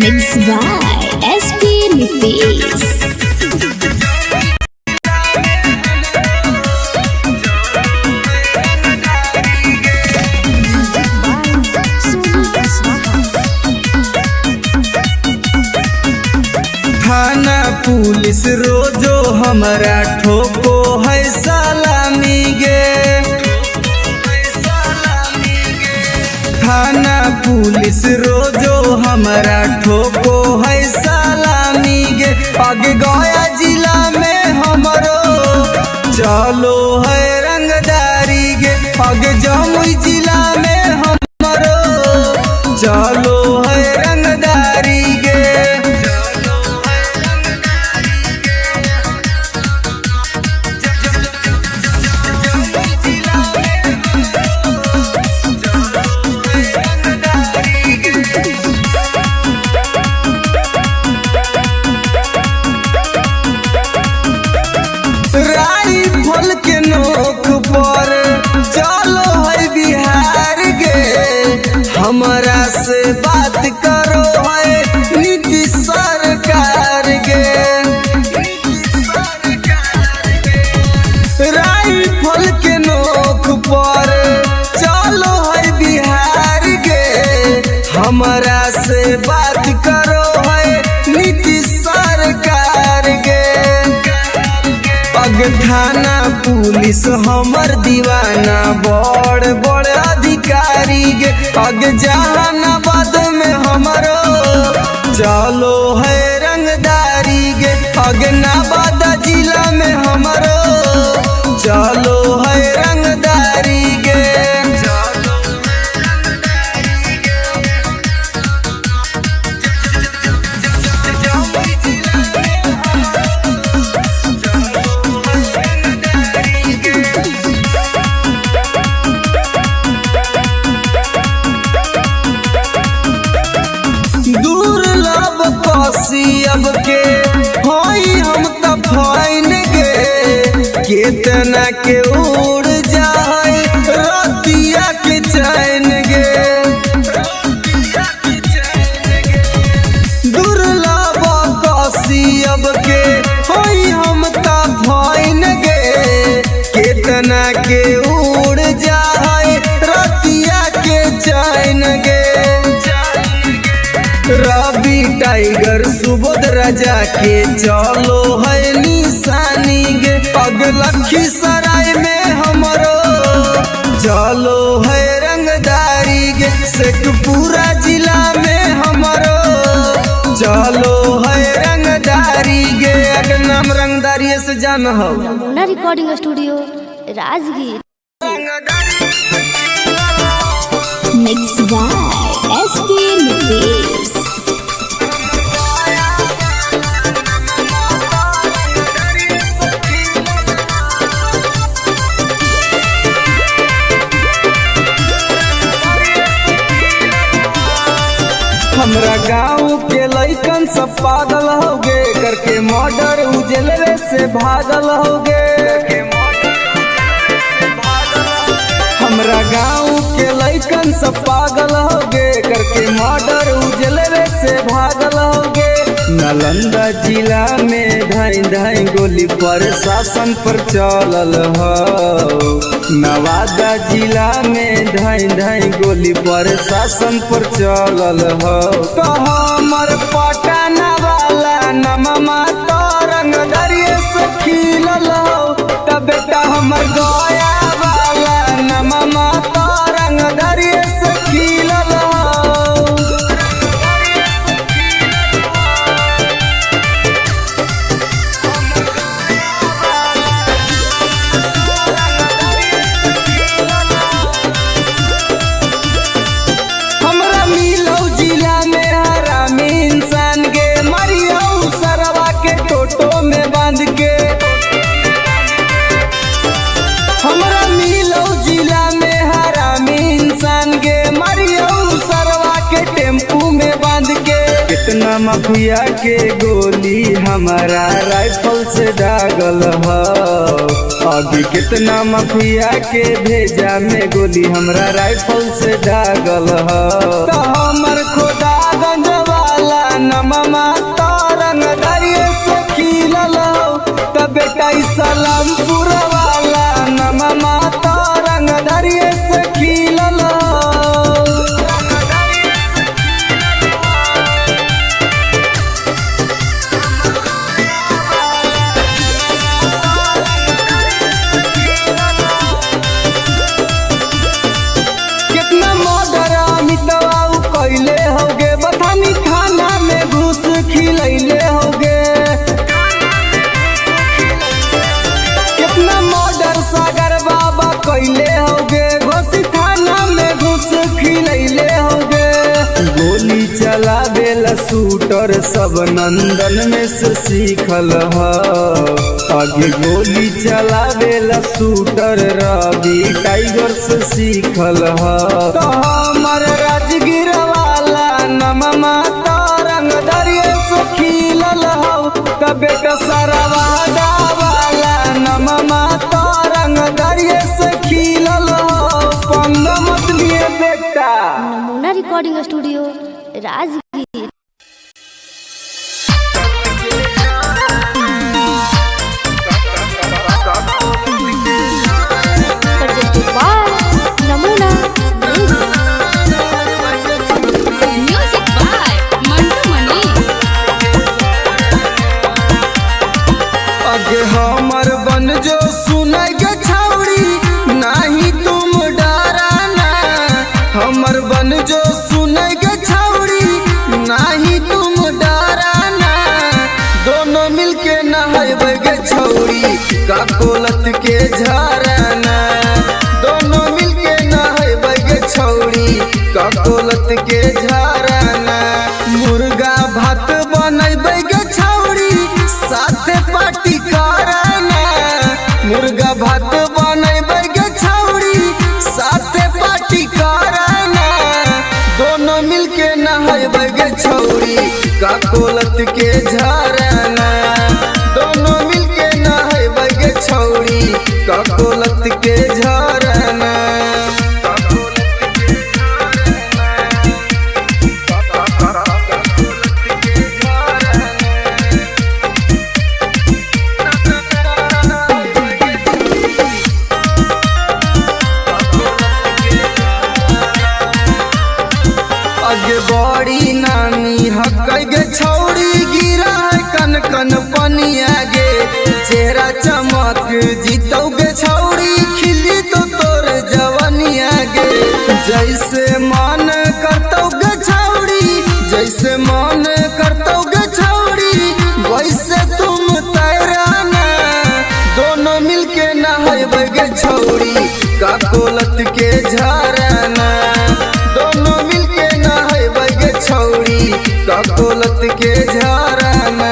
Mixed by SP Nitish. थाना police रोजो हमरा ठोको है सलामी गे। थाना पुलिस रोजो हमरा ठोको है सलामी गे। आगे गया जिला में हमरो चलो है रंगदारी गे। आगे जमुई जिला में हमरो चलो है रंगदारी गे। राइफल के नोक पर चलो है बिहार गे। हमरा से बात करो है नीतीश सरकार गे। राइफल के नोक पर चलो है बिहार गे। हमरा से बात करो है नीतीश सरकार गे। अग थाना पुलिस हमर दीवाना बड़ बड़ अधिकारी गे। अग जहानाबाद में हमरो चलो है रंगदारी गे। अग नवादा जिला में हमरो चलो है रंगदारी गे। अब के होई हम त फाइन गे। केतना के उड़ जाए रतिया के चैन गे। दुर्लभ कसियब के होई हम त फाइन गे। केतना के उड़ जाए रतिया के चैन गे। रवि टाइगर सुबोध राजा के चलो है निशानी गे। अग लखीसराय में हमरो चलो है रंगदारी गे। शेखपुरा जिला में हमरो चलो है रंगदारी गे। अगर नाम रंगदारी से जान हो Namuna recording studio Rajgir. Mixed by SP Nitish. हमरा गाँव के लइकन सब पागल होगे। करके मर्डर उजलवे से भागल होगे। हमरा गाँव के लइकन सब पागल होगे। करके मर्डर उजलवे से भागल होगे। नालंदा जिला में ढाई ढाई गोली प्रशासन पर चलल हो। नवादा जिला में ढाई ढाई गोली प्रशासन पर चलल हो। तो हमर पटना वाला नममा तो रंगदरिये से खिलल हो। तब बेटा हमर गया वाला नममा तो रंगदरिये से खिलल हो। हमरा मिलो जिला में हरामी इंसान गे। मरियो सरवा के टेम्पू में बांध के। कितना माफिया के गोली हमारा राइफल से दागल हो। अभी कितना माफिया के भेजा में गोली हमरा राइफल से दागल हो। तो हमर खुदा गंज वाला नममा तारंग दरिये से खिलल हो त बेटा सलामपुर वाला नममा तारंग दरिये से खिलल हो। कितना मर्डर अमितवा कैले होगे बथानी खाना में घुस खिलैले होगे। कितना मर्डर सागर बाबा कैले होगे घोसी थाना में घुस खिलैले होगे। गोली चलावेला शूटर सब नंदन में से सीखल ह। आगे गोली चलावेला शूटर रवि टाइगर से सीखल ह। तो हमर राजगीर वाला नममा तारंग दरिये से खिलल हो त बेटा सरवादा वाला नममा तारंग दरिये से खिलल हो। पंग मत लिए बेटा। नमूना रिकॉर्डिंग स्टूडियो राजगीर। नमूना म्यूजिक बाय मंटू मनी। आगे हमर बन जो सुनाई गे छौड़ी नहीं तुम डराना। हमर बन जो सुनाई गे छौड़ी नहीं तुम डराना। दोनों मिलके नहाइबे गे छौड़ी का कोलत के झरना। दोनों मिलके नहाइबे गे छौड़ी का कोलत के झरना। मुर्गा भात बनैबे गे छौड़ी साथे पार्टी करना। मुर्गा भात बनैबे गे छौड़ी साथे पार्टी करना। दोनों मिलके नहाइबे गे छौड़ी का कोलत के झरना। दोनों मिलके नहाइबे गे छौड़ी का कोलत के झरना। आगे बड़ी नानी हकई गे छौड़ी गिरा है कन कन पनिया गे। चेहरा चमक जीतौ गे छौड़ी खिली तो तोर जवनिया गे। जैसे मन करतौ गे छौड़ी जैसे मन करतौ गे छौड़ी वैसे तुम तैराना। दोनों मिलके नहाइबे गे छौड़ी का कोलत के झरना। दोनों मिलके नहाइबे गे छौड़ी का कोलत के झरना।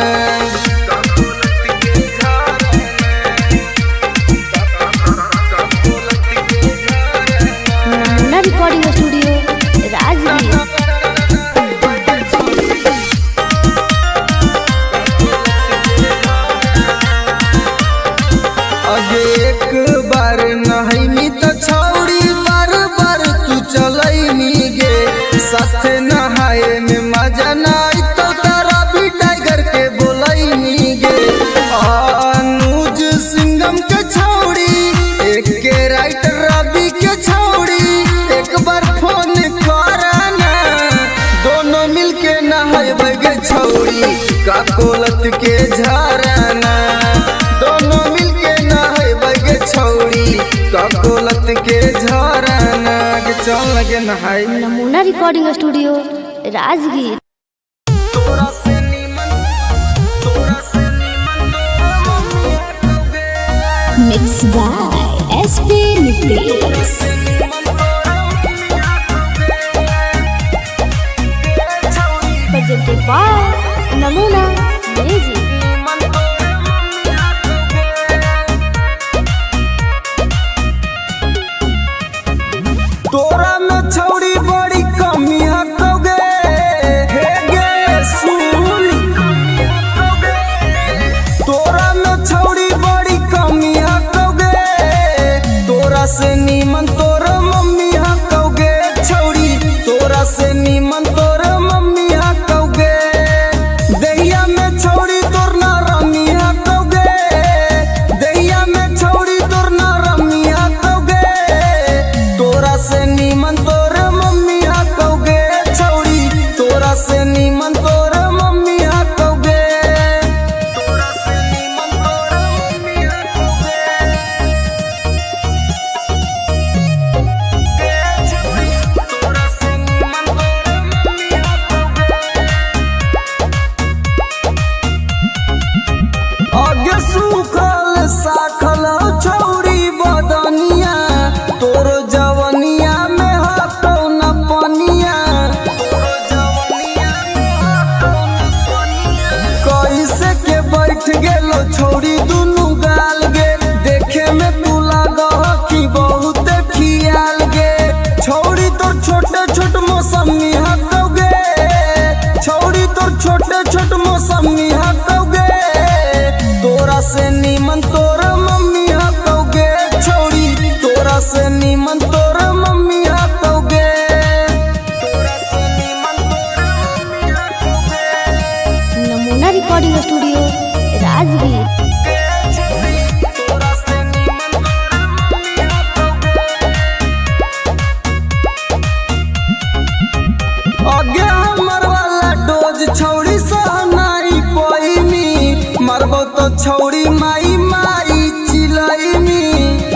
नमूना रिकॉर्डिंग स्टूडियो राजगीर। आगे एक बार नहाइनी तो छौड़ी बार बार तू चलैनी गे। साथे नहाए में मजा नहीं तो तारा भी टाइगर के बोलैनी गे। अनुज सिंघम के छौड़ी एक के राइटर रवि के छौड़ी एक बार फोन करना। दोनों मिलके नहाइबे गे छौड़ी का कोलत के झरना। दोनों मिलके नहाइबे गे छौड़ी का कोलत के झरना। के चल लगे नहाई। Namuna recording studio Rajgir. Mix by SP Nitesh. Presented by Namuna music. तोरा में छौड़ी बड़ी कमी हकोगे हे गे सुन। तोरा में छौड़ी बड़ी कमी हकोगे। तोरा से नीमन तोर मम्मी से नीमन तोर मम्मी हाकौगे छौड़ी, तोरा से नीमन तोर मम्मी हाकौगे, तोरा से नीमन तोर मम्मी हाकौगे छौड़ी, तोरा से नीमन तोर मम्मी हाकौगे। आगे सूखल साखल छौड़ी बदनिया, तोर जवनिया में हाथो न पनिया, कैसे के बैठ गेलो छौड़ी दुनु गाल गे, देखे में तू लागह कि बहुत खियाल गे, छौड़ी तोर छोटे छोट मौसमी हाकौगे, छौड़ी तोर छोटे छोट मौसमी हाकौगे, तोरा से नीमन तोर मम्मी हाकौगे छौड़ी, तोरा से नीमन तोर मम्मी हाकौगे, तोरा से नीमन तोर मम्मी हाकौगे नमूना रिकॉर्डिंग स्टूडियो राजगीर। तोरा से नीमन तोर मम्मी हाकौगे। आगे हमर वाला डोज छौड़ी सहनाई पैनी, मरबो तो छौड़ी माई माई चिलैनी,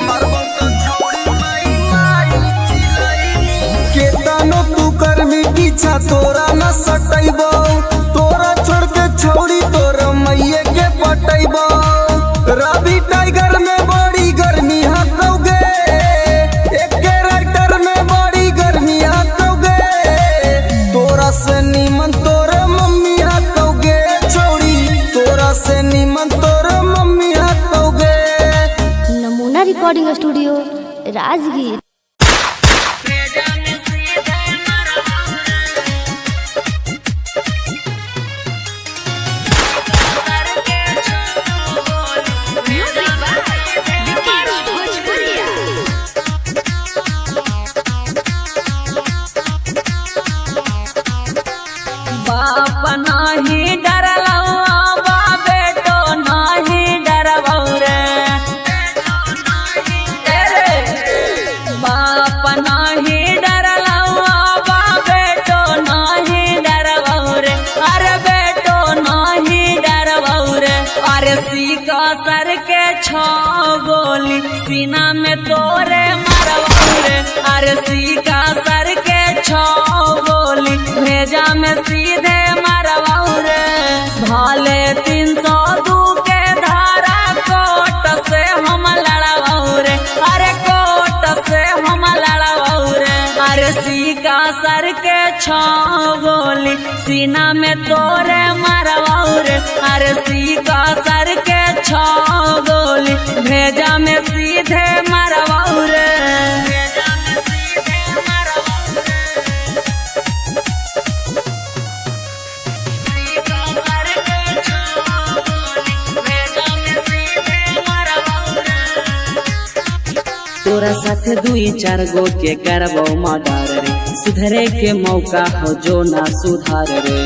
मरबो तो छौड़ी माई माई चिलैनी, केतनो तू करमी पीछा तोरा न सटैबो, तोरा छोड़ के छौड़ी तोर मैये के पटैबो, रवि टाइगर में बड़ी गर्मी हाकौगे, एके राइटर में बड़ी गर्मी हाकौगे, तोरा से नीमन तोर मम्मी हाकौगे छौड़ी, तोरा से नीमन तोर मम्मी हाकौगे। Namuna recording studio Rajgir. Music by Vikesh Bhojpuriya. बाप नाही डरलौआ बा बेटो नाही डरबौ रे, बाप नाही डरलौआ बा बेटो नाही डरबौ रे, अरे बेटो नाही डरबौ रे, अरे सीका सर के छो गोली सीना में तोरे मरबौ रे, अरे सीका सर के छो गोली भेजा में सीधे मरबौ रे, भाले 302 के धारा कोट से हम लड़बौ रे, अरे कोट से हम लड़बौ रे, अरे सीका सर के छो गोली सीना में तोरे मरबौ रे, अरे सीका सर के छो गोली भेजा में सीधे मरबौ रे, भेजा में सीधे मरबौ रे, सीका सर के छो गोली भेजा में सीधे मरबौ रे। तोरा साथ 2-4 गो के करबौ मर्डर रे, सुधरे के मौका हो जो ना सुधार रे,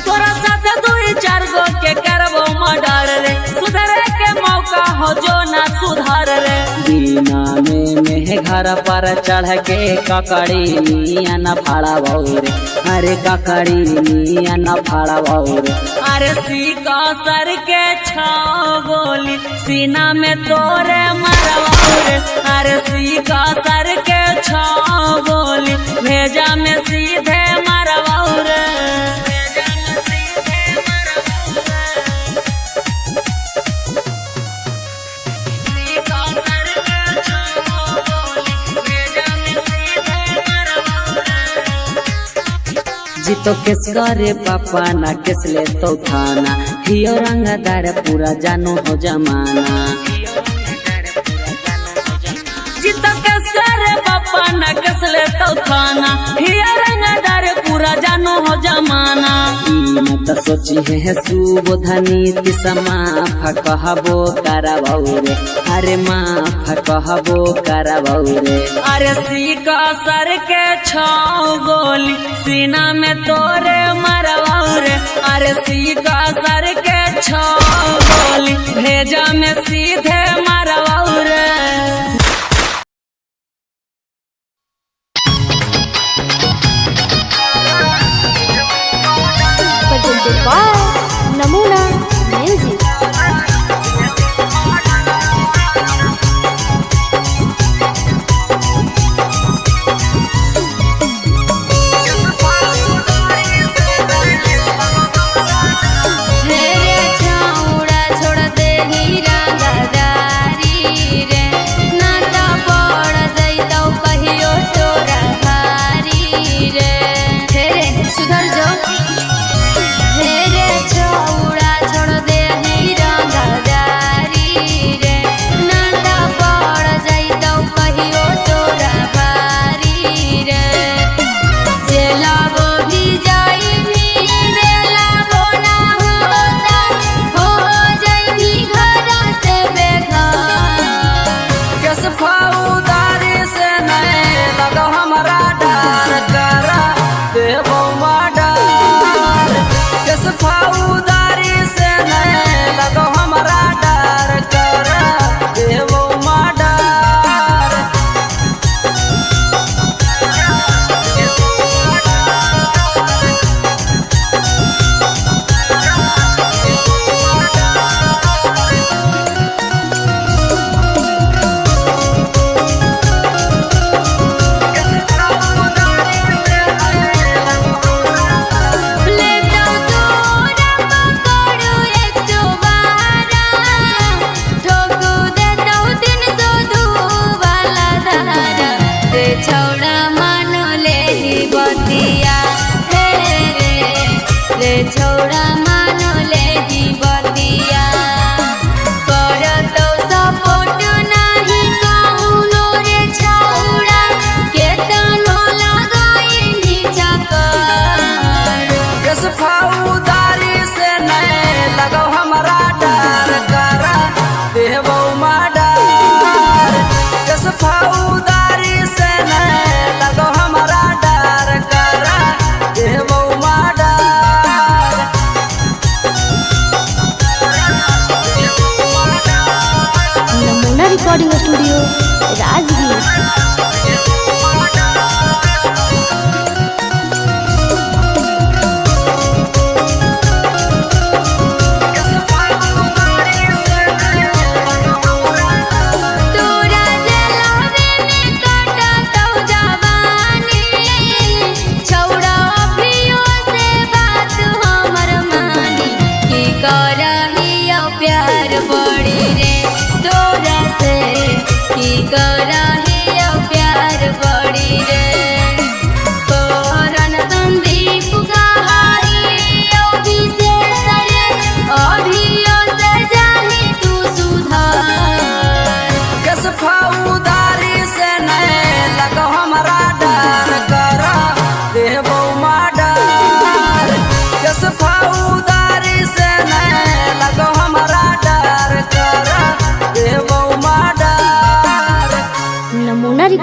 तोरा साथ 2-4 गो के करबौ मर्डर रे, सुधरे के मौका हो जो ना सुधार रे, दीना में घर पर चढ़ के ककड़ी निया न फाड़बौ रे, अरे ककड़ी निया न फाड़बौ रे, अरे सीका सर के छो गोली सीना में तोरे मरबौ रे, अरे सीका सर के छो गोली भेजा में सीधे मरबौ रे, भेजा में सीधे मरबौ रे, सीका सर के छो गोली भेजा में सीधे मरबौ रे। जीतो केस करे पापा ना केस ले तो थाना, हियो रंगदार पूरा जानो हो जमाना, जीतो केस करे पापा ना केस ले तो थाना, हियो रंगदार पूरा जानो हो जमाना, ई मत सोची है सुबोधनी तिसमा कहबो करबौ रे, अरे माफ कहबो करबौ रे, अरे सीका सर के छो गोली सीना में तोरे मरबौ रे, अरे सीका सर के छो गोली भेजा में सीधे मरबौ रे।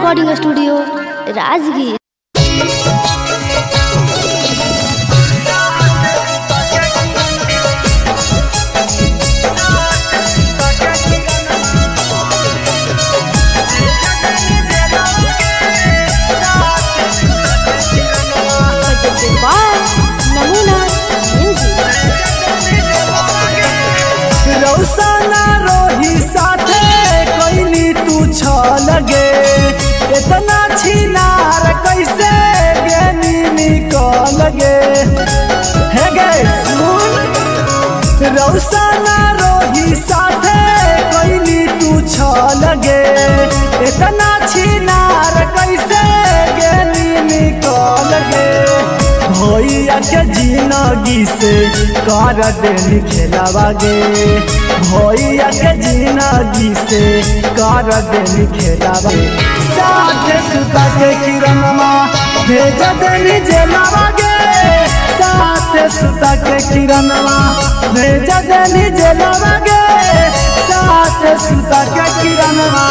Recording studio Rajgir. नमूना रौसाना रोही साथे कोइनी तू छ लगे इतना छिनार कैसे गेनी निकल लगे हे गे सुन रौसाना रोही साथे कोइनी तू छ लगे इतना छिनार कैसे गेनी निकल लगे भैया के जिंदगी से कर देनी खेलावागे भैया के जिंदगी से कर देनी खेलावागे साथे सुता के किरणमा भेज देनी जेलावागे साथे सुता के किरणमा भेज देनी जेलावागे साथे सुता के किरणमा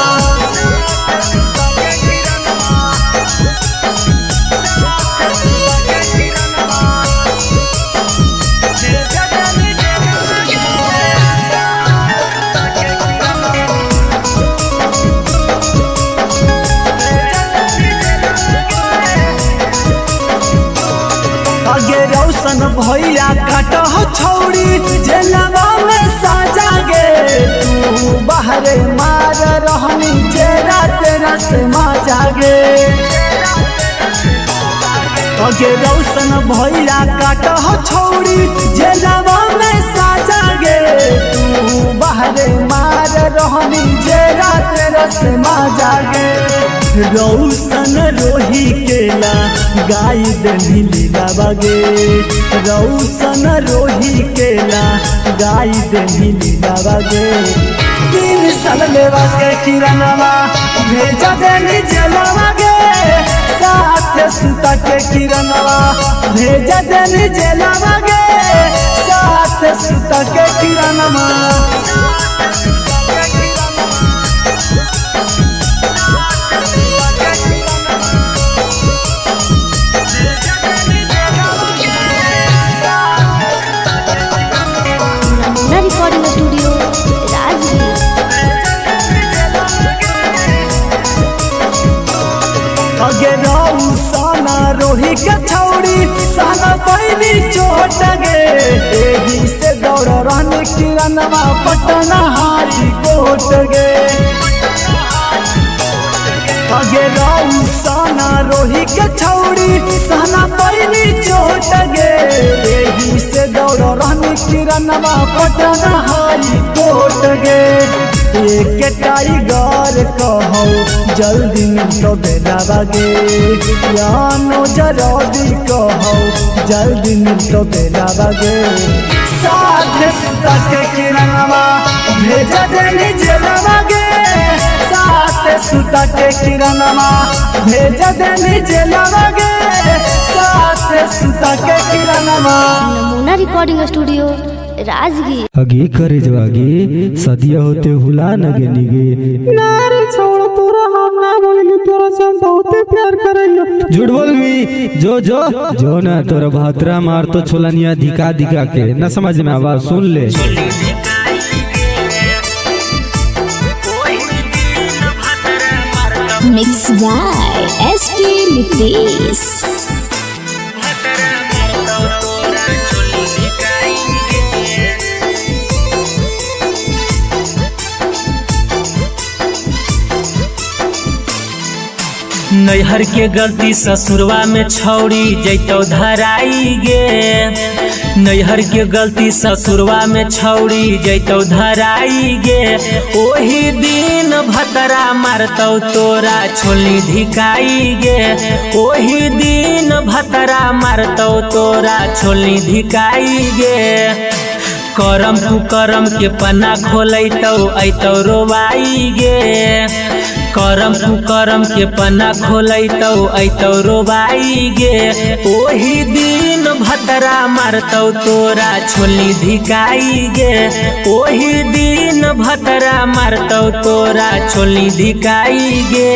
रौशन भैया काट छौड़ी जेलवा में साजा गे तू बाहरे मार रहनी जेरा तेरा से माजा गे अगे रौशन भैया काट छौड़ी जेलवा में साजा गे तू बाहरे मार रहनी जेरा तेरा से माजा गे रौशन रोही केला गाय दनी लीला बागे रौशन रोही केला गाय दनी लीला बागे 3 साल लेवा के किरणवा भेज देनी जेलवा गे साथ सुता के किरणवा भेज देनी जेलवा गे साथ सुता के किरणवा रिकॉर्डिंग स्टूडियो राजगीर। अगे रौसाना रोही के छौड़ी साना पैनी चोट गे एही से दौड़ रहने किरणवा पटना हारी कोट गे अगे रौसाना रोही के छौड़ी साना पैनी चोट गे एही से दौड़ रहने किरणवा पटना हारी कोट गे एक टाइगर कहो जल्दी मिलो बेलावागे यानो जल्दी कहो जल्दी मिलो बेलावागे साथे सुता के किरणवा भेज देनी जेलवागे साथे सुता के किरणवा भेज देनी जेलवागे साथे सुता के किरणवा। नमूना रिकॉर्डिंग स्टूडियो राजगीर। अगे करे जवागे सदिया होते हुला न गे निगे नारे छोड़ तोरा हम ना बोलेंगे तोरा से हम बहुत प्यार करेंगे झूठ बोल मी जो ना तोरा भातरा मार तो छोलनिया दिखा दिखा के न समझ में आवाज सुन ले मिक्स बाय एसपी नितेश। नैहर के गलती ससुरवा में छौड़ी जैतो धराई गे नैहर के गलती ससुरवा में छौड़ी जैतो धराई गे ओही दिन भतरा मारतौ तोरा छोली धिकाई गे ओही दिन भतरा मारतौ तोरा छोली धिकाई गे करम तू करम के पन्ना खोलैतौ ऐतौ रोवाई गे करम तू करम के पन्ना खोलैतौ ऐतौ रोवाई गे ओही दिन भतरा मारतौ तोरा छोली धिकाई गे ओही दिन भतरा मारतौ तोरा छोली धिकाई गे।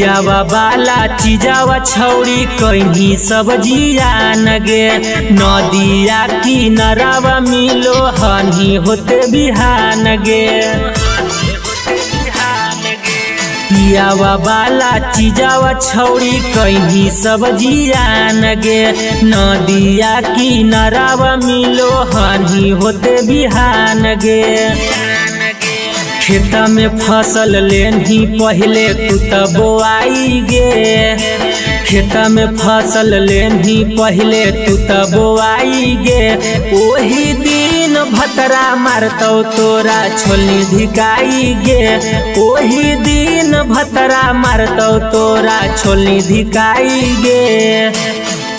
पियावा बाला चीजावा छौड़ी कहीं सब्जिया नगे नदिया किनारावा मिलो हनी होते बिहान गे पियावा बाला चीजावा छौड़ी कहीं सब्जिया नगे नदिया किनारावा मिलो हनी होते बिहान गे खेता में फसल लेनी पहले तू तब बोआई गे खेता में फसल लेनी पहले तू तब बोआई गे ओही दिन भतरा मारतौ तोरा छोलनी धिकाई गे ओही दिन भतरा मारतौ तोरा छोलनी धिकाई गे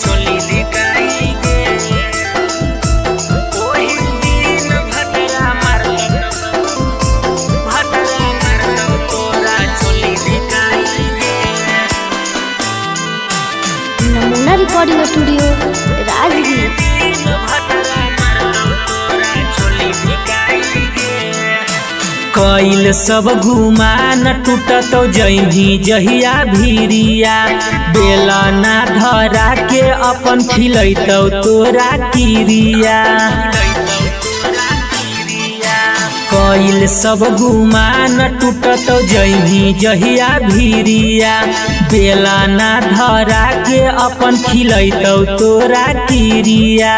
छोलनी धिकाई गे ओही दिन भतरा नमूना रिकॉर्डिंग स्टूडियो राजगीर। कइल सब घुमान टूटत जही जहिया भीरिया बेला ना धरा के अपन खिलैतौ तोरा किरिया कइल सब गुमान टूटत जही जहिया भीरिया बेला ना धरा के अपन खिलैतौ तोरा किरिया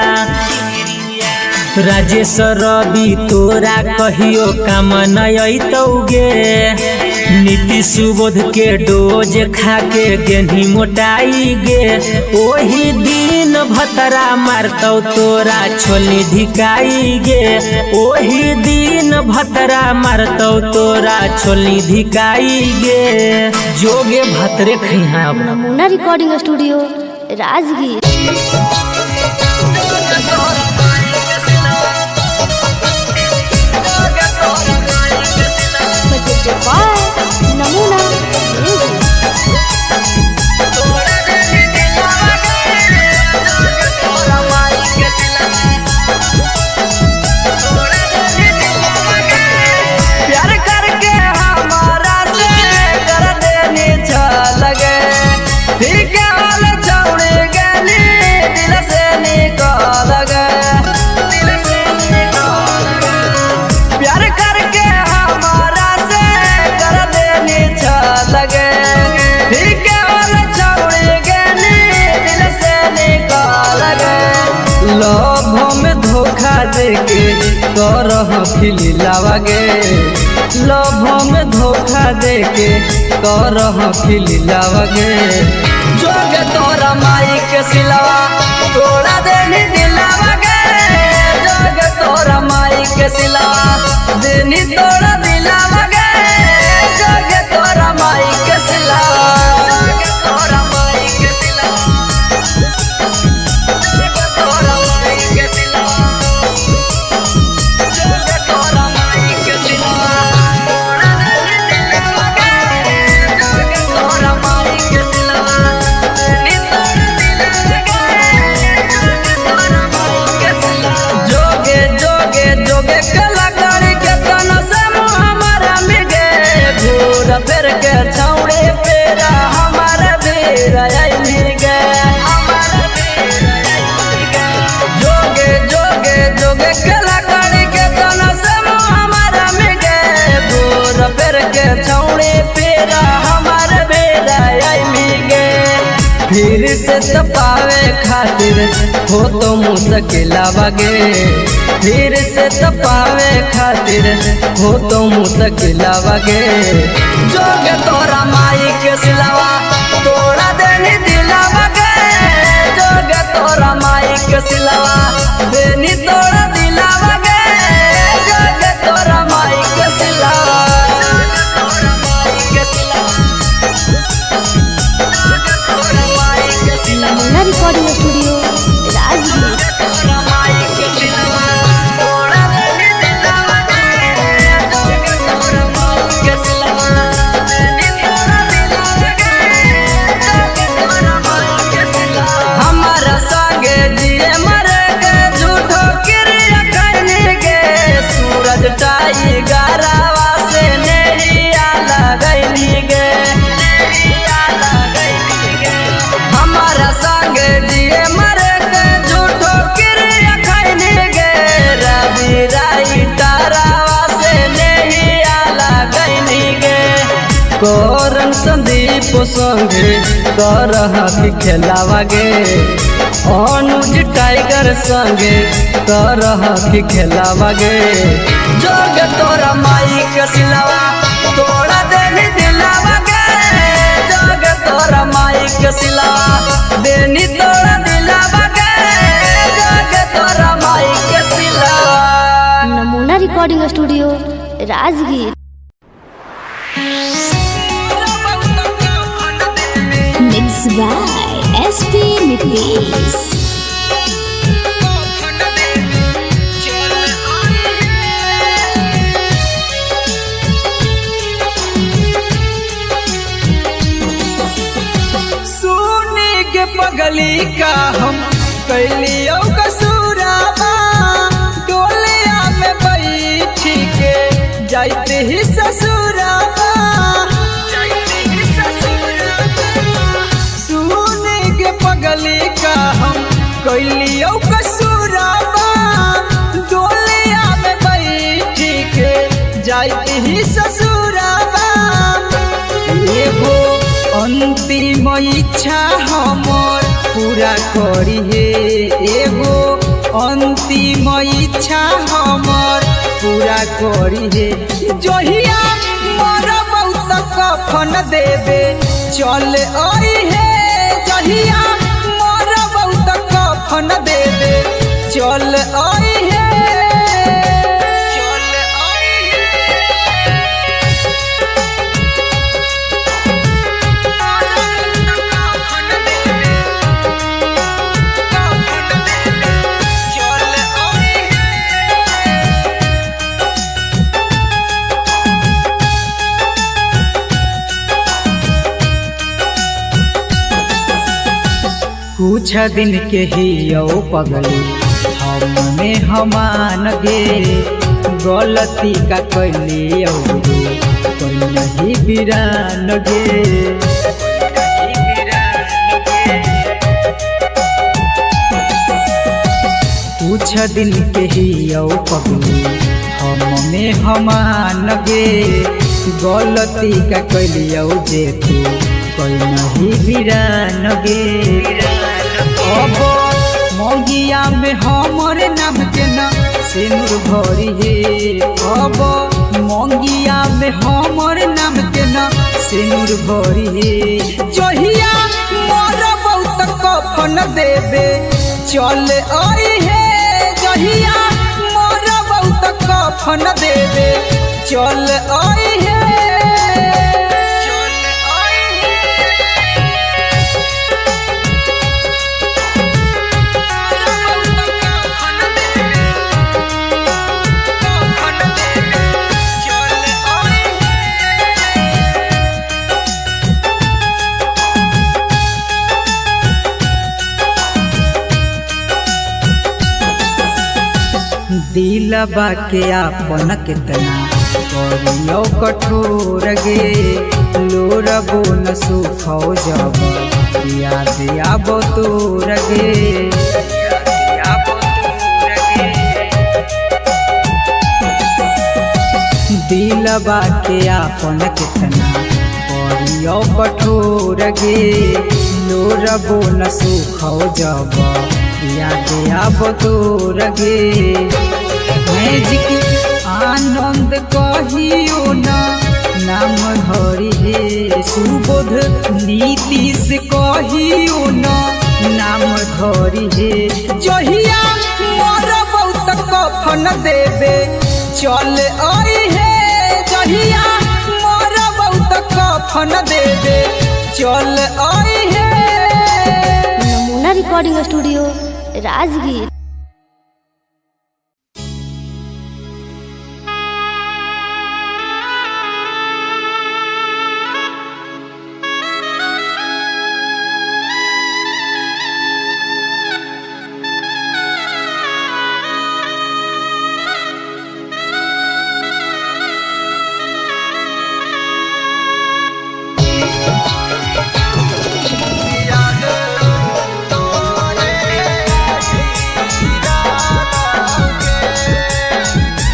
राजेश रवि तोरा कहियो काम नयतौ गे नीति सुबोध के डोज खा के गेंधी मोटाई गे ओही दिन भतरा मारतौ तोरा छोलनी धिकाई गे ओही दिन भतरा मारतौ तोरा छोलनी धिकाई गे जोगे भतरे खैहा नमूना रिकॉर्डिंग स्टूडियो राजगीर। नमूना प्यार करके हमारा से कर देनी लगे ठीक हाल छोड़ गली दिल से निकाल गए प्यार करके हमारा से कर देनी लगे ठीक हाल छोड़ गली दिल से निकाल गए लोभों में धोखा देके करह खिलावा गे लोभों में धोखा देके करह खिलावा गे जोगे तोरा माई के सिलावा तोड़ा देनी दिलावा गे जोगे तोरा माई के सिलावा देनी तोड़ा दिलावा गे जोगे तोरा माई के सिलावा जोगे तोरा माई के सिलावा जोगे तोरा माई के सिलावा जोगे जोगे जोगे कलाकारी के तना से हमारा मिगे भूर फेर के छौड़े पेरा हमारा बेरा आई मिगे जोगे जोगे जोगे कलाकारी के तना से हमारा मिगे भूर फेर के छौड़े पेरा हमारा बेरा आई मिगे फिर से तपावे खातिर हो तो मुश्किल गे फिर से तपावे खातिर हो तो मुश्किल गे जोगे तोरा माई के सिलावा तोड़ा देनी दिलावा गे जोगे तोरा माई के सिलावा देनी तोड़ा दिलावा गे जोगे तोरा माई के सिलावा तोरा माई के सिलावा तोरा माई के सिलावा नमूना रिकॉर्डिंग स्टूडियो राजगीर। हमारा संगे जिए मरे के झूठो किरी करन संदीप संगे करह की खेलावा गे अनुज टाइगर संगे करह की खेलावा गे जोग तोरा माई के सिलावा तोड़ा देनी दिलावा गे जोग तोरा माई के सिलावा देनी तोड़ा दिलावा गे जोग तोरा माई के सिलावा। नमूना recording studio Rajgir. Mixed by SP Nitish. सुनी के पगली का हम कैलियो कसूराबा डोलिया में बैठी के जाते ही ससुराबा सुनी के पगली का हम कैलियो कसूराबा डोलिया में बैठी के जाते ही ससुराबा एगो अंतिम इच्छा हमर पूरा करी हे एगो अंतिम इच्छा हमर पूरा करी हे जहिया मोर बहुत कफन देवे चल आई हे जहिया मोर बहुत कफन देवे चल आई हे चल आई कुछ दिन के ही यो पगली हमने हमान गे गलती का कैली कोई नहीं बिरान गे कुछ दिन के ही यो पगली हमने हमान गे गलती का कैली जे तू कोई नहीं बिरान गे अब मौगिया में हमर नाम के ना सिनुर भरी हे अब मौगिया में हमर नाम के ना सिनुर भरी हे जहिया मोर बहुत कफन देवे चल आई हे जहिया मोर बहुत कफन देवे चल आई हे दिलबा के आपन कितना करियो कठोर गे लोरबो न सुखो जब याद आबो तोर गे दिलबा के आपन कितना करियो कठोर गे लोरबो न सुखो जब याद आबो तोर गे मैजिक आनंद कहियो ना नाम धरी हे सुबोध नीतीश कहियो ना नाम धरी हे जहिया मोर बहुत कफन देवे चल आई हे जहिया मोर बहुत कफन देवे चल आई हे। नमूना recording studio Rajgir.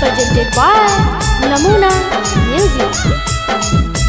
presented by Namuna Music.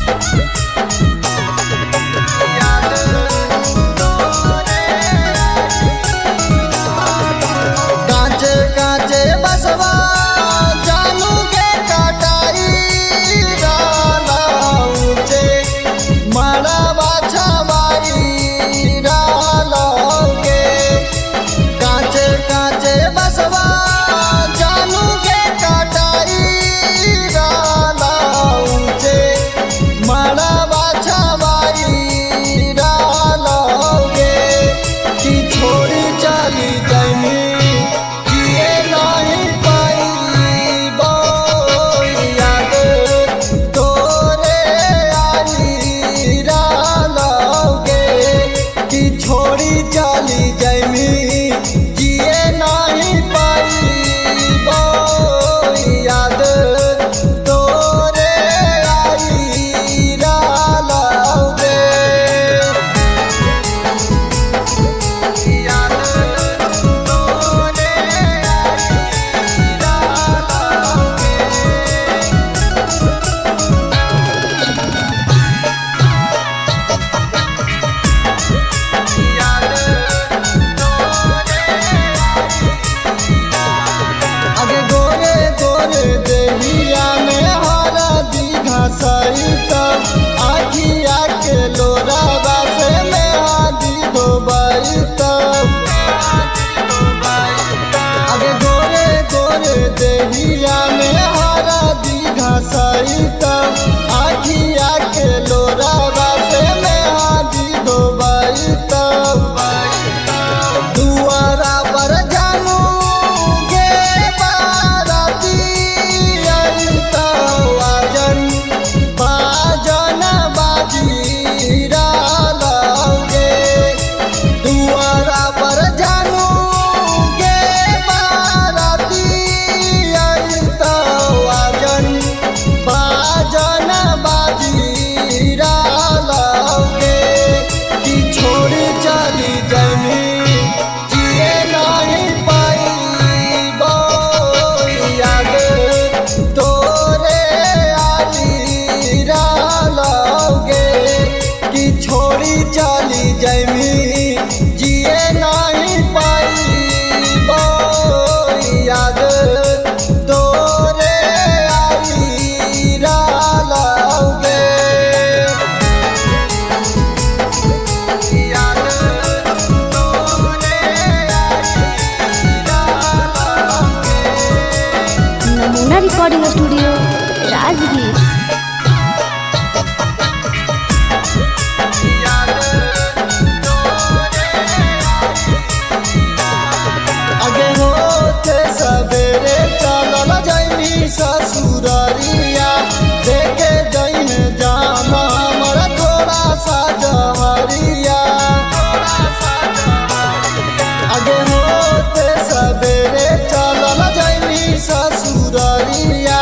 Recording studio Rajgir. आगे होते सवेरे चलल जाइनी ससुररिया देखे जइन जामा हमारा थोड़ा सा जहरिया। आगे होते सवेरे चलल जाइनी ससुररिया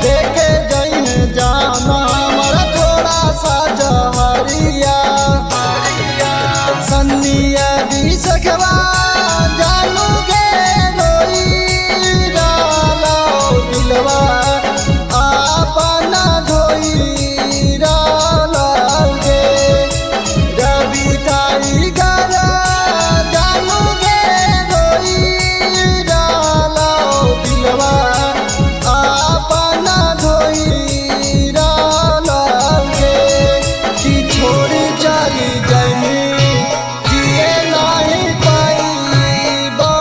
देखे जइन जामा हमारा थोड़ा सा जहरिया। सन्निया भी सखवा जानू गे रोई डाला दिलवा आपना धोई डाला गे। रवि टाइगर जानू गे रोई डाला दिलवा आपना धोई डाला गे। कि छोड़ी चली जाइनी जिए नहीं पाइबो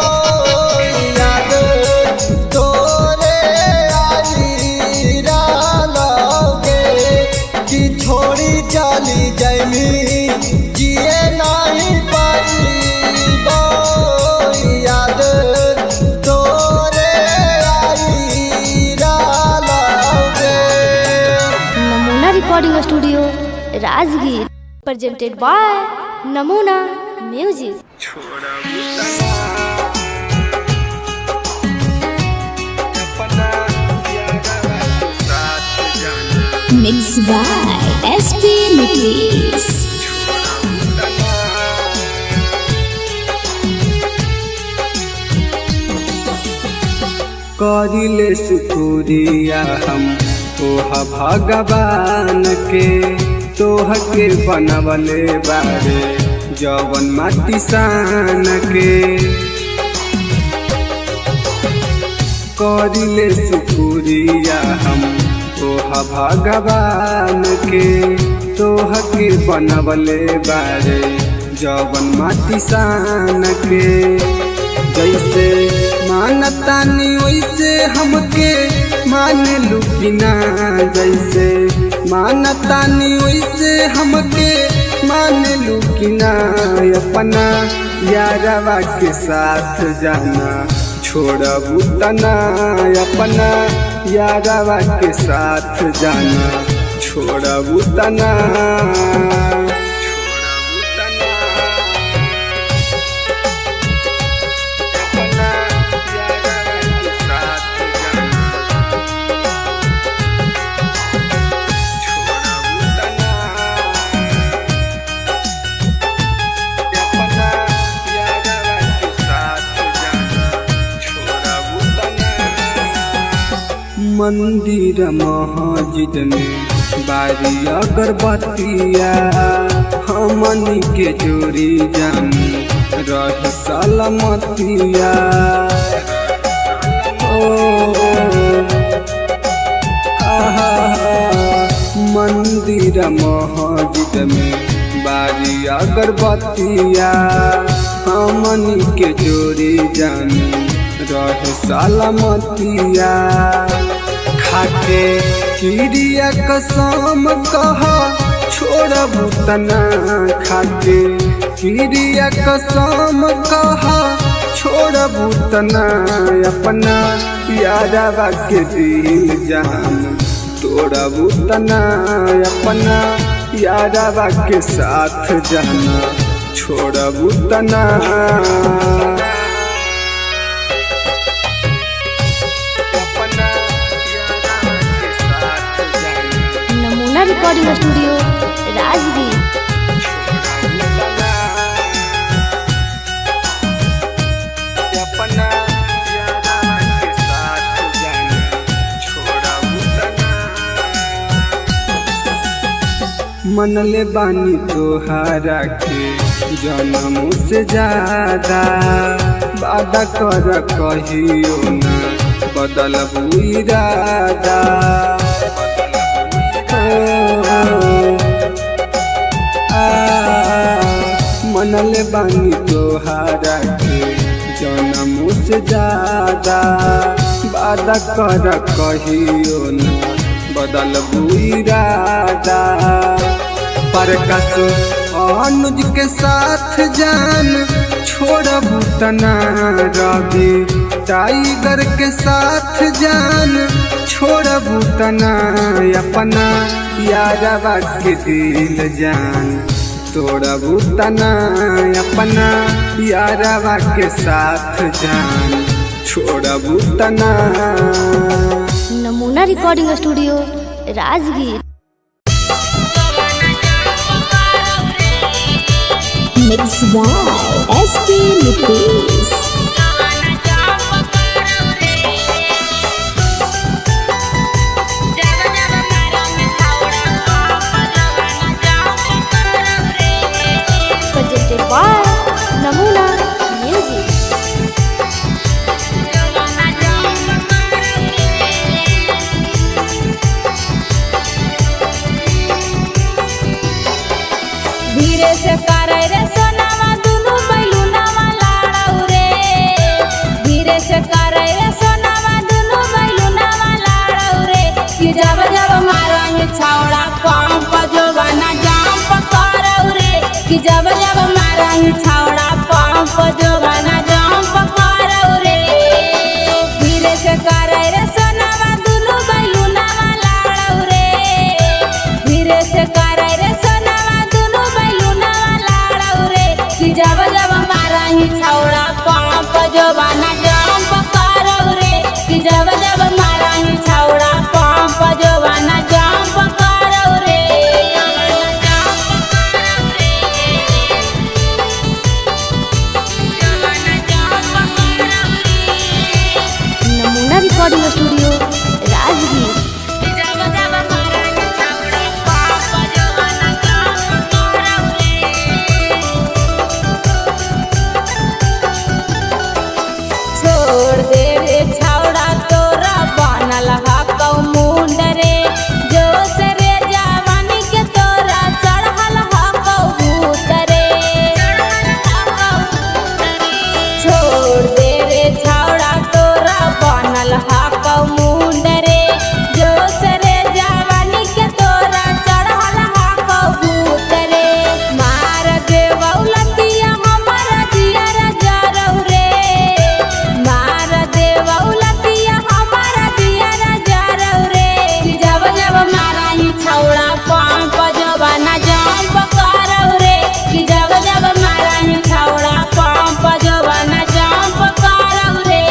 याद तोरे आई डालोगे। कि छोड़ी चली जाइनी जिए नहीं पाइबो याद तोरे आई डालोगे। Namuna recording studio Rajgir presented by Namuna music. Mixed by SP Mitlis. करिले शुक्रिया हम तोहा भगवान के तोह के बनवले बारे जवन माटी सान के। करिले शुक्रिया हम तोहा भगवान के तोह के बनवले बारे जवन माटी सान के। जैसे मानतानी वैसे हमके मान लुकिना जैसे मानतानी वैसे हमके मान लुकिना। अपना यारवा के साथ जाना छोड़बू तना अपना यारवा के साथ जाना छोड़बू तना। मंदिर मस्जिद में बारी अगरबत्तिया हमनी के जोड़ी जान रही सलामतिया। मंदिर मस्जिद में बारी अगरबत्तिया हमनी के जोड़ी जान रहे सलामतिया। खाके किरिया कसम कहा छोड़बू तना खाके किरिया कसम कहा छोड़बू तना। अपना यारवा के दिल जान तोड़बू तना अपना यारवा के साथ जाना छोड़बू तना। नमूना रिकॉर्डिंग स्टूडियो राजगीर। मनले बानी तोहारा के जन्मों से ज्यादा वादा कर कहियो ना बदलबू इरादा। मनले बानी तोहारा के जन्मों से ज्यादा वादा कर कहियो न बदल इरादा। प्रकाश अनुज के साथ जान छोड़बू तना, रवि टाइगर के साथ जान छोड़बू तना, अपना यारवा के दिल जान तोड़बू तना, अपना यारवा के साथ जान छोड़बू तना। नमूना recording studio Rajgir. Mixed by SP Nitish. presented by Namuna Music। धीरे से करे रे सोनावा दुनु बैलुनावा लाड़ौ रे, धीरे से करे रे सोनावा दुनु बैलुनावा लाड़ौ रे, कि जब जब मारंग छौड़ा पंप जोबाना जंप करौ रे, कि जब जब मारंग छौड़ा पंप जोबाना जंप करौ रे। धीरे से करे रे सोनावा दुनु बैलुनावा लाड़ौ रे, धीरे से करे रे जब जब मारही छौड़ा पंप जोबाना जंप करौ रे, कि जब जब मारही छौड़ा पंप जोबाना जंप करौ रे। नमूना रिकॉर्डिंग स्टूडियो राजगीर। छोड़ दे रे छौड़ा तोरा बनल हकौ मुंड रे, जोश रे जवानी के तोरा चढ़ल हकौ भूत रे। छोड़ दे रे छौड़ा तोरा बनल हकौ मुंड रे, जोश रे जवानी के तोरा चढ़ल हकौ भूत रे। मार देवौ लतिया हमर जियर जरौ रे, मार देवौ लतिया हमर जियर जरौ रे, कि जब जब मारही छौड़ा पंप जोबाना जंप करौ रे, कि जब जब मारही छौड़ा पंप जोबाना जंप करौ रे।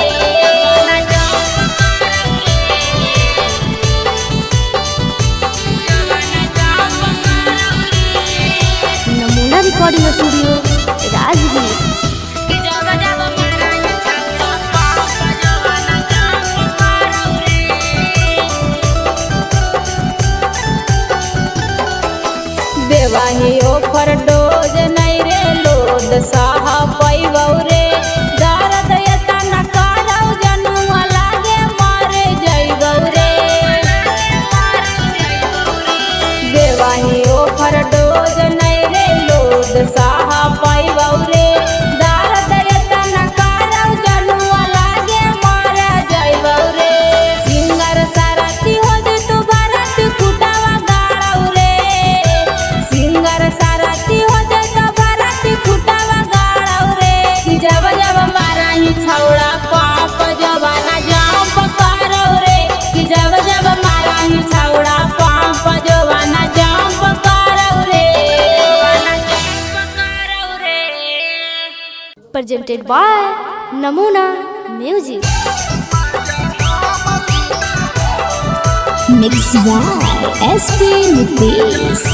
नमूना रिकॉर्डिंग स्टूडियो राजगीर। देवाही ओफर डोज नहीं रे लोड साह पैबौ रे, दर्द एतना करौ जनुआ लागे मरे जइबौ रे। देवाही ओफर डोज नहीं रे लोड साह पैबौ रे, दर्द एतना करौ जनुआ लागे मरे जइबौ रे। सिंगर सारथी हो जे तू बाराती कुटावा गाड़ौ रे, सिंगर सारथी हो जे तो बाराती कुटावा गाड़ौ रे, कि जब जब मारही छौड़ा पंप जोबाना जंप करौ रे, कि जब जब मारही छौड़ा पंप जोबाना जंप करौ रे। presented by Namuna Music। Mixed by SP Nitish.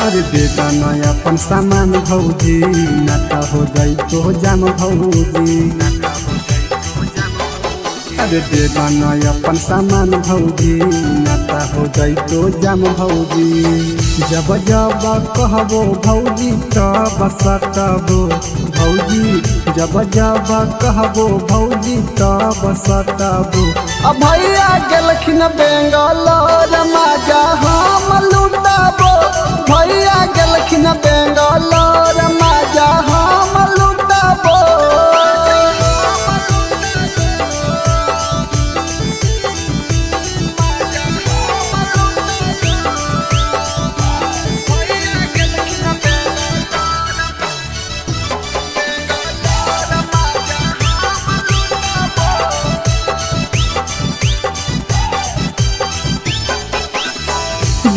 अरे बेटा नया अपन सामान भौजी, नाता हो जाई तो जाम भौजी। अरे बेटा नया अपन सामान भौजी, नाता हो जाई तो जम भौजी जब जब कहबो भौजी तब सटबो भौजी जब जब कहबो भौजी तब सटबो। भैया गेलखिन बेंगलोर मजा हम लुटाबो भैया गेलखिन बेंगलोर मजा हम लुटाबो।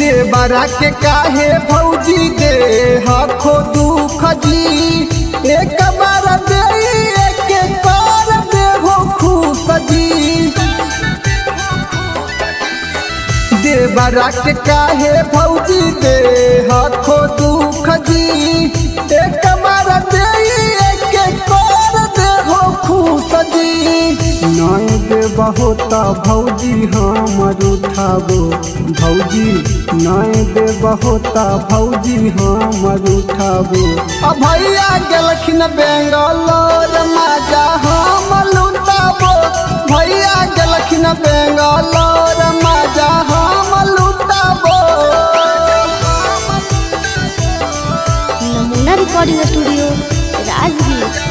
देवरा के काहे भौजी दे हखो दुख जी एक बार दे एक बार दे हो खुश जी। देवरा के काहे भौजी दे हखो दुख जी एक बार दे एक बार दे हो खुश जी। नय देबा होता भौजी हमर उठाबो भौजी नय देबा होता भौजी हमर उठाबो। भैया गेलखिन बेंगलोर मजा हम लुटाबो भैया गेलखिन बेंगलोर मजा हम लुटाबो। नमूना रिकॉर्डिंग स्टूडियो राजगीर।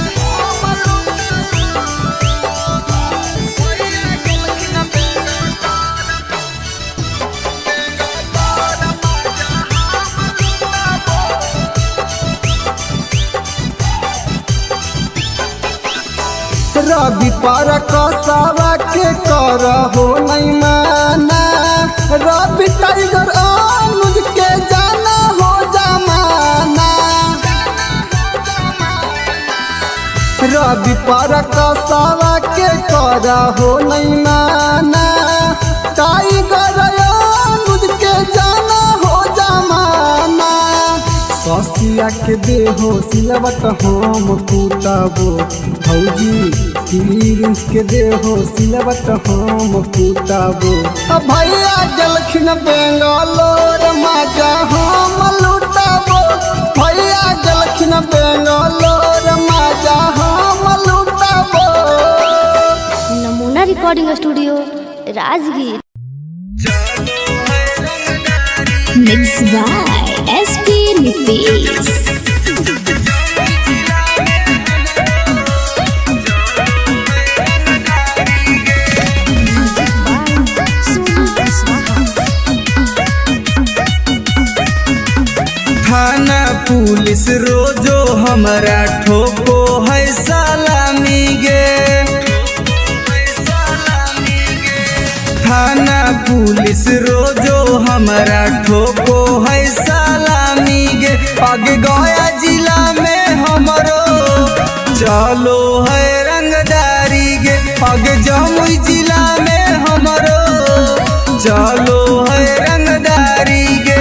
रवि पर कसावा के कर हो नहीं माना रवि टाइगर अनुज के जाना हो जमाना। रवि पर कसावा के कर हो नहीं माना टाइगर अनुज के जाना हो जमाना। ससिया के देहो सिलवट हम कुटाबो भौजी प्रिंस के देहो सिलवट हम कुटाबो। भैया गेलखिन बेंगलोर मजा हम लुटाबो भैया गेलखिन बेंगलोर मजा हम लुटाबो। नमूना recording studio Rajgir. Mixed by SP Nitish. थाना पुलिस रोजो हमारा ठोको है सलामी गे। थाना पुलिस रोजो हमारा ठोको है सलामी गे। आगे गया जिला में हमरो चलो है रंगदारी गे। आगे जमुई जिला में हमरो चलो है रंगदारी गे।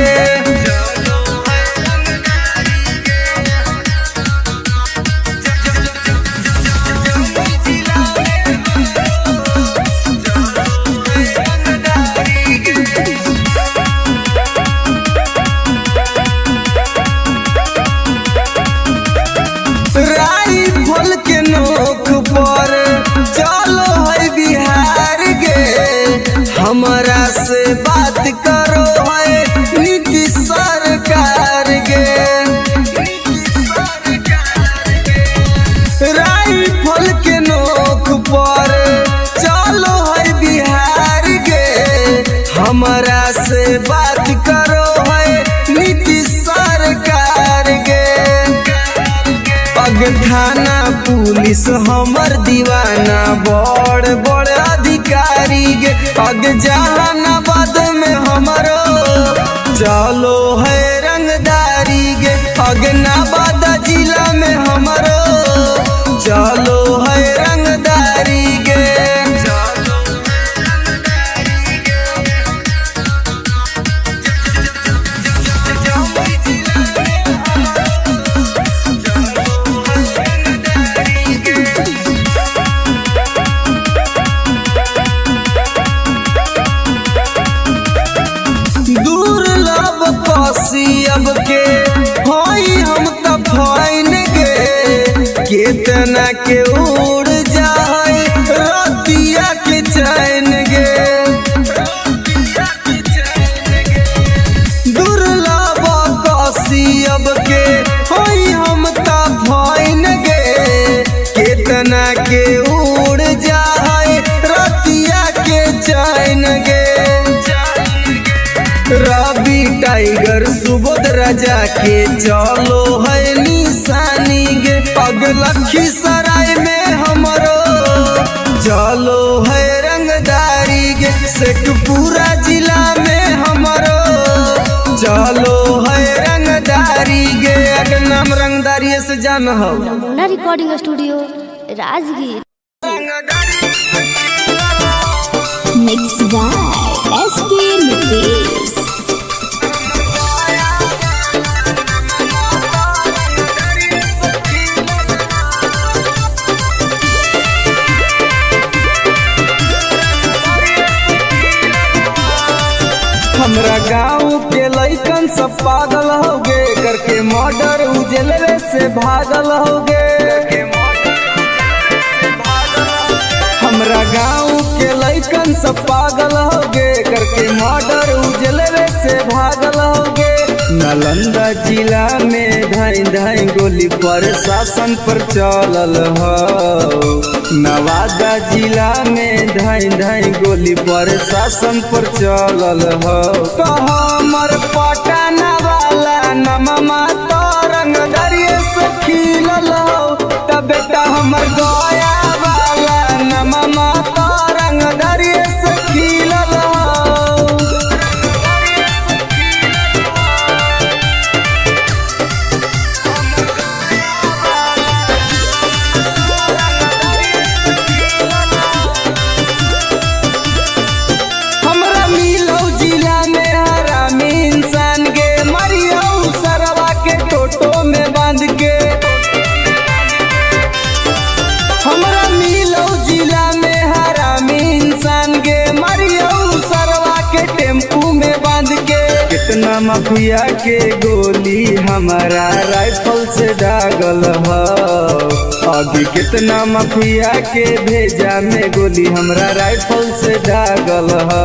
राइफल के नोक पर चलो है बिहार गे। हमरा से बात करो है नीतीश सरकार गे। राइफल के नोक पर चलो है बिहार गे। हमरा से बात करो है नीतीश सरकार गे। पग थाना पुलिस हमर दीवाना बड़ बड़ अधिकारी गे। पग जहानाबाद में हमरो चलो है रंगदारी गे। पग नवादा जिला में हमरो चलो है रंगदारी गे। केतना के उड़ जाए रतिया के चैन गे दुर्लभ कसियब के होई हम ता भइन गे केतना के उड़ जाए रतिया के चैन गे रवि टाइगर सुबोध राजा के चलो है निशानी गे पगलखी सराय में हमरो चलो है रंगदारी गे शेखपुरा जिला में हमरो चलो है रंगदारी गे अगर नाम रंगदारी से जान हो Namuna recording studio Rajgir. Mixed by SP Nitish. हमरा गाँव के लइकन सब पागल होगे करके मर्डर उजलवे से भागल होगे हमरा गाँव के लइकन सब पागल होगे करके मर्डर उजलवे से भागल होगे नालंदा जिला में धाई धाई गोली प्रशासन पर चलल हो नवादा जिला में धाई धाई गोली प्रशासन पर चलल हो तो हमर पटना वाला नममा तो रंगदरिये से खिलल हो तब बेटा हमर गया वाला नममा तो रंगदरिये से खिलल हो हमरा मिलौ जिला में हरामी इंसान गे मरियौ सरवा के टोटो में बांध के हमरा मिलौ जिला में हरामी इंसान गे मरियौ सरवा के टेम्पू में बांध के कितना माफिया के गोली हमारा राइफल से दागल हो अभी कितना माफिया के भेजा में गोली हमरा राइफल से दागल हो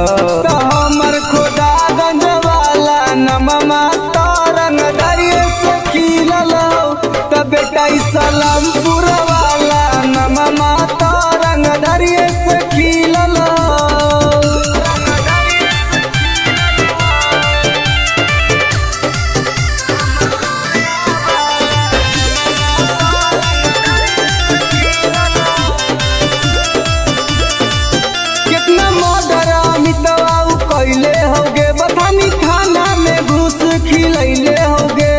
तो हमर खोदा गंज वाला नममा तो रंगदरिये से खिलल हो तो बेटा सलामपुर वाला नममा तो रंगदरिये से खिलल हो कितना मर्डर अमितवा कैले होगे बथानी थाना में घूस खिलैले होगे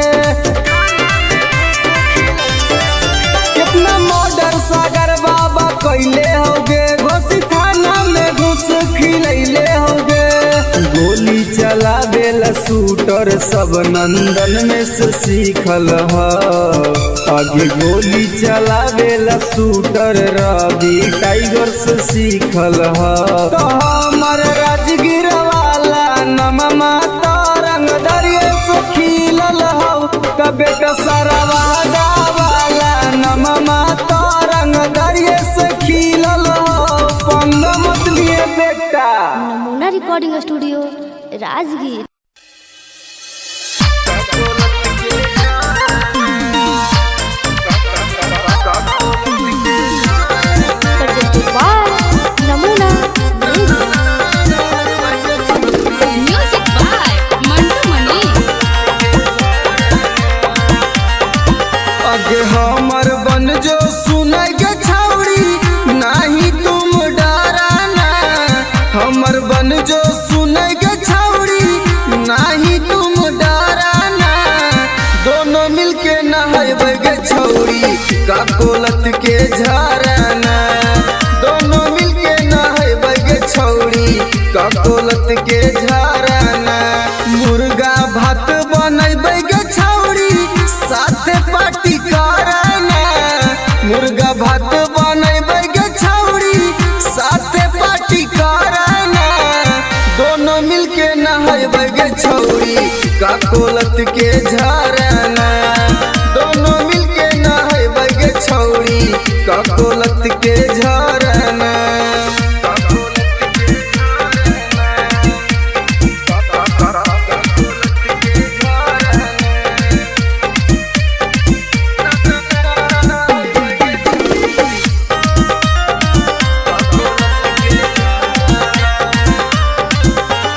कितना मर्डर सागर बाबा कैले होगे घोसी थाना में घूस खिलैले होगे गोली चलावेला शूटर सब नंदन में से सीखल हो आगे गोली चलावेला शूटर रवि टाइगर से सीखल हो तो हमर राजगीर वाला नममा तो रंगदरिये से खिलल हो तो बेटा सरवादा वाला नममा तो रंगदरिये से खिलल हो पंग मत लिए बेटा नमूना रिकॉर्डिंग स्टूडियो राजगीर। नमूना Music by Mandu Mani. आगे हमर बन जो सुनाई के छौड़ी नाही तुम डराना हमर बन जो सुनाई के छौड़ी नाही तुम डराना दोनों मिलके नहाइबे गे छौड़ी का कोलत के झराना दोनों मिलके नहाइबे गे छौड़ी का कोलत के झराना मुर्गा भात बनैबे गे छौड़ी साथे पार्टी कराना मुर्गा भात बनैबे गे छौड़ी साथे पार्टी कराना दोनों मिलके नहाइबे गे छौड़ी का कोलत के झराना दोनों मिलके नहाइबे गे छौड़ी ककोलत के झरना।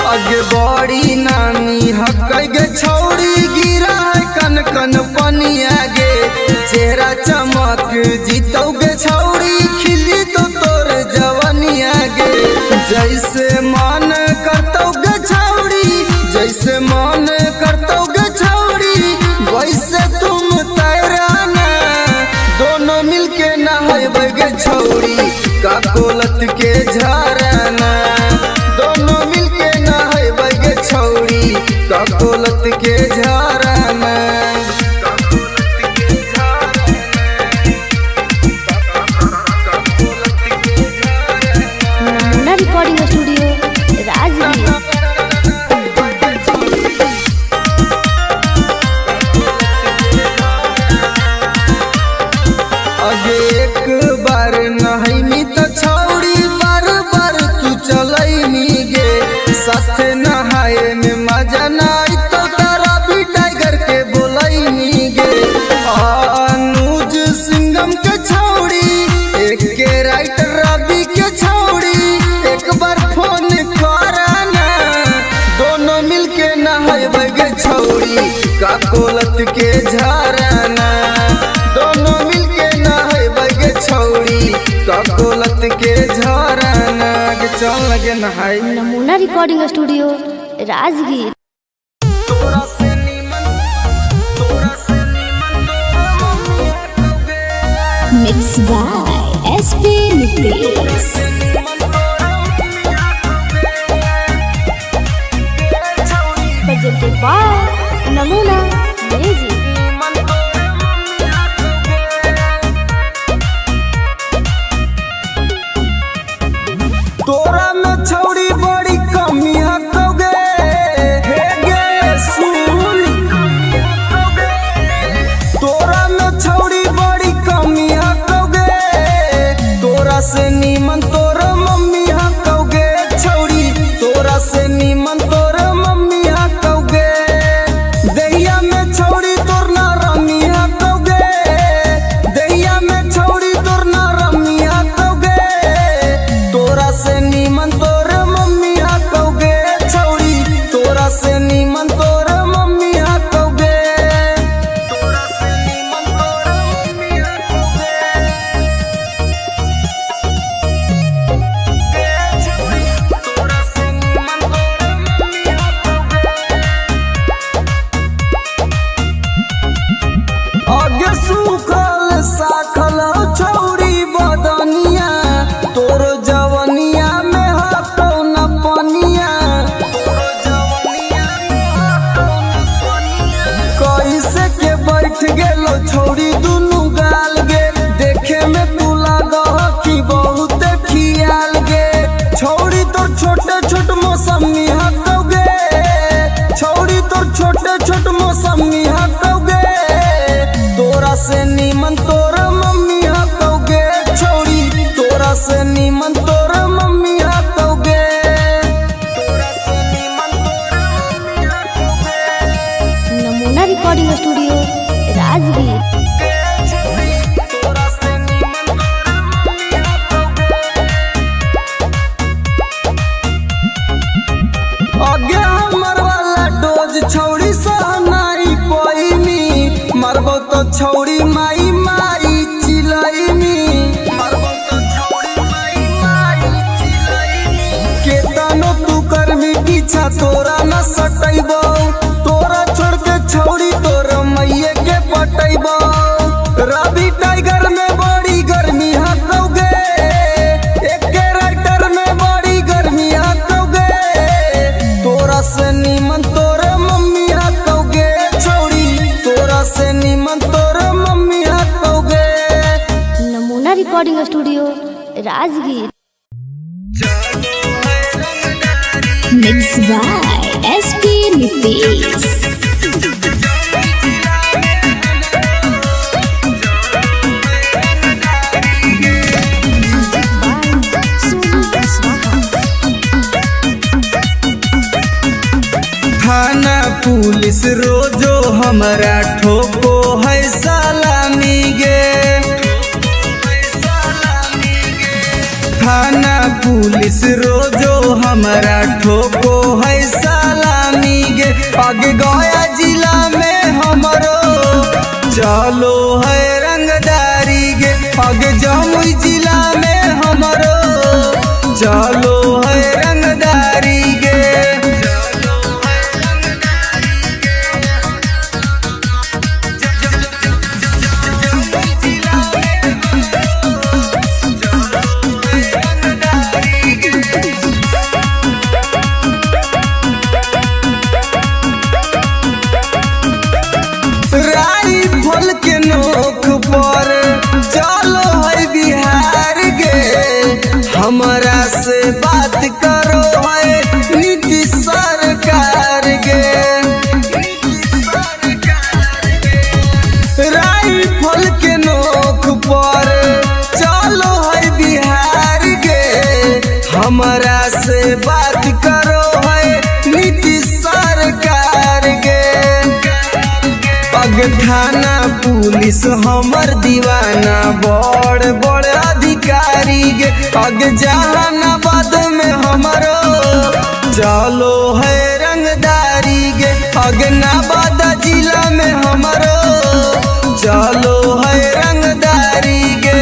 आगे बड़ी नामी हकै गे छौड़ी गिरा है कन कन पनिया गे। चेहरा चमक जीतौ गे छौड़ी खिली तो तोर जवनिया गे। जैसे मन करतौ गे छौड़ी जैसे मन करतौ गे छौड़ी वैसे तुम तैराना। दोनों मिलके नहाइबै गे छौड़ी ककोलत के झरना। दोनों मिलके नहाइबै गे छौड़ी ककोलत के झरना। नमूना रिकॉर्डिंग स्टूडियो राजगीर। अगे एक बार नहाइमी तो छौड़ी बार बार तू चलैमी गे। साथ नहाए में मजा नाई तो तारा भी टाइगर के बोलैमी गे। अनुज सिंघम के छौड़ी एक के राइटर रवि के छौड़ी एक बार फोन कराना। दोनों मिलके नहाइबै गे छौड़ी ककोलत के झरना। दोनों मिलके नहाइबै गे छौड़ी ककोलत के झरना। चल लगे नहाई। Namuna recording studio Rajgir. तोरा से नीमन Mixed by SP Nitish. presented by Namuna music. तोरा में छौड़ी बड़ी कमी हकोगे हे गे सुन। तोरा में छौड़ी बड़ी कमी हकोगे। तोरा से नीमन तोर मम्मी हकोगे छौड़ी। तोरा से नीमन तोर मम्मी हकोगे। दहिया में छौड़ी तोर ना रमी हकोगे। दहिया में छौड़ी तोर ना रमी हकोगे। तोरा से नीमन तोर मम्मी हकोगे छौड़ी। तोरा से नीमन तोर मम्मी हकोगे। तोरा से नीमन तोर मम्मी हकोगे। तोरा से नीमन तोर मम्मी हकोगे। आगे सूखल साखल छौड़ी बदनिया। तोर जवनिया में हटौ न पनिया। कैसे के बैठ गेलो छौड़ी दुनू गाल गे। देखे में तू लागह कि बहुत खियाल गे। छौड़ी तोर छोटे छोट मौसमी हकोगे। छौड़ी तोर छोटे छोट मौसमी हकोगे। तोरा से नीमन तोर मम्मी हकोगे छौड़ी। तोरा से नीमन तोर मम्मी हकोगे। तोरा से नीमन तोर मम्मी हकोगे। नमूना रिकॉर्डिंग स्टूडियो राजगीर। तोरा से नीमन तोर मम्मी हकोगे। आगे हमर वाला डोज छौड़ी सहनाई पैमी। मरबो तो छौड़ी माई माई चिलैमी। मरबो तो छौड़ी माई माई चिलैमी। केतनो तू करमी पीछा तोरा न सटैबो। तोरा छोड़ के छौड़ी तोर मैये के पटैबो। रवि टाइगर में बड़ी गर्मी हकोगे। एक राइटर में बड़ी गर्मी हकोगे। तोरा से नीमन तोर मम्मी हकोगे छौड़ी। तोरा से नीमन तोर मम्मी हकोगे। नमूना recording studio Rajgir. Mixed by SP Nitish. Police रोजो हमारा ठोको है सलामी गे। थाना पुलिस रोजो हमारा ठोको है सलामी गे। आगे गया जिला में हमरो चलो है रंगदारी गे। आगे जमुई जिला में हमरो चलो है रंगदारी गे। राइफल के नोक पर चलो है बिहार गे। हमारा से बात करो है नीतीश सरकार गे। राइफल के नोक पर चलो है बिहार गे। हमारा से बात करो है नीतीश सरकार गे। पग थाना पुलिस हमर दीवाना बड़ बड़ अधिकारी गे। पग जहानाबाद में हमरो चलो है रंगदारी गे। पग नवादा जिला में हमरो चलो है रंगदारी गे।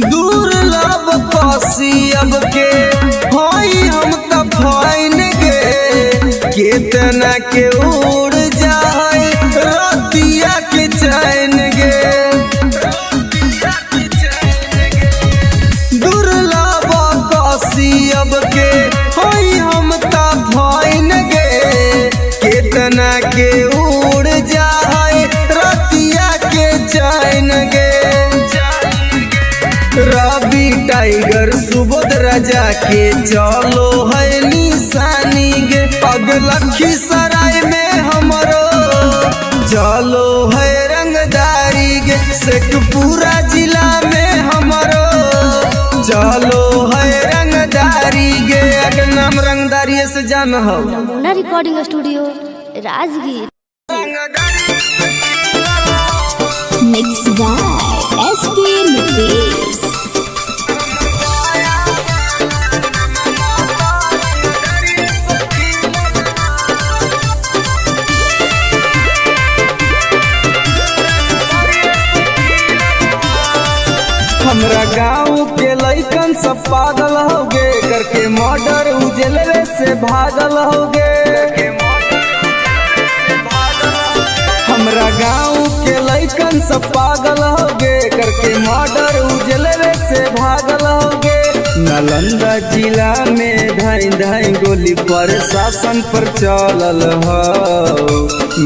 दुर्लभ पसियब के होई हम त फाइन गे। केतना के उड़ जाए रतिया के चैन गे। दुर्लभ पसियब के होई हम त फाइन गे। केतना के उड़ जाए रतिया के चैन गे। रवि टाइगर सुबोध राजा के चलो है निशानी गे। पग लखीसराय में हमरो चलो है रंगदारी गे। शेखपुरा जिला में हमरो चलो है रंगदारी गे। अगर नाम रंगदारी से जान हो। Namuna recording studio Rajgir. Mix by SP Nitesh. हमरा गाँव के लइकन सब पागल होगे करके मर्डर उजलवे से भागल होगे। हमरा गाँव के लइकन सब पागल होगे करके मर्डर उजलवे से भागल होगे। नालंदा जिला में धाई धाई गोली प्रशासन पर चलल हो।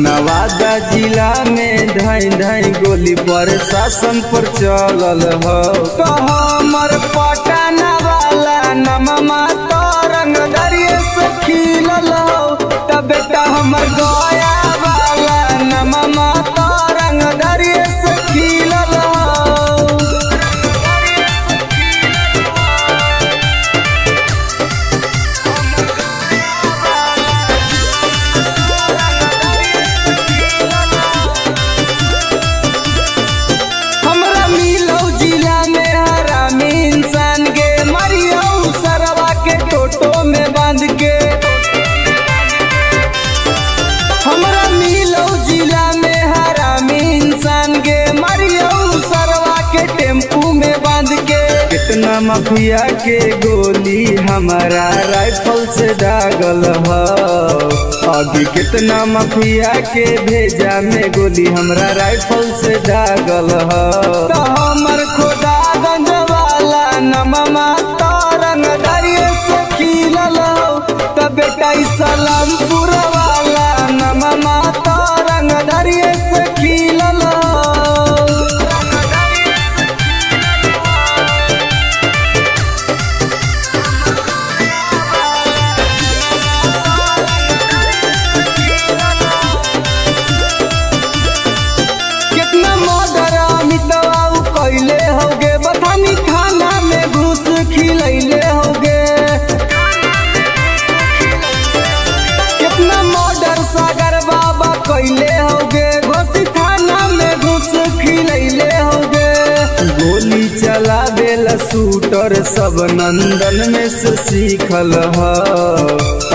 नवादा जिला में धाई धाई गोली प्रशासन पर चलल हो। तो हमर पटना वाला नममा तो रंगदरिये से खिलल हो। तब बेटा हमर गया वाला नममा तो रंगदरिये से खिलल हो। हमरा मिलो जिला में हरामी इंसान गे। मरियो सरवा के टोटो में बांध के। हमरा मिलो जिला में हरामी इंसान गे। मरियो सरवा के टेम्पू में बांध के। कितना माफिया के गोली हमारा राइफल से दागल हो। अभी कितना माफिया के भेजा में गोली हमरा राइफल से दागल हो। तो हमर खोदागंज वाला नममा तो रंगदरिये से खिलल हो। तो बेटा सलामपुर वाला नममा तो रंगदरिये से खिलल हो। शूटर सब नंदन में से सीखल ह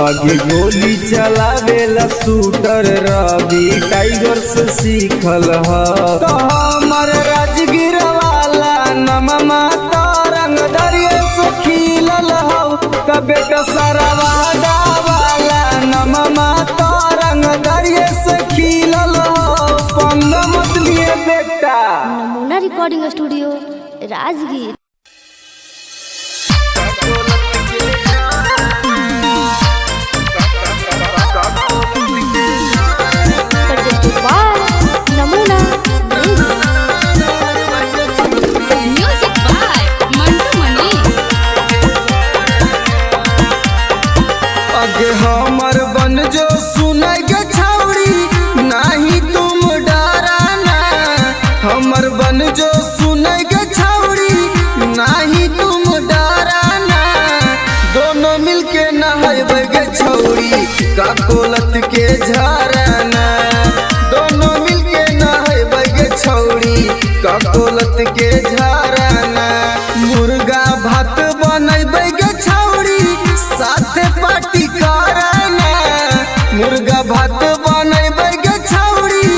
आगे गोली चलावेला शूटर रवि टाइगर से सीखल ह तो हमर राजगीर वाला नममा तरंग दरिया से खिलल हौ त बेटा सरवादा वाला नममा तरंग दरिया से खिलल हौ पंग मत लिए बेटा। नमूना रिकॉर्डिंग स्टूडियो राजगीर। नमूना म्यूजिक बाय मंटू मनी। आगे हमर बन जो सुनाई गे छौड़ी नहीं तुम डराना हमर बन जो सुनाई गे छौड़ी नहीं तुम डराना दोनों मिलके नहाइबे गे छौड़ी का कोलत के झरना दोनों मिलके नहाइबे गे छौड़ी का कोलत के झरना मुर्गा भात बनैबे गे छौड़ी साथे पार्टी करना मुर्गा भात बनैबे गे छौड़ी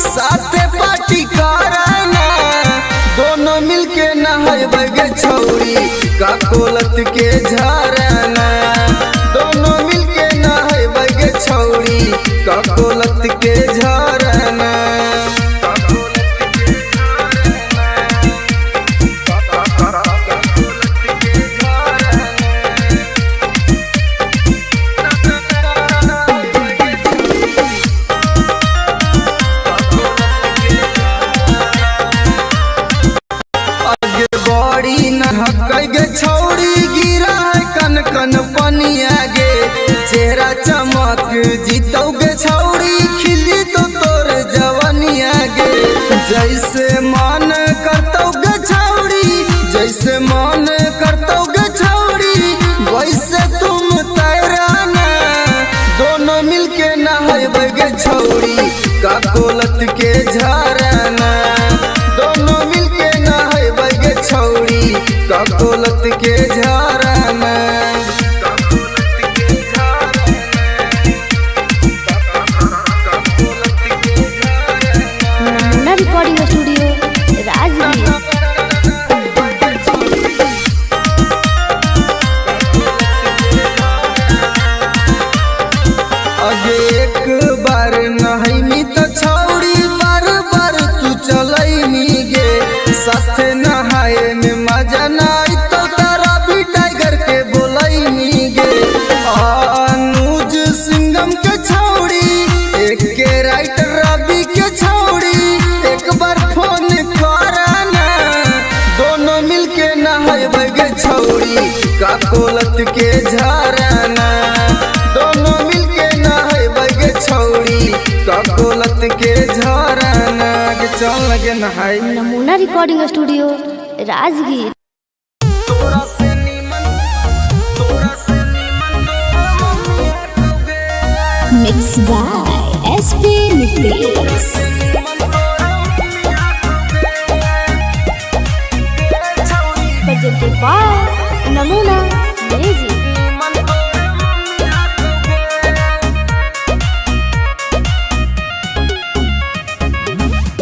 साथे पार्टी करना दोनों मिलके नहाइबे गे छौड़ी का कोलत के झरना दोनों मिलके नहाइबे गे छौड़ी का कोलत के झरना। छौड़ी गिरा है कन कन पनिया गे चेहरा चमक जीतौ गे छौड़ी खिली तो तोर जवनिया गे जैसे मन करतौ गे छौड़ी जैसे मन करतौ गे छौड़ी वैसे तुम तैराना दोनों मिलके नहाइबे गे छौड़ी का कोलत के झरना दोनों मिलके नहाइबे गे छौड़ी का कोलत के झरना। नमूना रिकॉर्डिंग स्टूडियो राजगीर। अगे एक बार नहाइमी तो छौड़ी बार बार तू चलैमी गे साथे नहाए में मजा नहीं तो तारा भी टाइगर के बोलैमी गे अनुज सिंगम के छौड़ी एक के राइटर रवि के छौड़ी एक बार फोन करना दोनों मिलके नहाइबे गे छौड़ी का कोलत के झरना दोनों मिलके नहाइबे गे छौड़ी का कोलत के झरना के चल लगे नहाई। Namuna recording studio Rajgir. Mix by SP Nitesh. presented by Namuna music.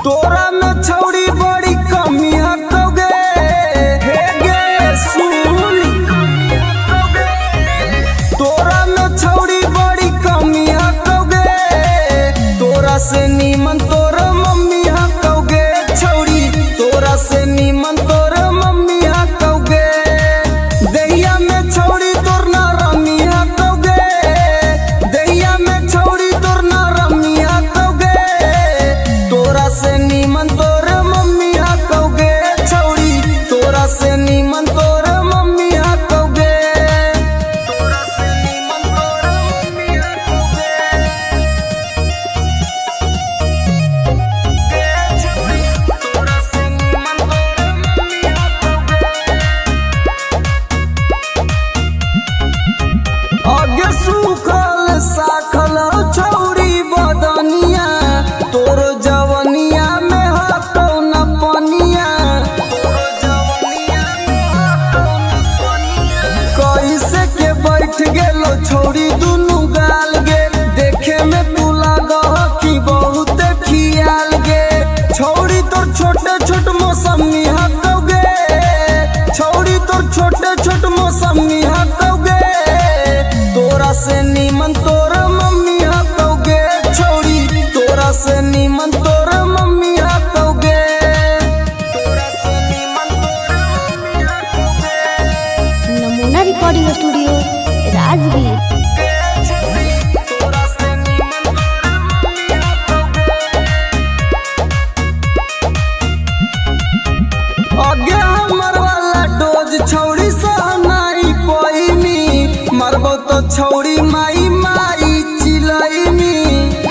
तोरा में छौड़ी बड़ी कमी हटोगे हे गे सुन तोरा में छौड़ी बड़ी कमी हटोगे तोरा से नीमन तोर मम्मी हटोगे छौड़ी तोरा से नीमन तोर मम्मी हटोगे दुनु गाल गे देखे में तू लागह कि बहुत खियाल गे छौड़ी तोर छोटे छोट मौसमी हकौगे छौड़ी तोर छोटे छोट मौसमी हकौगे तोरा से नीमन तोर मम्मी हकौगे छौड़ी तोरा से नीमन तोर मम्मी हकौगे तोरा से नीमन तोर मम्मी हकौगे नमूना रिकॉर्डिंग स्टूडियो राजगीर। तोरा से नीमन तोर मम्मी आगे हमर वाला डोज छौड़ी सहनाई पैनी मरबो तो छौड़ी माई माई चिलैनी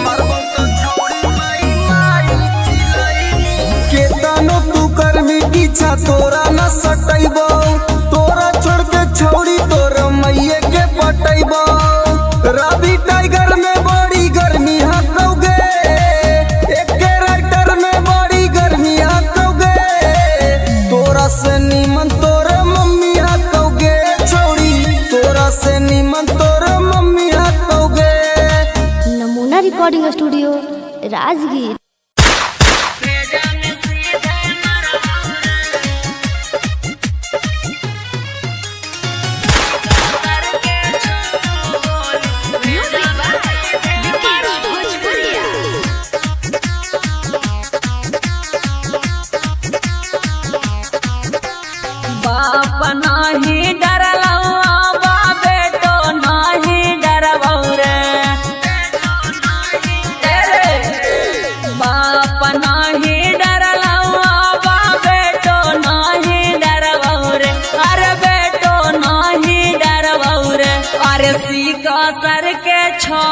मरबो तो छौड़ी माई माई चिलैनी केतनो तू करबी पीछा तोरा न सटैबो तोरा छोड़ के छौड़ी तोर मैये के पटैबो रवि टाइगर में बड़ी गर्मी हकौगे एके राइटर में बड़ी गर्मी हकौगे तोरा से नीमन तोर मम्मी हकौगे छौड़ी तोरा से नीमन तोर मम्मी हकौगे Namuna recording studio Rajgir. Music by Vikesh Bhojpuriya. बाप नाही डरलौ बा बेटो नाही डरबौ रे बाप नाही डरलौ बा बेटो नाही डरबौ रे अरे बेटो नाही डरबौ रे अरे सीका सर के छो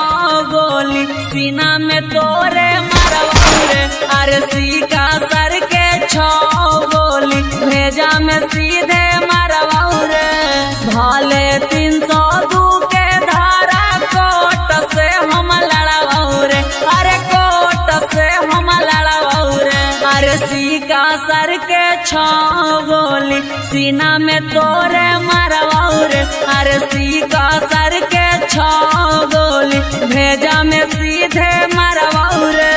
गोली सीना में तोरे मरबौ रे अरे सीका सर के छो गोली भेजा में सीधे मरबौ रे भाले 302 के धारा कोट से हम लड़बौ रे अरे कोट से हम लड़बौ रे अरे सीका सर के छो गोली सीना में तोरे मरबौ रे अरे सीका सर के छो गोली भेजा में सीधे मरबौ रे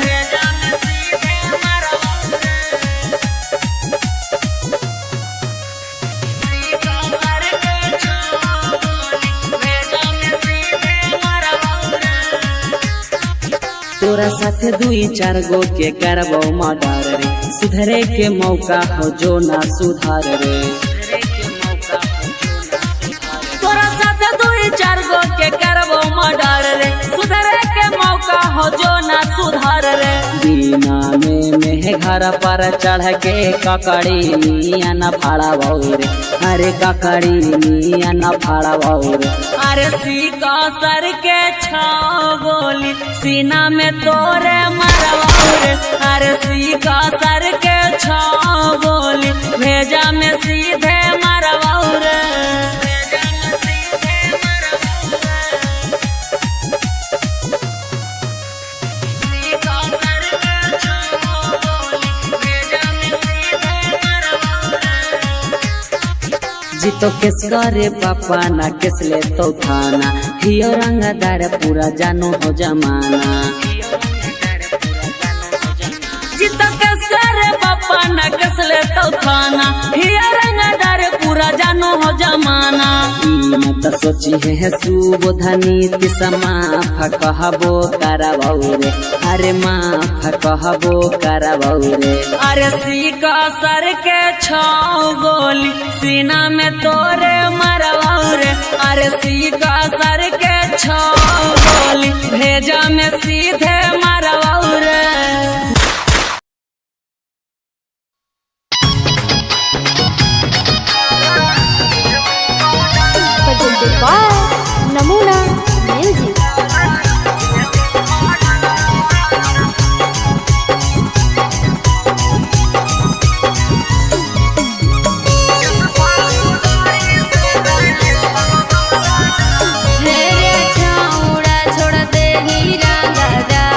भेजा में सीधे मरबौ रे सीका सर के छो गोली भेजा में सीधे मरबौ रे तोरा साथे 2-4 गो के करबो मर्डर रे सुधरे के मौका हो जो ना सुधार रे तोरा साथे 2-4 गो के करबो मर्डर रे सुधरे के मौका हो जो ना सुधार रे बिना में घर पर चढ़ के ककड़ी मिया न फाड़बौ रे अरे ककड़ी मिया न फाड़बौ रे अरे सीका सर के छो गोली सीना में तोरे मरबौ रे अरे सीका सर के छो गोली भेजा में सीधे मरबौ रे भेजा में सीधे मरबौ रे सीका सर के छो गोली भेजा में सीधे मरबौ रे जीतो केस करे पापा ना केस ले तो थाना हियो रंगदार पूरा जानो हो जमाना जीतो केस करे पापा ना केस ले तो थाना हियो रंगदार पूरा जानो हो जमाना ई मत सोची है सुबोधनी तिसमा कहबो करबौ रे अरे माफ कहबो करबौ रे अरे सीका सर के छो गोली सीना में तोरे मरबौ रे अरे सीका सर के छो गोली भेजा में सीधे मरबौ रे presented by नमूना म्यूजिक। मेरे छाउड़ा छोड़ दे ही रंगदारी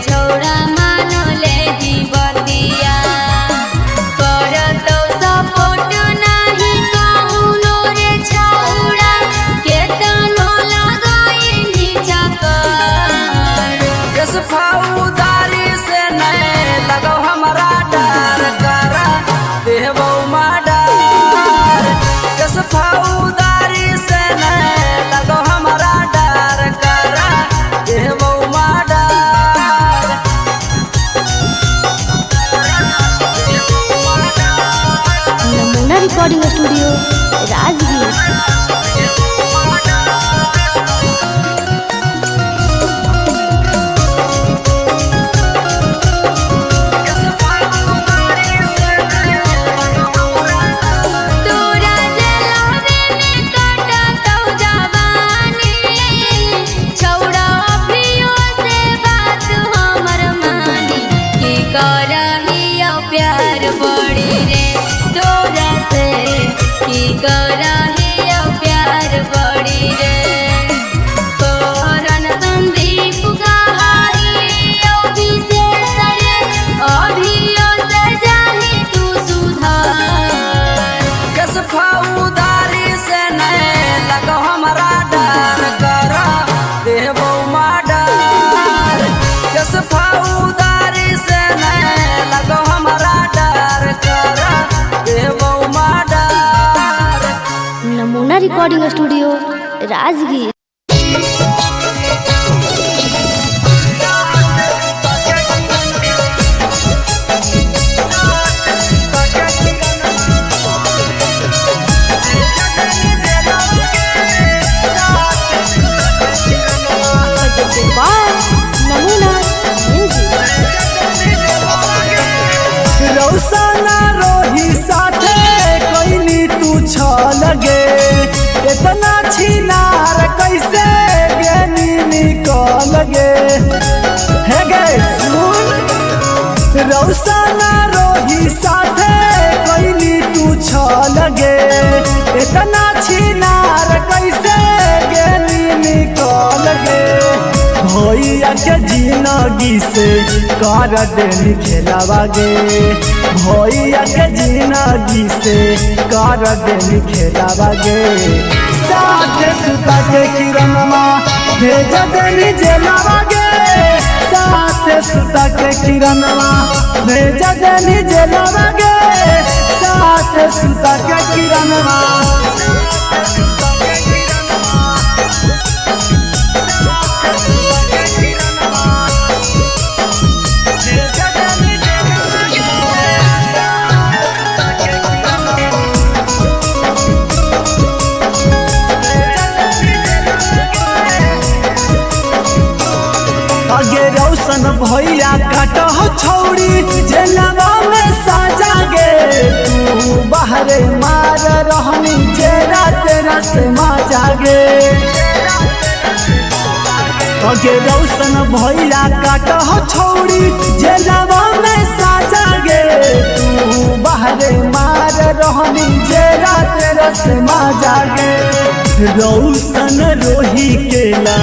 छौड़ा मानो ले दी बतिया करतौ सपोर्ट नाही कहूनो रे छौड़ा केतनो लगाई नीचा कर किस फौदारी से नहीं लगो हमारा डर करा देवो माडर किस फौदारी से नहीं लगो हमारा डर करा देवो माडर नमूना रिकॉर्डिंग स्टूडियो राजगीर। तोरा जलावे में कटतौ जवानी छौड़ा अभियो से बात हमर मानी की करहियो प्यार बड़ी रे तोरा से की करहियो प्यार बड़ी रे करन संदीप कहाइयो विशेष रे अभियो से जाही तू सुधार किस फौदारी से नहीं लगो हमारा डर करा देवो माडर किस फौदारी से नहीं लगो हमारा डर करा देवो माडर नमूना रिकॉर्डिंग स्टूडियो राजगीर। नमूना म्यूजिक। रौसना रोही साथे कोइनी तू छ लगे इतना छिनार कैसे गेनी निकल गे हे गे सुन रौसना रोही साथे कोइनी तू छ लगे इतना छिनार कैसे गेनी निकल गे भैया के जिंदगी से कर देनी खेलावा गे भैया के जिंदगी से कर देनी खेलावा गे साथ सुता के किरणमा भेज देनी जेलावा गे साथ सुता के किरणमा भेज देनी जेलावा गे साथ सुता के किरणमा आगे रौशन भैया काट छौड़ी जेलवा में साजा गे तू बाहरे मार रहनी जेरा तेरा से माजा गे आगे रौशन भैया काट छौड़ी जेलवा में साजा गे तू बाहरे मार रहनी जेरा तेरा से माजा गे रौशन रोही केला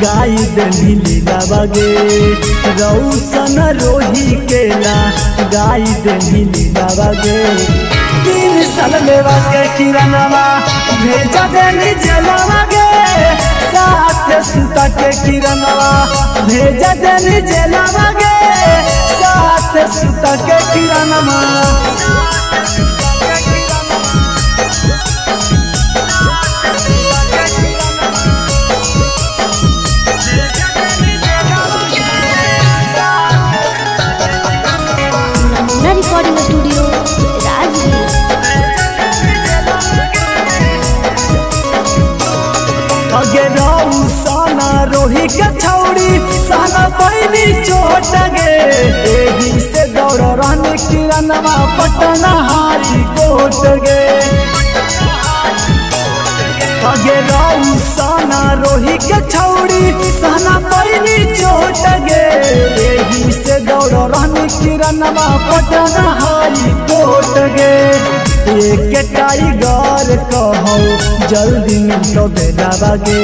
गाय दही लीलावा गे रौशन रोही केला गाय दही लीलावा गे 3 साल लेवा के किरणवा भेज देनी जेलवा गे साथ सुता के किरणवा भेज देनी जेलवा गे साथ सुता के किरणवा नमूना रिकॉर्डिंग स्टूडियो राजगीर। अगे रौशन रोही के छौड़ी सहना पैनी चोट गे एही से दौड़ रहने किरणवा पटना हारी कोट गे अगे रौशन रोही के छौड़ी सहना पैनी चोट गे एही से दौड़ रहने किरणवा पटना हारी कोट गे एक टाइगर कहो जल्दी मिलो बेला बागे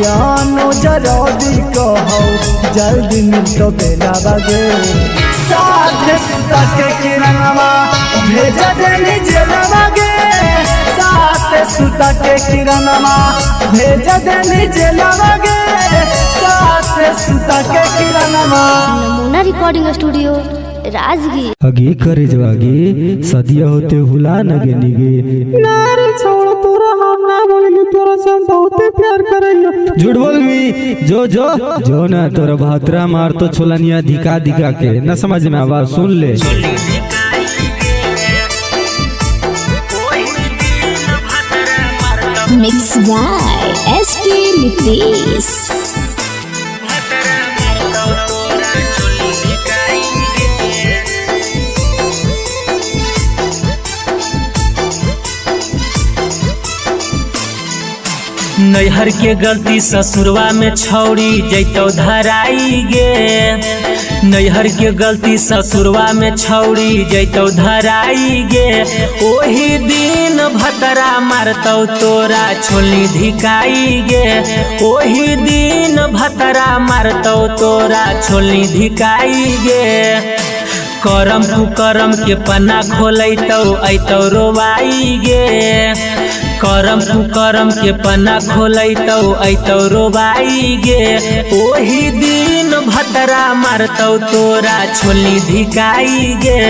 यानो जल्दी कहो जल्दी मिलो बेला बागे साथ सुता के किरणवा भेज देनी जेलवा गे साथ सुता के किरणवा भेज देनी जेलवा गे साथ सुता के किरणवा। नमूना रिकॉर्डिंग स्टूडियो राजगीर। अगे करे जवागे सदिया होते हुला नगे निगे नारे छोड़ तोरा हम ना बोलेंगे तोरा से हम बहुत प्यार करेंगे। झूठ बोल मी जो ना तोरा भातरा मार तो छोलनिया दिखा दिखा के न समझ में आवाज सुन ले। Mix by SP Nitesh. नैहर के गलती ससुरवा में छौड़ी जैतो धराई गे नैहर के गलती ससुरवा में छौड़ी जैतो धराई गे ओही दिन भतरा मारतौ तोरा छोली धिकाई गे ओही दिन भतरा मारतौ तोरा छोली धिकाई गे करम कुकरम के पन्ना खोलैतौ ऐतौ रोवाई गे करम कुकरम के पन्ना खोलैतौ ऐतौ रोबाई गे ओही दिन भतरा मारतौ तोरा छोली धिकाई गे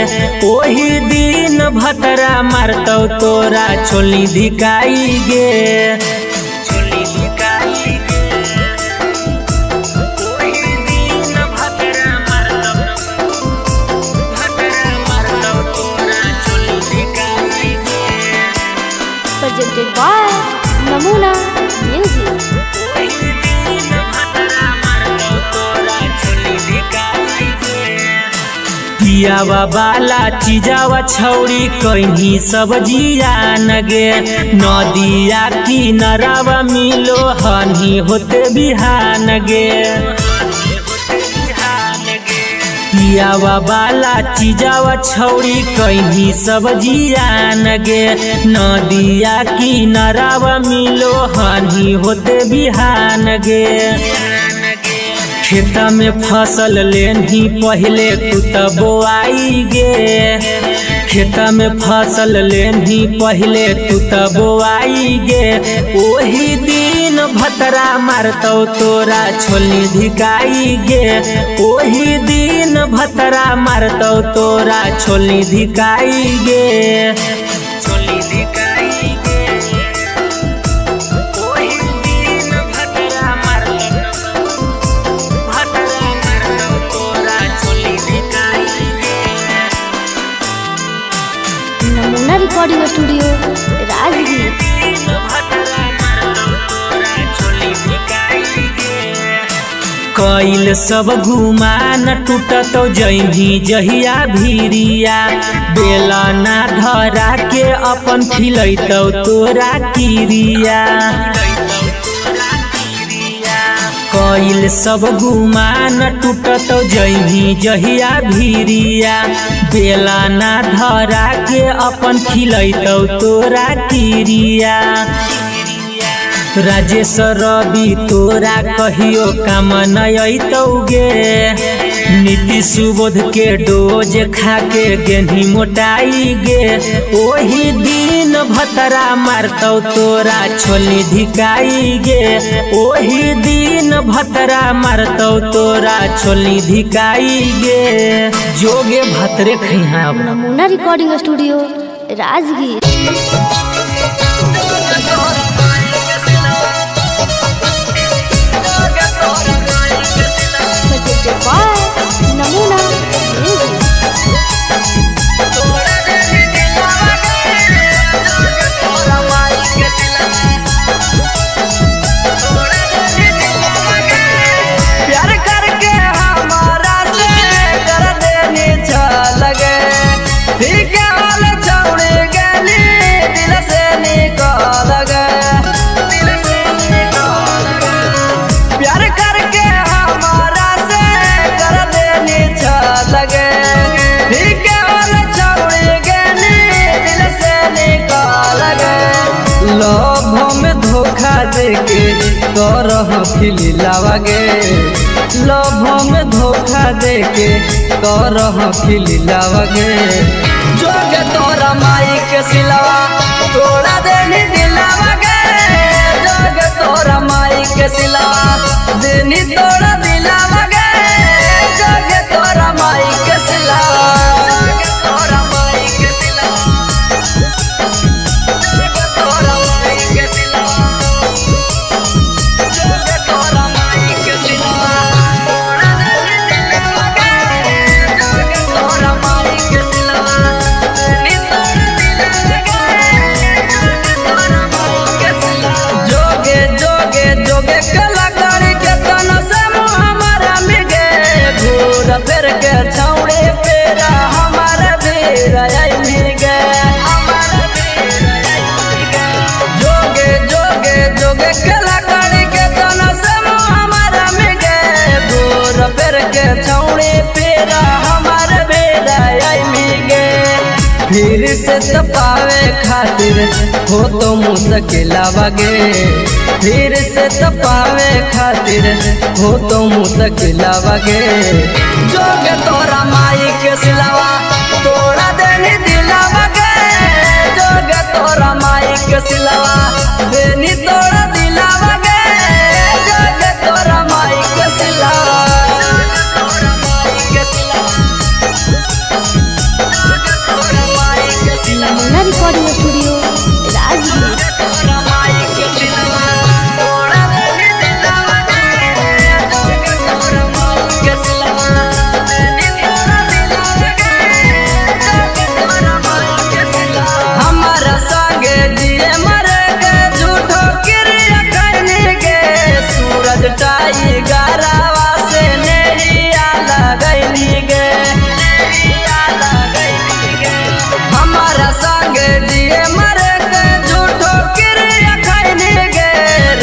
ओही दिन भतरा मारतौ तोरा छोली धिकाई गे छोली धिकाई गे ओही दिन भतरा मारतौ तोरा छोली धिकाई गे। Presented by Namuna music. पियावा बाला चीजावा छौड़ी कहीं सब्जिया नगे नदिया किनारावा मिलो हनी होते बिहान गे पियावा बाला चीजावा छौड़ी कहीं सब्जिया नगे नदिया किनारावा मिलो हनी होते बिहान गे खेता में फसल लेनी पहले तू त बोआई गे खेता में फसल लेनी पहले तू त बोआई गे ओही दिन भतरा मारतौ तोरा छोली धिकाई गे ओही दिन भतरा मारतौ तोरा छोली धिकाई गे छोली धिकाई गे नमूना रिकॉर्डिंग स्टूडियो राजगीर। कैल सब गुमान टूटतौ जही जहिया भीरिया बेला ना धरा के अपन खिलैतौ तोरा किरिया कैल सब गुमान टूटतौ जही जहिया भीरिया बेला ना धरा के अपन खिलैतौ तोरा किरिया राजेश रवि तोरा कहियो काम नयतौ गे नीति सुबोध के डोज खा के गेंधी मोटाई गे ओही दिन भतरा मारतौ तोरा छोली धिकाई गे ओही दिन भतरा मारतौ तोरा छोली धिकाई गे जोगे भतरे खैहा। Namuna recording studio Rajgir. Presented by Namuna music. प्यार करके हमारा से कर देनी चल गे ठीक हाल छोड़ गली खिलावा गे लभ में धोखा देके करह खिलावा गे जोगे तोरा माई के सिलावा तोड़ा देनी दिलावा गे जोगे तोरा माई के सिलावा देनी तोड़ा दिलावा गे जोगे तोरा माई के सिलावा जोगे तोरा माई के सिलावा जोगे तोरा माई के सिलावा जोगे तोरा माई के सिलावा तोड़ा देनी दिलावा गे जोगे तोरा माई के सिलावा देनी तोड़ा दिलावा गे जोगे जोगे जोगे कलाकारी के तन से मुँह हमारा मिगे घूर फिर के छौड़े पेरा हमारा धीरा मिगे जोगे जोगे जोगे कलाकारी के तन से मुँह हमारा मिगे घूर फिर के छौड़े पेरा हमारा बेरा मिगे फिर से तपावे खातिर हो तो मुश्किलावा गे फिर से तपावे खातिर हो तो मुश्किलावा गे जोगे तोरा माई के सिलावा तोड़ा देनी दिलावा गे जोगे तोरा माई के सिलावा देनी तोड़ा दिलावा गे जोगे तोरा माई के सिलावा तोरा माई के सिलावा तोरा माई के सिलावा नमूना रिकॉर्डिंग स्टूडियो राजगीर। तोरा माई के सिलावा तोड़ा देनी दिलावा गे जोगे तोरा माई के सिलावा देनी तोड़ा दिलावा गे जोगे तोरा माई के सिलावा हमारा संगे जिए मरे गे झूठो क्रिया करने गे सूरज टाई गारावा से नैया लगैली गे नैया लगैली गे हमारा संगे जिए मरे गे झूठो क्रिया करने गे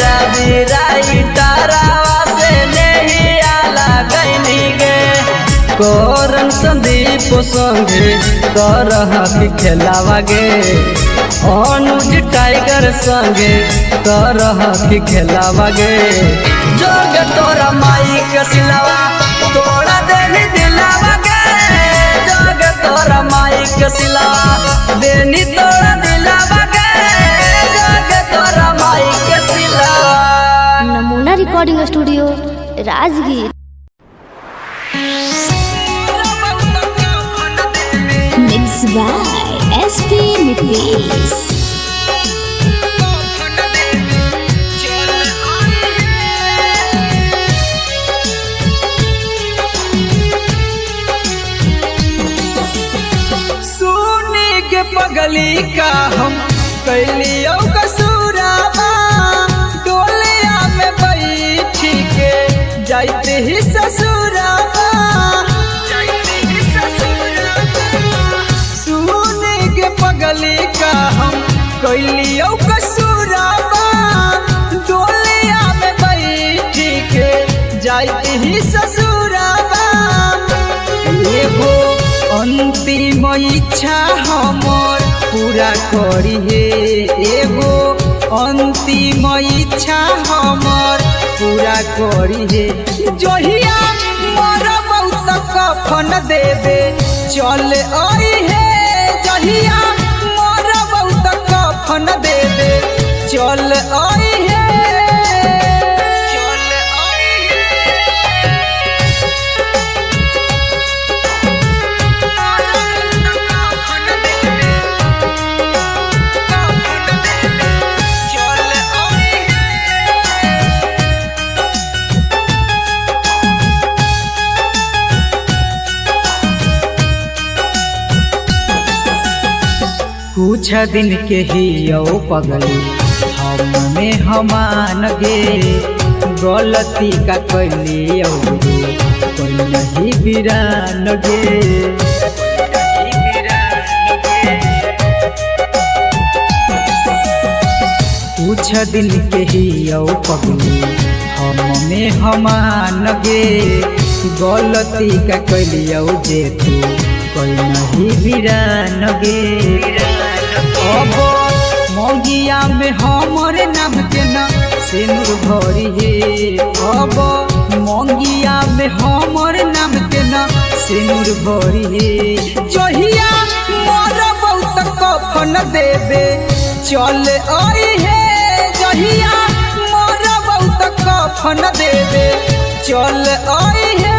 रवि राई तारावा से नैया लगैली गे कोरन संदीप संगे करह खेलावा गे अनुज टाइगर संगे करह खेलावा गे जोगे तोरा माई के सिलावा तोड़ा देनी दिलावा गे जोगे तोरा माई के सिलावा देनी तोड़ा दिलावा गे जोगे तोरा माई के सिलावा नमूना recording studio Rajgir. Mixed by SP Nicolaus. सुनी के पगली का हम कैलियो कसूराबा डोलिया में बैठी के जाते ही ससुराबा सुनी के पगली का हम कैलियो कसूराबा डोलिया में बैठी के जाते ही ससुराबा एगो अंतिम इच्छा हमर पूरा करी हे एगो अंतिम इच्छा हमर पूरा करी हे जहिया मोर बहुत कफन देवे चल आई हे जहिया मोर बहुत कफन देवे चल आई हे चल आई कुछ दिन के ही यो पगली हम में हमान गे गलती का कैली कोई नहीं बिरान गे कुछ दिन के ही यो पगली हम में हमान गे गलती का कैली जे तू कोई नहीं बिरान गे अब मोगिया में हमरे नाम के न सिनुर भरी हे अब मंगिया में हमर नाम के ना सिनुर भरी हे जहिया मोर बहुत कफन देबे चल आई हे जहिया मोर बहुत कफन देबे चल आई हे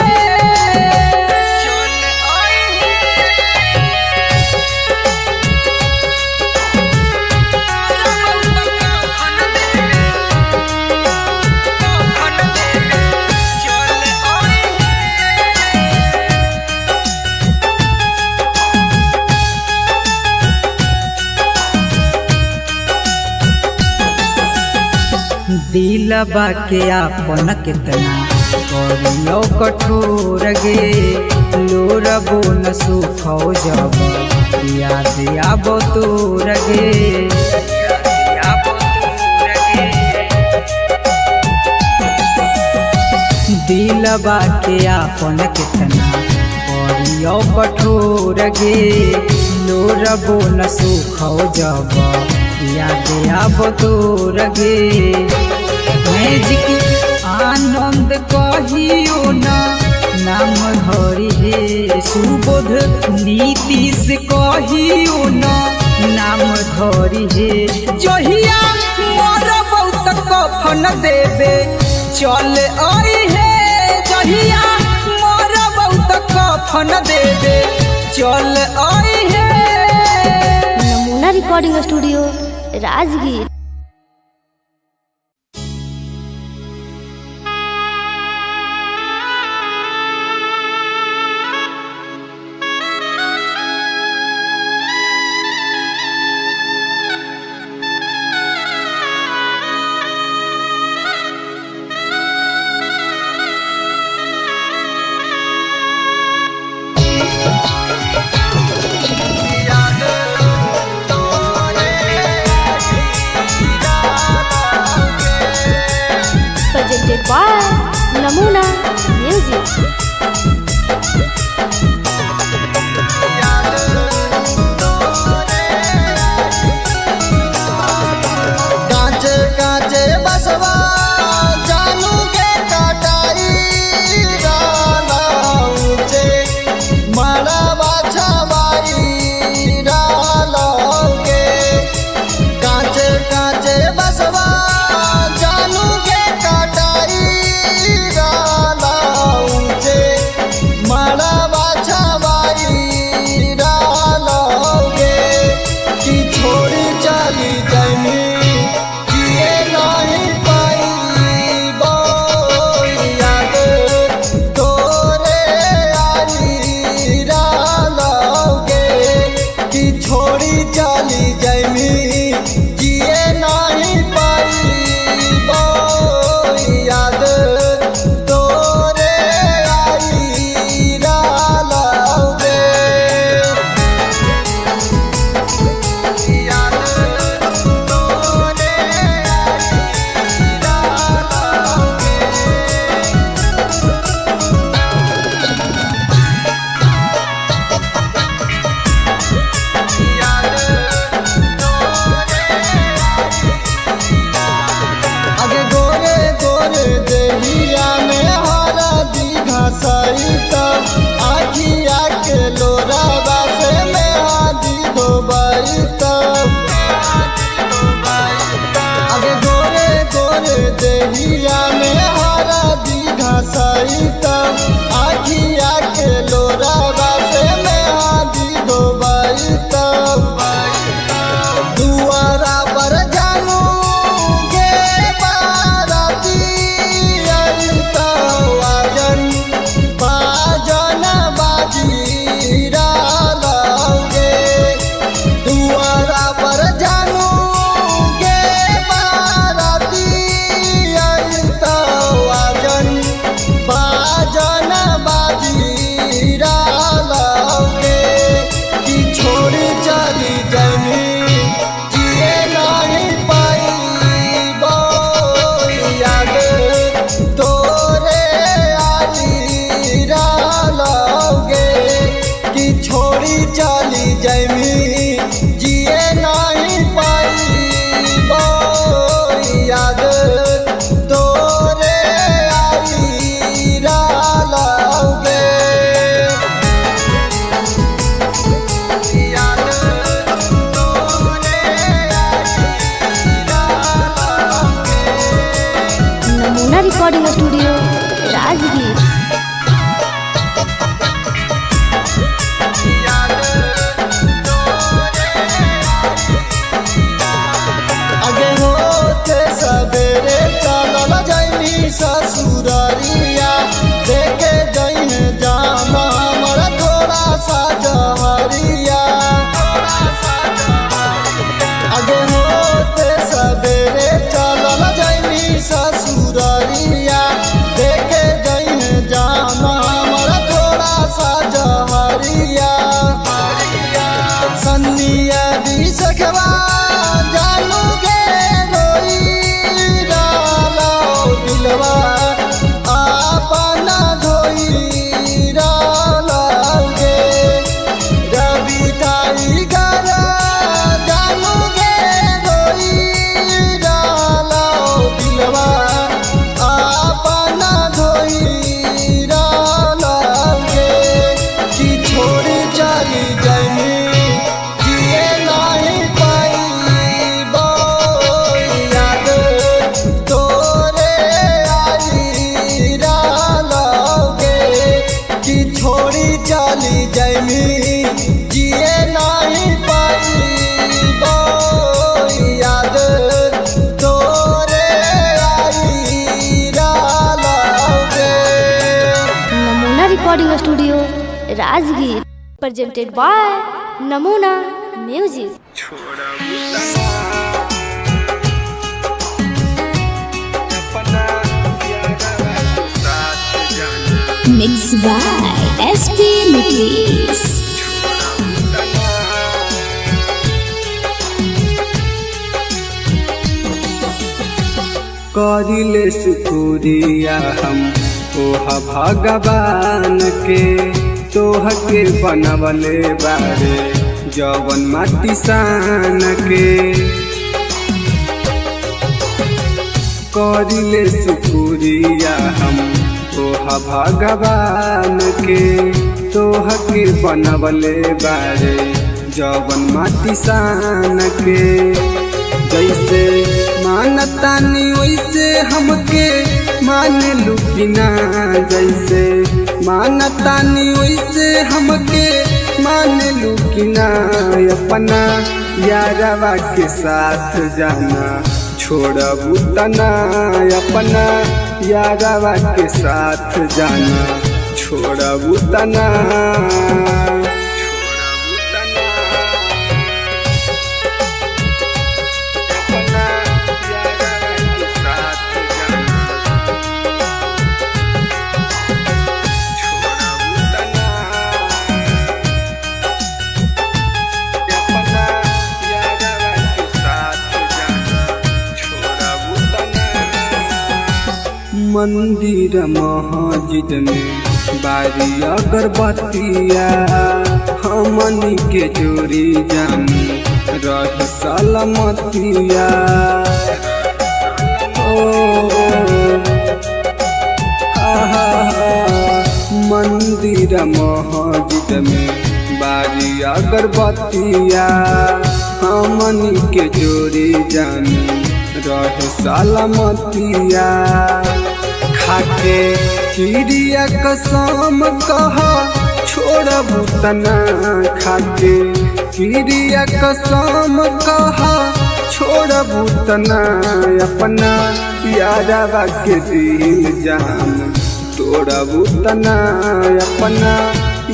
दिलबा के आपन कितना करियो कठोर गे लोरबो न सुखो जब याद आबो तोर गे दिलबा के आपन कितना करियो कठोर गे लोरबो न सुखो जब याद आबो तोर गे मैजिक आनंद कहियो ना नाम धरी हे सुबोध नीतीश कहियो ना नाम धरी हे जहिया मोर बहुत कफन देबे चल आई हे जहिया मोर बहुत कफन देबे चल आई हे। नमूना recording studio Rajgir. Presented by Namuna Music। काचे काचे बसवा जानू के कटाई डाला ऊंचे मड़वा छवाई डाला के काचे काचे बसवा जानू के कटाई डाला ऊंचे देखवा जानूगे रोई डालो दिलवा अपना धोई डालोगे रवि टाइगर जानूगे रोई डालो दिलवा अपना धोई डालोगे कि छोड़ चली जाई जिए नहीं पाईबो याद तोरे आई डालोगे कि छोड़ी चली जाई जिए नहीं पाईबो याद तोरे आई डालोगे। Namuna recording studio Rajgir presented by Namuna music. Mixed by SP Mitlis. करिले शुक्रिया हम ओहा भगवान के तोह के बनवले बारे जवन माटी सान के करिले शुक्रिया हम ओहा भगवान के तोह के बनवले बारे जवन माटी सान के जैसे मानतानी वैसे हमके मान लू कि ना जैसे मानतानी वैसे हमके मान लू कि ना अपना यारवा के साथ जाना छोड़बू तना अपना यारवा के साथ जाना छोड़बू तना मंदिर मस्जिद में बारी अगरबत्तिया हमनी के जोड़ी जानी रही सलामतिया मंदिर मस्जिद में बारी अगरबत्तिया हमनी के जोड़ी जानी रहे सलामतिया खाके चिड़िया कसम कहा छोड़बू तना खाके चिड़िया कसम कहा छोड़बू तना अपना यारवा के दिल जान तोड़बू तना अपना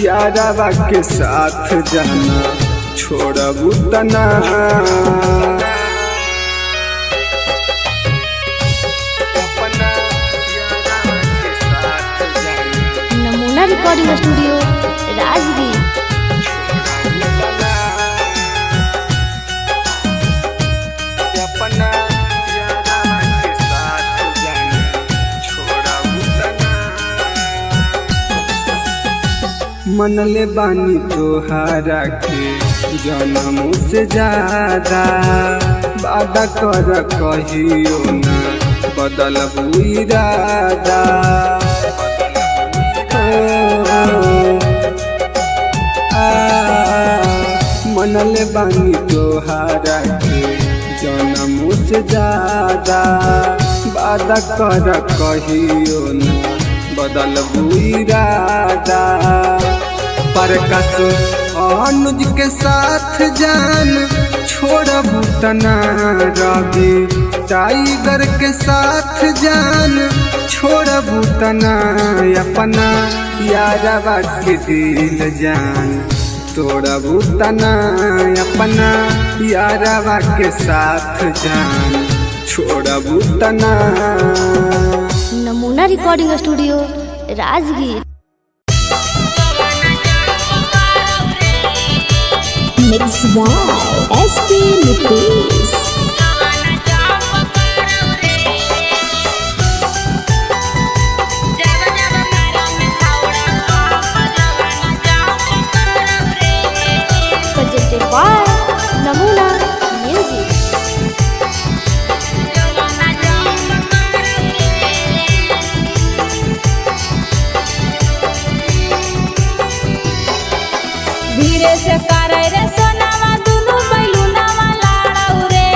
यारवा के साथ जाना छोड़बू तना रिकॉर्डिंग स्टूडियो राजगीर। मनले बानी तोहारा के जन्म से ज्यादा वादा कर कहियो ना बदलबू इरादा मनले बानी तोहारा के जन्म से ज्यादा वादा कर कहियो न बदलबू इरादा प्रकाश अनुज के साथ जान छोड़बू तना रवि टाइगर के साथ जान छोड़बू तना अपना यारवा के दिल जान तोड़बू तना अपना यारवा के साथ जान छोड़बू तना। नमूना recording studio Rajgir. Mix by SP Nitish. presented by Namuna Music. धीरे से करे रे सोनावा दुनु बैलुनावा लाड़ौ रे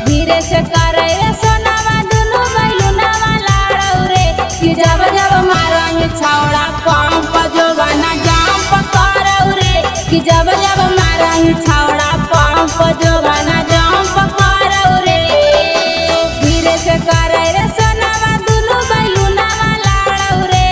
धीरे से करे रे सोनावा दुनु बैलुनावा लाड़ौ रे कि जब जब मारंग छौड़ा पंप जो बना जाम पकड़ौ रे कि जब जब मारंग छौड़ा पंप जो बना जाम पकड़ौ रे धीरे से करे रे सोनावा दुनु बैलुनावा लाड़ौ रे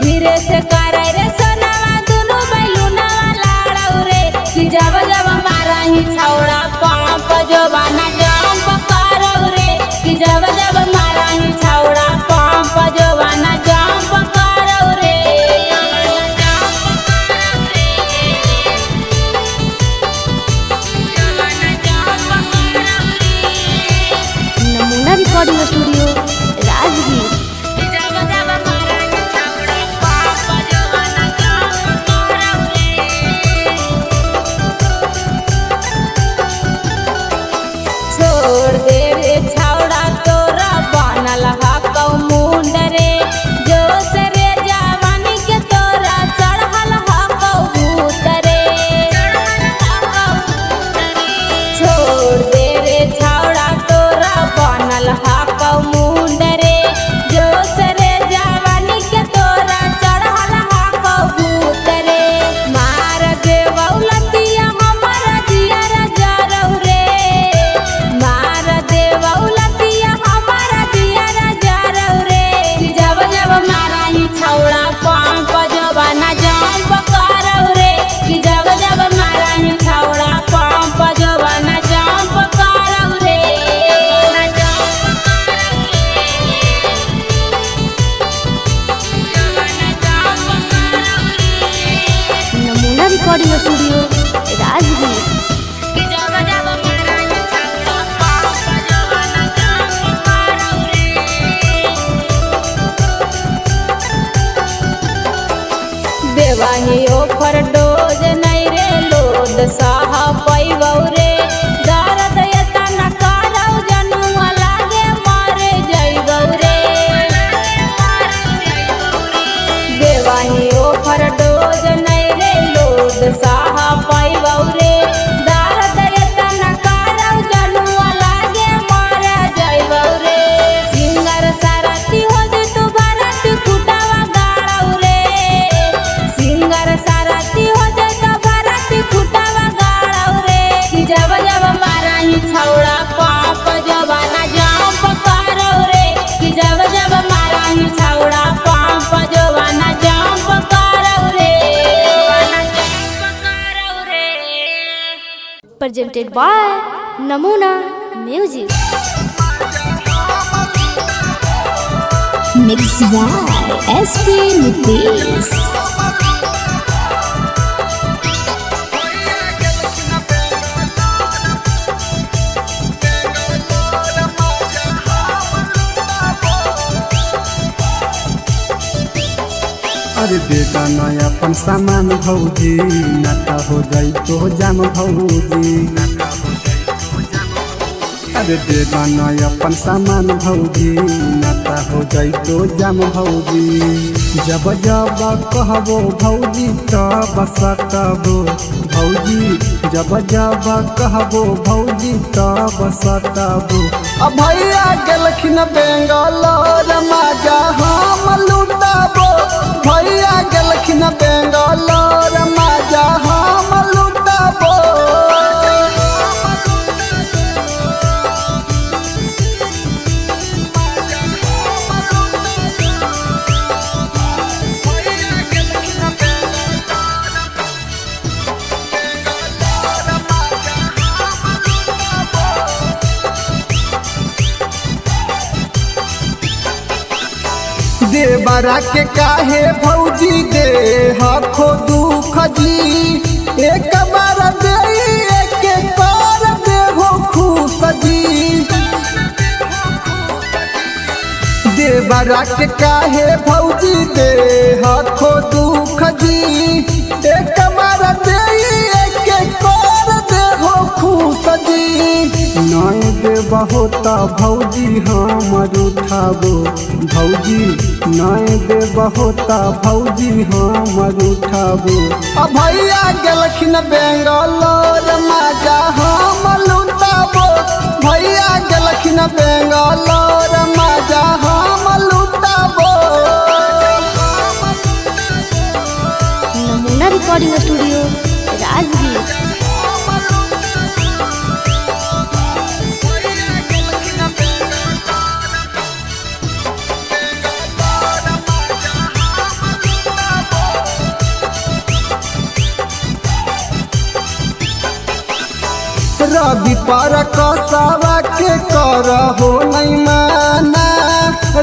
धीरे से करे रे सोनावा दुनु बैलुनावा लाड़ौ रे कि जब जब मारंग छौड़ा पंप जो बना जाम पकड़ौ रे कि जब जब मारंग छौड़ा पंप जो बना जाम पकड़ौ रे नमूना रिकॉर्डिंग स्टूडियो राजगीर। छोड़ दे रे छौड़ा तोरा बनल हकौ मुंड रे जो से रे जवानी के तोरा चढ़ल हकौ भूत रे छोड़ दे रे छौड़ा तोरा बनल हकौ मुंड रे जो से रे जवानी के तोरा चढ़ल हकौ भूत रे मार देवौ लतिया हमर जियर जरौ रे मार देवौ लतिया हमर जियर जरौ रे कि जब जब मारानी छौड़ा पंप जो बना जाम पकड़ौ रे कि जब जब मारानी छौड़ा पंप जो बना जाम पकड़ौ रे नमूना रिकॉर्डिंग स्टूडियो राजगीर। कि जब जब मारानी छौड़ा पंप जो बना जाम पकड़ौ रे देवाही ओफर डोज नहीं रे लोद साह पैबौ रे दर्द एतना करौ जनुआ लागे मरे जइबौ रे देवाही ओफर डोज नहीं रे लोद साह पैबौ रे दर्द एतना करौ जनुआ लागे मरे जइबौ रे सिंगर सारथी हो जे तू भारत कुटावा गाड़ौ रे सिंगर सारथी हो जे तो भारत कुटावा गाड़ौ रे कि जब जब मारानी छौड़ा पाप जवाना जाम पकड़ौ रे कि जब जब मारानी छौड़ा पाप जवाना जाम पकड़ौ रे presented by Namuna Music. Mix by SP Nitish. अरे बेटा नया अपन सामान भौजी नाटा हो जाई तो जाम भौजी अरे बेटा नया अपन सामान भौजी नाटा हो जाई तो जाम भौजी जब जब कहबो भौजी तब सटबो भौजी जब जब कहबो भौजी तब सटबो अब भैया गेलखिन बेंगलोर मजा हम लुटाबो भैया गेलखिन बेंगलोर मजा हम लुटाबो देवरा के काहे भौजी दे हखो दुख जी एक बार हमरा के काहे भौजी दे हाथो दुख जी एक बार दे के कर दे हो खुश जी नय देबा होता भौजी हमर उठाबो भौजी नय देबा होता भौजी हमर उठाबो भैया गेलखिन बेंगलोर मजा हम लुटाबो भैया गेलखिन बेंगलोर मजा हम लुटाबो। नमूना रिकॉर्डिंग स्टूडियो राजगीर। रवि पर कसावा के कर हो नहीं माना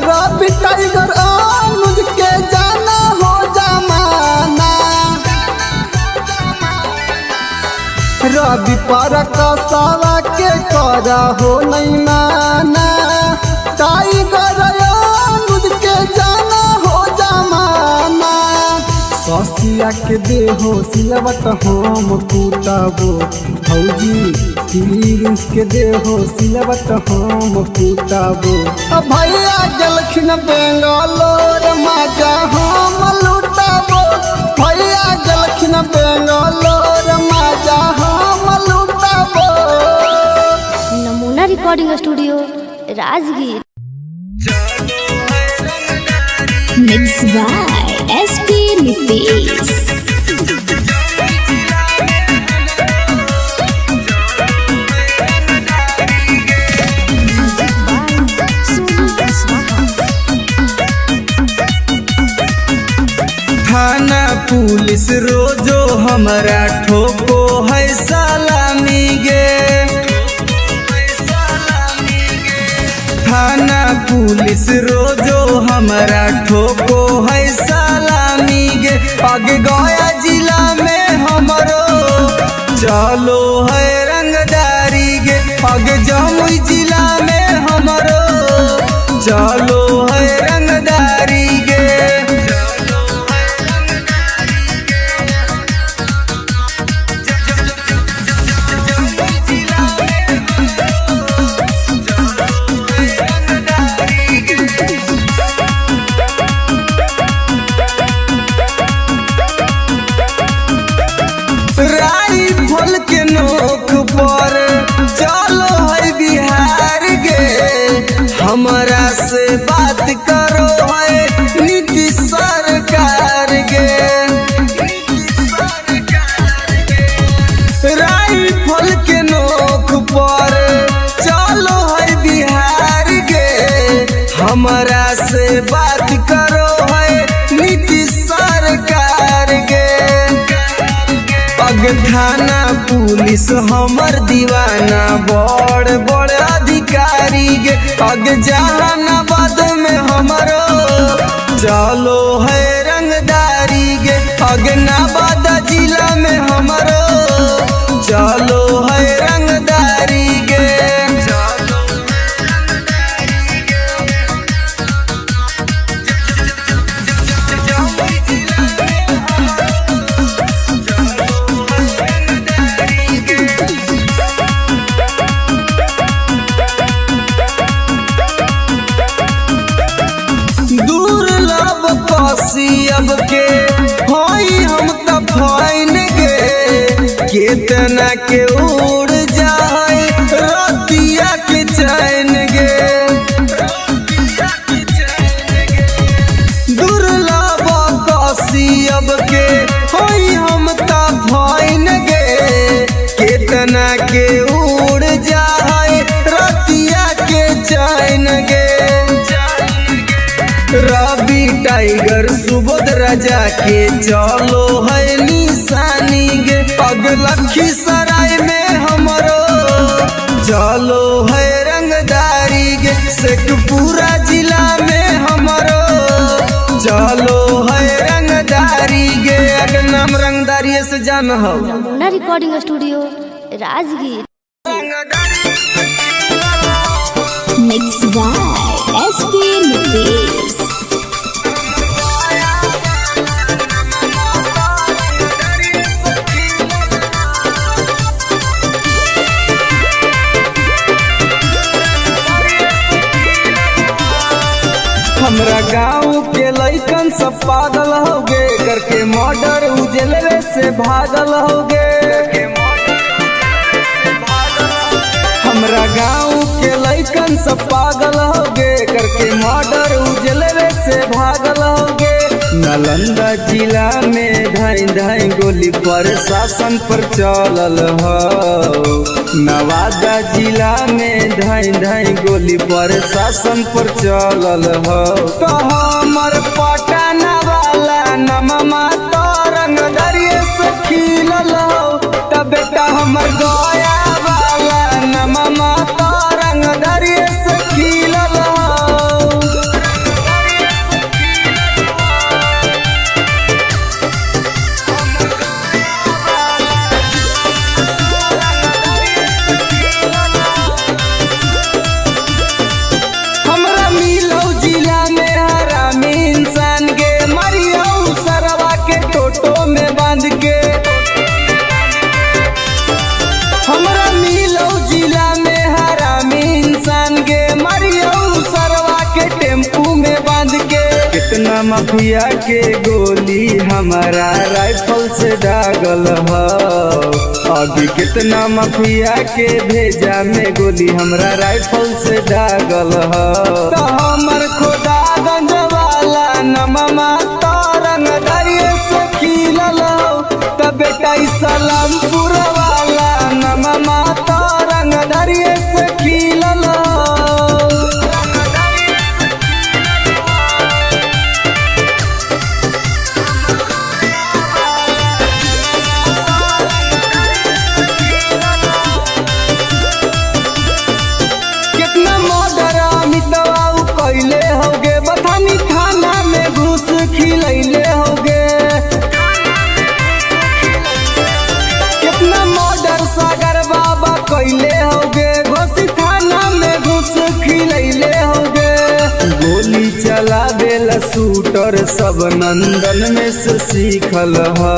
रवि टाइगर अनुज के जाना हो जमाना रवि पर कसावा के कर हो नहीं माना टाइगर अनुज के जाना हो जमाना ससिया के देहो सिलवट हम कुटाबो भौजी प्लीज के देहो सिलवट हम कुटाबो भैया गेलखिन बेंगलोर मजा हम लुटाबो भैया गेलखिन बेंगलोर मजा हम लुटाबो। नमूना recording studio Rajgir. Mixed by SP Nitish. थाना पुलिस रोजो हमारा ठोको है सलामी गे थाना पुलिस रोजो हमारा ठोको है सलामी गे आगे गया जिला में हमरो चलो है रंगदारी गे आगे जमुई जिला में हमरो चलो है रंगदारी गे राइफल के नोक पर चलो है बिहार गे हमारा से बात करो है नीतीश सरकार गे राइफल के नोक पर चलो है बिहार गे हमारा से बात करो है नीतीश सरकार गे थाना पुलिस हमर दीवाना बड़ बड़ अधिकारी गे अग जहानाबाद में हमरो चलो है रंगदारी गे अग नवादा जिला में हमरो चलो है रंगदारी गे अब के होई हम त फाइन गे केतना के उड़ जाए रतिया के चैन गे दुर्लभ कसी अब के होई हम त फाइन गे केतना के उड़ जाए रतिया के चैन गे रवि टाइगर सुबोध राजा के चलो है निशानी गे अग लखीसराय में हमरो चलो है रंगदारी गे शेखपुरा जिला में हमरो चलो है रंगदारी गे अग नाम रंगदारी से जान हो। Namuna recording studio Rajgir. Mixed by SP Nitish. हमरा गाँव के लइकन सब पागल होगे करके मर्डर उजलवे से भागल होगे। हमरा गाँव के लइकन सब पागल होगे करके मर्डर उजलवे से भागल होगे। नालंदा जिला में धाई धाई गोली प्रशासन पर चलल हो। नवादा जिला में धाई धाई गोली प्रशासन पर चलल हो। तो हमर पटना वाला नममा तो रंग दरिये से खिलल हो। तब बेटा हमर गया वाला नममा तो रंग दरिये से खिलल हो। कितना माफिया के गोली हमारा राइफल से दागल हो। अभी कितना माफिया के भेजा में गोली हमरा राइफल से दागल हो। तो हमर खोदा गंज वाला नममा तो रंग दरिये से खिलल हो। तो बेटा सलामपुर वाला नममा तो रंग दरिये से खिलल हो। गोली चलावेला शूटर सब नंदन में से सीखल हो।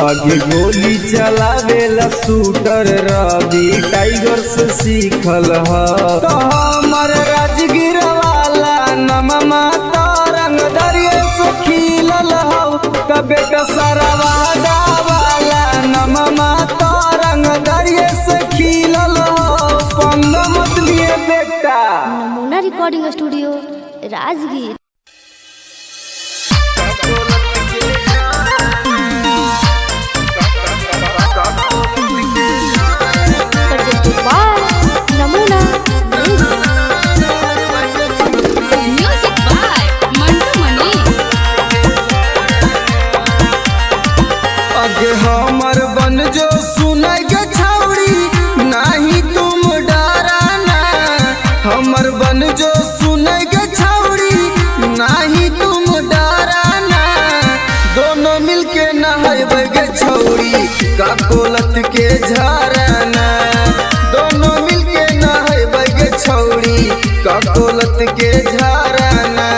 आगे गोली चलावेला शूटर रवि टाइगर से सीखल हो। तो हमर राजगीर वाला नममा तो रंग दरिये से खिलल हो। तो बेटा सरवादा वाला नममा तो रंग दरिये से खिलल हो। पंग मत लिए बेटा। नमूना रिकॉर्डिंग स्टूडियो राजगीर। नमूना Music by Mantu Mani. आगे हमर बन जो सुनाई गे छौड़ी नहीं तुम डराना। हमर बन जो सुनाई गे छौड़ी नहीं तुम डराना। दोनों मिलके नहाइबे गे छौड़ी का कोलत के झरना। दोनों मिलके नहाइबे गे छौड़ी का कोलत के झरना।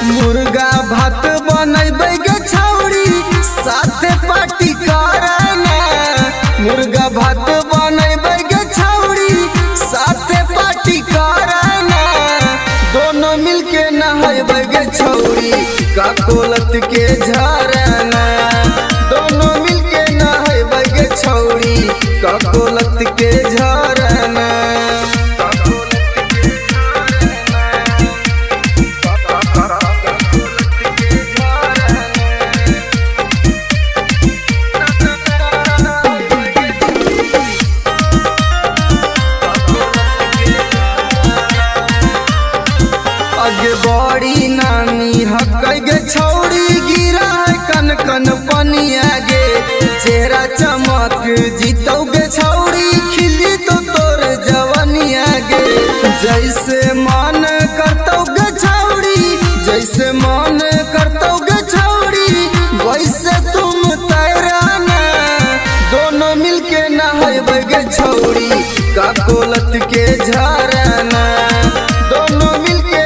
मुर्गा भात बनैबे गे छौड़ी साथे पार्टी करना। मुर्गा भात बनैबे गे छौड़ी साथे पार्टी करना। दोनों मिलके नहाइबे गे छौड़ी का कोलत के झरना। दोनों मिलके नहाइबे गे छौड़ी का कोलत के झरना। आगे बड़ी नानी हकै गे छौड़ी गिरा है कन कन पनिया गे। चेहरा चमक जीतौ गे छौड़ी खिली तो तोर जवनिया गे। जैसे मन करतौ गे छौड़ी जैसे मन करतौ गे छौड़ी वैसे तुम तैराना। दोनों मिलके नहाइबे गे छौड़ी का कोलत के झरना। दोनों मिलके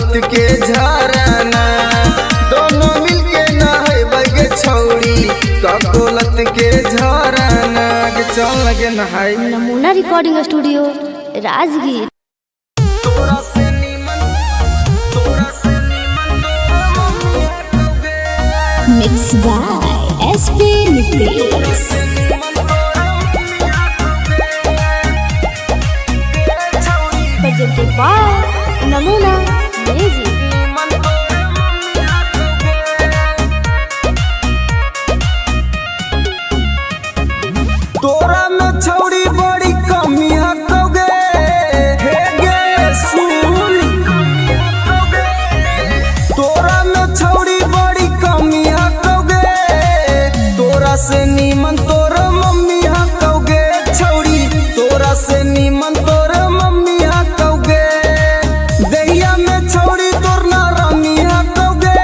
दौलत के झरना दोनों मिलके नहाए बगे छौड़ी दौलत के झरना के चल लगे नहाए। नमूना recording studio Rajgir. Mixed by SP Nicolaus. presented by Namuna music. तोरा में छौड़ी बड़ी कमी हकोगे हे गे सुन। तोरा में छौड़ी बड़ी कमी हकोगे तोरा से नीमन तोर मम्मी हकोगे छौड़ी तोरा से नीमन तोर मम्मी हकोगे। दैया में छौड़ी तोर ना रमी हकोगे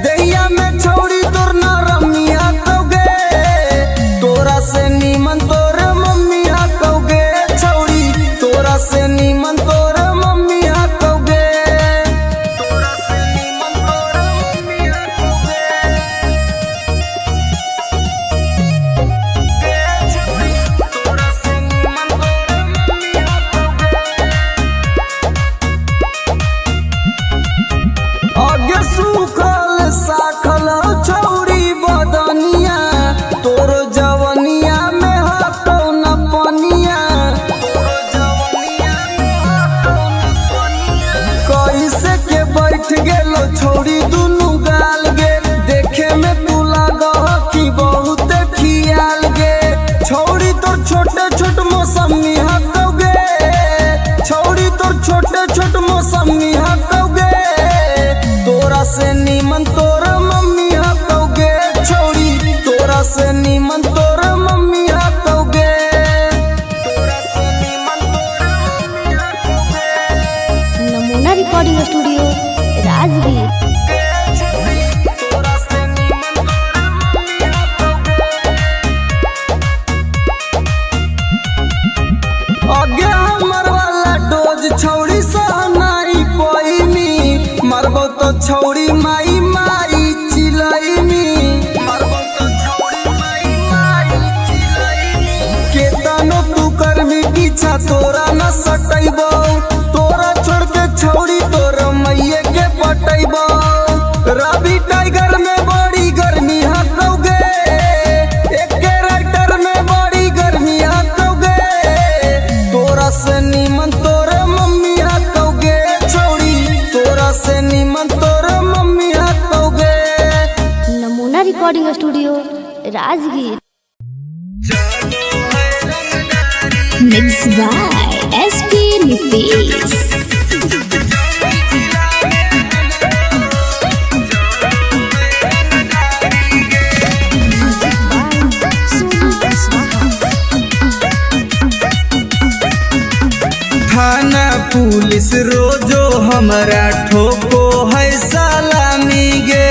दैया में छौड़ी तोर ना रमी हकोगे तोरा से नीमन तोर मम्मी हकोगे छौड़ी तोरा से नीमन तोर मम्मी हकोगे। तोरा से नीमन तोर मम्मी हकोगे तोरा से नीमन तोर मम्मी हकोगे। आगे सूखल साखल छौड़ी बदनिया तोर जवनिया में हटो न पनिया कैसे के बैठ गेलो छौड़ी दुनु गाल गे देखे में तू लागह कि बहुत खियाल गे छौड़ी तोर छोटे छोट मौसमी हकोगे छौड़ी तोर छोटे छोट मौसमी हकोगे तोरा से नीमन तोर मम्मी हकोगे छौड़ी तोरा से नीमन तोर मम्मी हकोगे। तोरा से नीमन तोर मम्मी हकोगे नमूना रिकॉर्डिंग स्टूडियो राजगीर। तोरा से नीमन तोर मम्मी हकोगे। आगे हमर वाला डोज छौड़ी सहनाई पैनी मरबो तो छौड़ी माई माई चिलैनी मरबो तो छौड़ी माई माई चिलैनी केतनो तू करमी पीछा तोरा न सटैबो तोरा छोड़ के छौड़ी तोर मैये के पटैबो। रवि टाइगर में बड़ी गर्मी हकोगे एक राइटर में बड़ी गर्मी हकोगे तोरा से नीमन तोर मम्मी हकोगे छौड़ी तोरा से नीमन तोर मम्मी हकोगे। नमूना recording studio Rajgir. Mixed by SP Nicolaus. थाना पुलिस रोजो हमरा ठोको है सलामी गे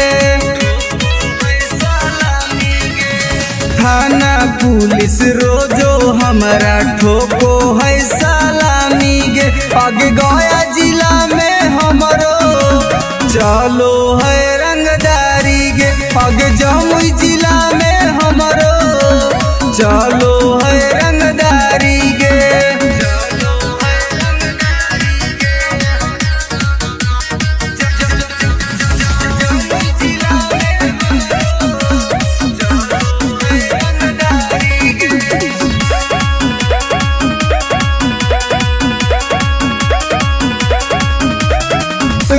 थाना पुलिस रोजो हमरा ठोको है सलामी गे। आगे गया जिला में हमरो चलो है रंगदारी गे आगे जमुई जिला में हमरो चलो है रंगदारी गे।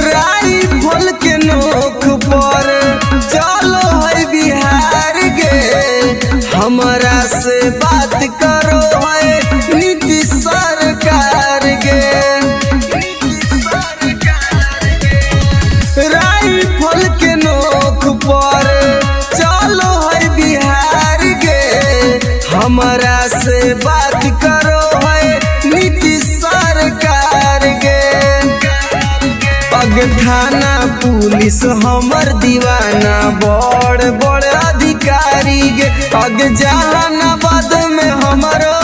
राइफल के नोक पर चलो है बिहार गे हमरा से बात करो है नीतीश सरकार गे। राइफल के नोक पर चलो है बिहार गे हमरा से बात करो है नीतीश सरकार गे। आगे थाना पुलिस हमर दीवाना बड़ बड़ अधिकारी गे आगे जहानाबाद में हमरो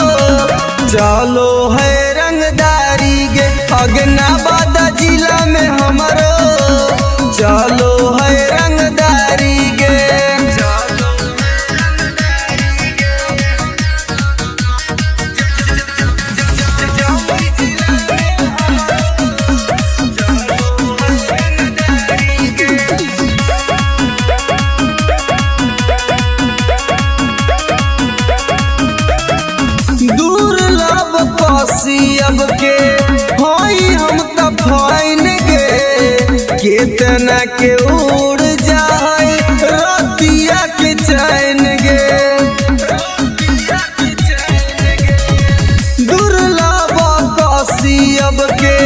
चलो है रंगदारी गे आगे नाबाद जिला में हमारो चलो है रंगदारी गे। दुर्लभ कसियब के हई हम त फाइन गे, केतना के उड़ जाए रतिया के चैन गे। दुर्लभ कसियब के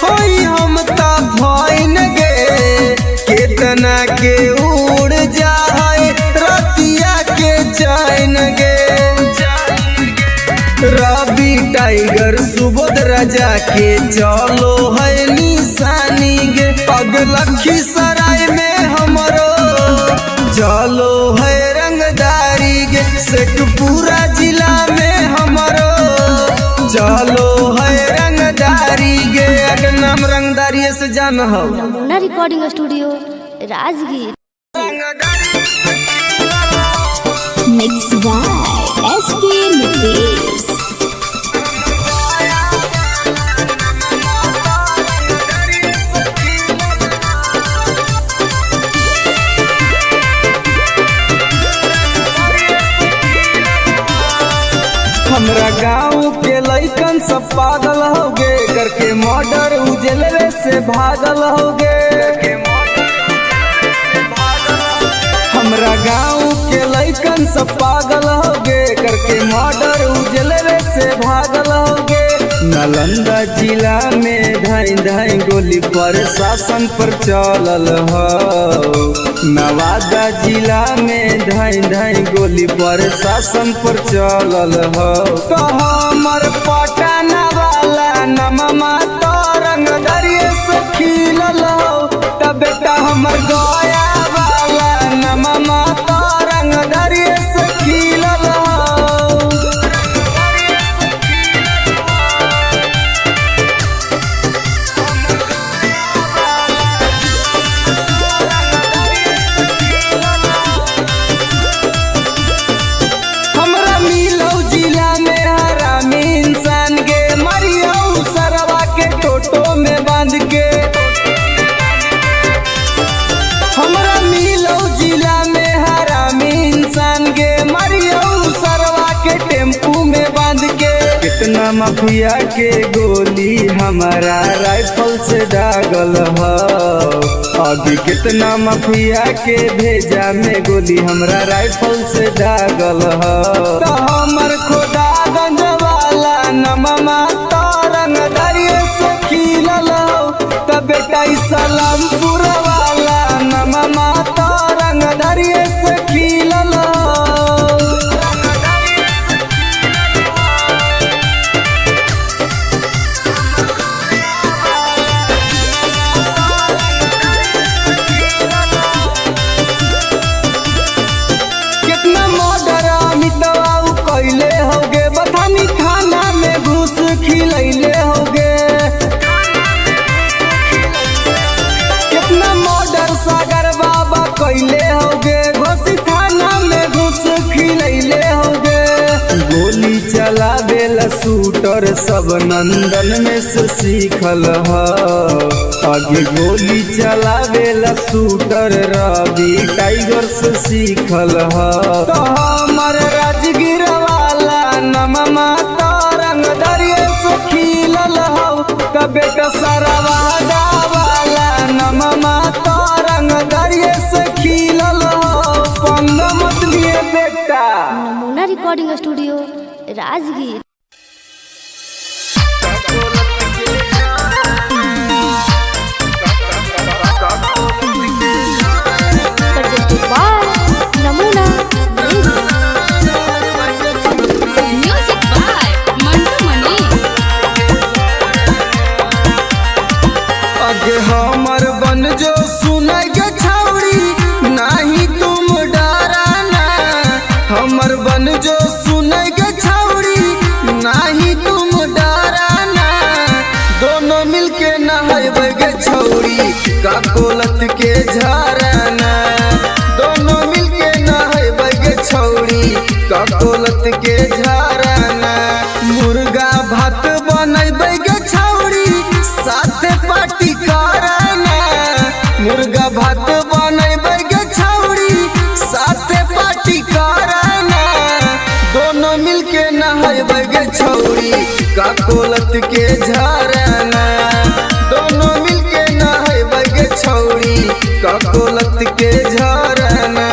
हई हम त फाइन गे, केतना के उड़ जाए रतिया के चैन गे। रवि टाइगर सुबोध राजा के चलो है निशानी गे। लखीसराय में हमारो चलो है रंगदारी गे। शेखपुरा जिला में हमारो चलो है रंगदारी गे। अगर नाम रंगदारी से जान हो। Namuna recording studio Rajgir. Mixed by SP Nitish. हमरा गाँव के लइकन सब पागल होगे, करके मर्डर उजलवे से भागल होगे। हमरा गाँव के लइकन सब पागल होगे, करके मर्डर उजलवे से भागल होगे। नालंदा जिला में धाई धाई गोली प्रशासन पर चलल हो। नवादा जिला में धाई धाई गोली प्रशासन पर चलल हो। तो हमर पटना वाला नममा तो रंगदरिये से खिलल हो। तब बेटा हमर गया वाला नममा तो रंगदरिये से खिलल हो। हमरा मिलौ जिला में हरामी इंसान गे, मरियौ सरवा के टोटो में बांध के। हमरा मिलौ जिला में हरामी इंसान गे, मरियौ सरवा के टेम्पू में बांध के। कितना माफिया के गोली हमारा राइफल से दागल हो। अभी कितना माफिया के भेजा में गोली हमरा राइफल से दागल हो। तो हमर खोदागंज वाला नममा तो रंगदरिये से खिलल हो। तो बेटा सलामपुर वाला नममा तो रंगदरिये से खिलल हो। कितना मर्डर अमितवा कैले होगे, बथानी थाना में घुस खिलैले होगे। कितना मर्डर सागर बाबा कैले होगे, घोसी थाना में घुस खिलैले होगे। गोली चलावेला शूटर सब नंदन में से सीखल हो। आगे गोली चलावेला शूटर रवि टाइगर से सीखल हो। तो हमर राजगीर वाला नममा तो रंगदरिये से खिलल हो। तो बेटा सरवादा वाला नममा तो रंगदरिये से खिलल हो। पंग मत लिए बेटा। नमूना रिकॉर्डिंग स्टूडियो राजगीर। नमूना Music by Mantu Mani. आगे हमर बन जो सुनाई गे छाउड़ी, नहीं तुम डराना। हमर बन जो सुनाई गे छाउड़ी, के झरना दोनों मिलके नहाए गे छौड़ी ककोलत के झरना मुर्गा भात बनैबे गे छौड़ी साथे पार्टी करना मुर्गा भात बनैबे गे छौड़ी साथे पार्टी करना दोनों मिलके नहाए गे छौड़ी ककोलत के झरना दोनों मिलके नहाए गे छौड़ी ककोलत के झरना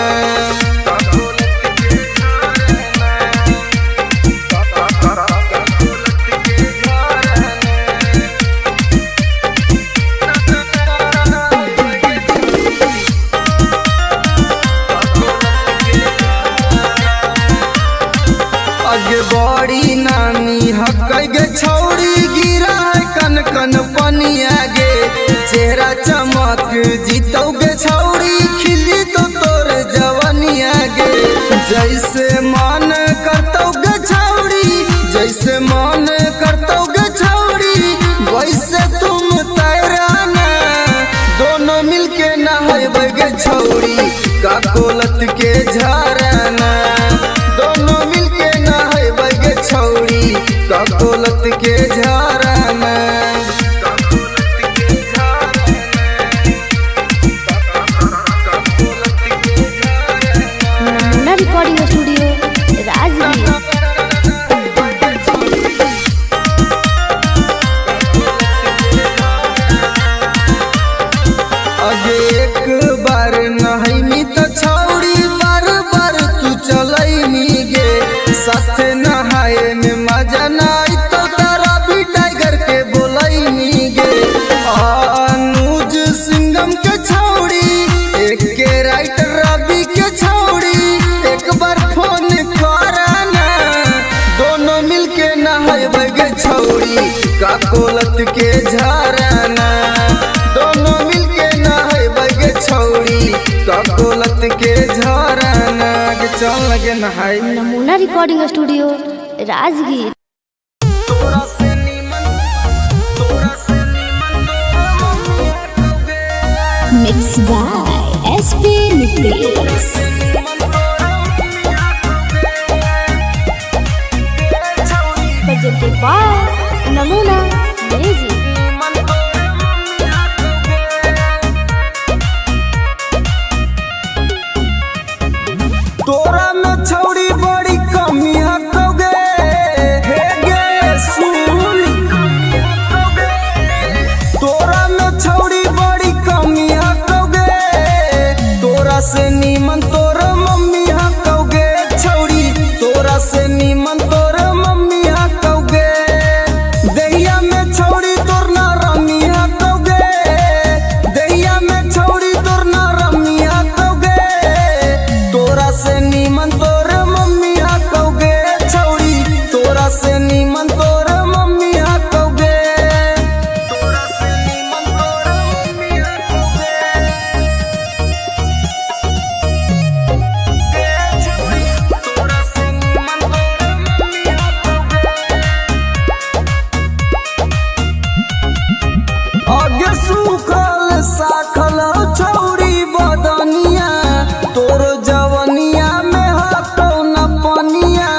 आगे बड़ी नानी हकई गे छौड़ी गिरा है कन कन पनिया गे चेहरा चमक जीतौ गे छौड़ी खिली तो तोर जवनिया गे जैसे मन करतौ गे छौड़ी जैसे मन करतौ गे छौड़ी वैसे तुम तैराना दोनों मिलके नहाए गे छौड़ी ककोलत के झरना दोनों मिलके नहाए गे छौड़ी ककोलत के झरना नमूना रिकॉर्डिंग स्टूडियो राजगीर। अगे एक बार नहाइनी तो छौड़ी बार बार तू चलैनी गे साथे नहाए में मजा नाई तो तारा भी टाइगर के बोलैनी गे अनुज सिंगम के छौड़ी एक के राइटर रवि के छौड़ी एक बार फोन कराना दोनों मिलके नहाए गे छौड़ी ककोलत के झरना दोनों मिलके नहाए गे छौड़ी ककोलत के झरना के चल लगे नहाए नमूना recording studio Rajgir. Mixed by SP Nitesh. presented by Namuna music. तोरा में छौड़ी बड़ी कमी हकोगे हे गे सुन तोरा में छौड़ी बड़ी कमी हकोगे तोरा से नीमन तोर मम्मी हकोगे छौड़ी तोरा से नीमन तोर मम्मी हकोगे दैया में छौड़ी तोर ना रमी हकोगे दैया में छौड़ी तोर ना रमी हकोगे तोरा से नीमन तोर मम्मी हकोगे छौड़ी तोरा से नीमन तोर मम्मी हकोगे तोरा से नीमन तोर मम्मी हकोगे तोरा से नीमन तोर मम्मी हकोगे आगे सुखल साखल छौड़ी बदनिया तोर जवनिया में हटो न पनिया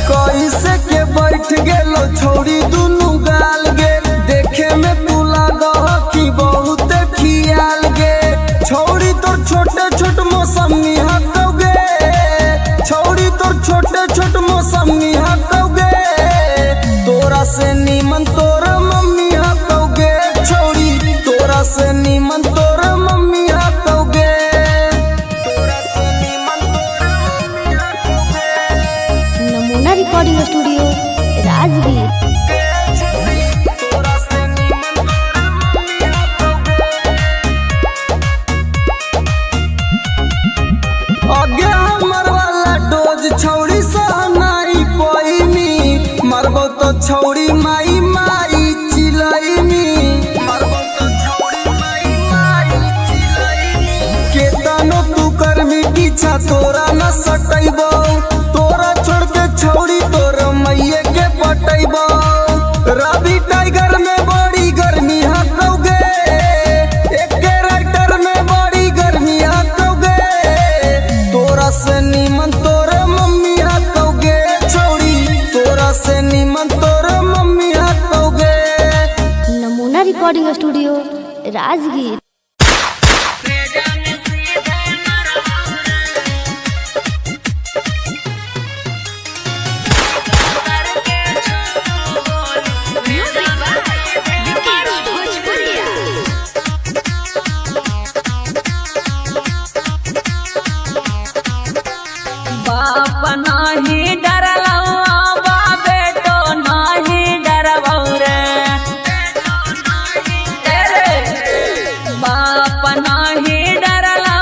कैसे के बैठ गेलो छौड़ी दुनु गाल गे देखे में तू लागह कि बहुत खियाल गे छौड़ी तोर छोटे छोट मौसमी हटोगे छौड़ी तोर छोटे छोट मौसमी हटोगे तोरा से नीमन तोर मम्मी हटोगे छौड़ी तोरा से नीमन तोर मम्मी हटोगे तोरा से नीमन तोर मम्मी हटोगे नमूना रिकॉर्डिंग स्टूडियो राजगीर। तोरा से नीमन तोर मम्मी हटोगे आगे हमर वाला डोज छौड़ी सहनाई पैनी मरबो तो छौड़ी माई माई चिलैनी मरबो तो छौड़ी माई माई चिलैनी केतनो तू करबी पीछा तोरा न सटैबो तोरा छोड़ के छौड़ी तोर मैये के पटैबो रवि टाइगर में बड़ी रिकॉर्डिंग स्टूडियो राजगीर। बाप नाही डरला बा बेटो नाही डरबौ रे बाप नाही डरला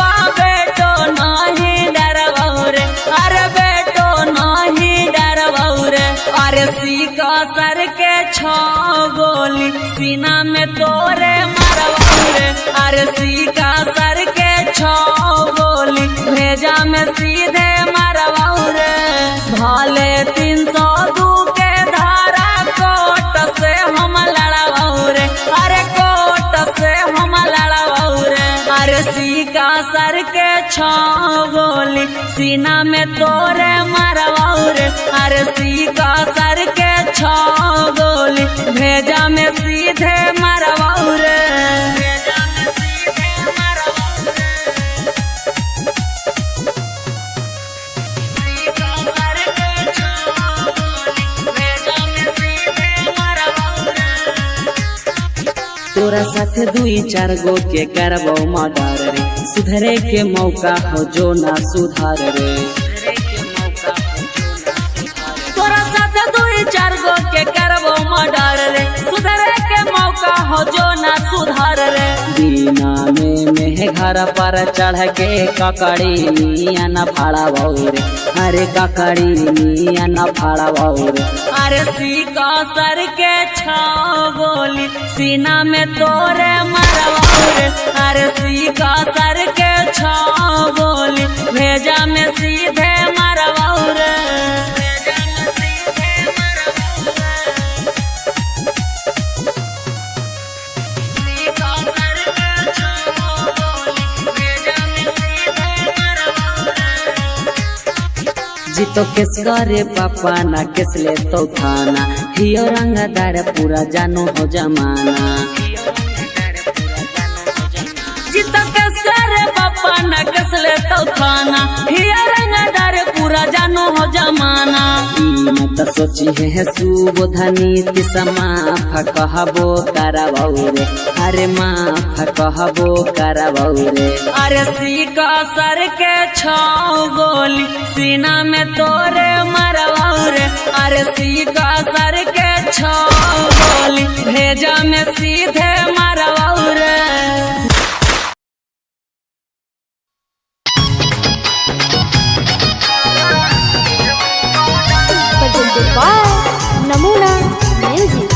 बा बेटो नाही डरबौ रे अरे बेटो नाही डरबौ रे अरे सीका सर के छो गोली सीना में तोरे मरबौ रे अरे सीका सर के छो गोली भेजा में सीधे मरबौ रे भाले 302 के धारा कोट से हम लड़बौ रे अरे कोट से हम लड़बौ रे अरे सीका सर के छो गोली सीना में तोरे मरबौ रे अरे सीका सर के छो गोली भेजा में सीधे मरबौ रे तोरा साथ 2-4 गो के करबौ मर्डर रे सुधरे के मौका हो जो ना सुधार रे तोरा साथ 2-4 गो के करबौ मर्डर रे सुधरे के मौका हो जो ना सुधार रे दीना में घर पर चढ़ के ककड़ी निया न फाड़बौ रे अरे ककड़ी निया न फाड़बौ रे अरे सीका सर के छो गोली सीना में तोरे मरबौ रे अरे सीका सर के छो गोली भेजा में सीधे मरबौ रे जीतो केस करे पापा ना केस ले तो थाना हियो रंगदार पूरा जानो हो जमाना जीतो केस करे पापा ना केस ले तो थाना हियो रंगदार पूरा जानो हो जमाना ई मत सोची है सुबोधनी तिसमा फकहबो करबौ रे अरे माफ कहबो करबौ रे अरे सीका सर के छो गोली सीना में तोरे मरबौ रे अरे सीका सर के छो गोली भेजा में सीधे मरबौ रे नमूना म्यूजिक।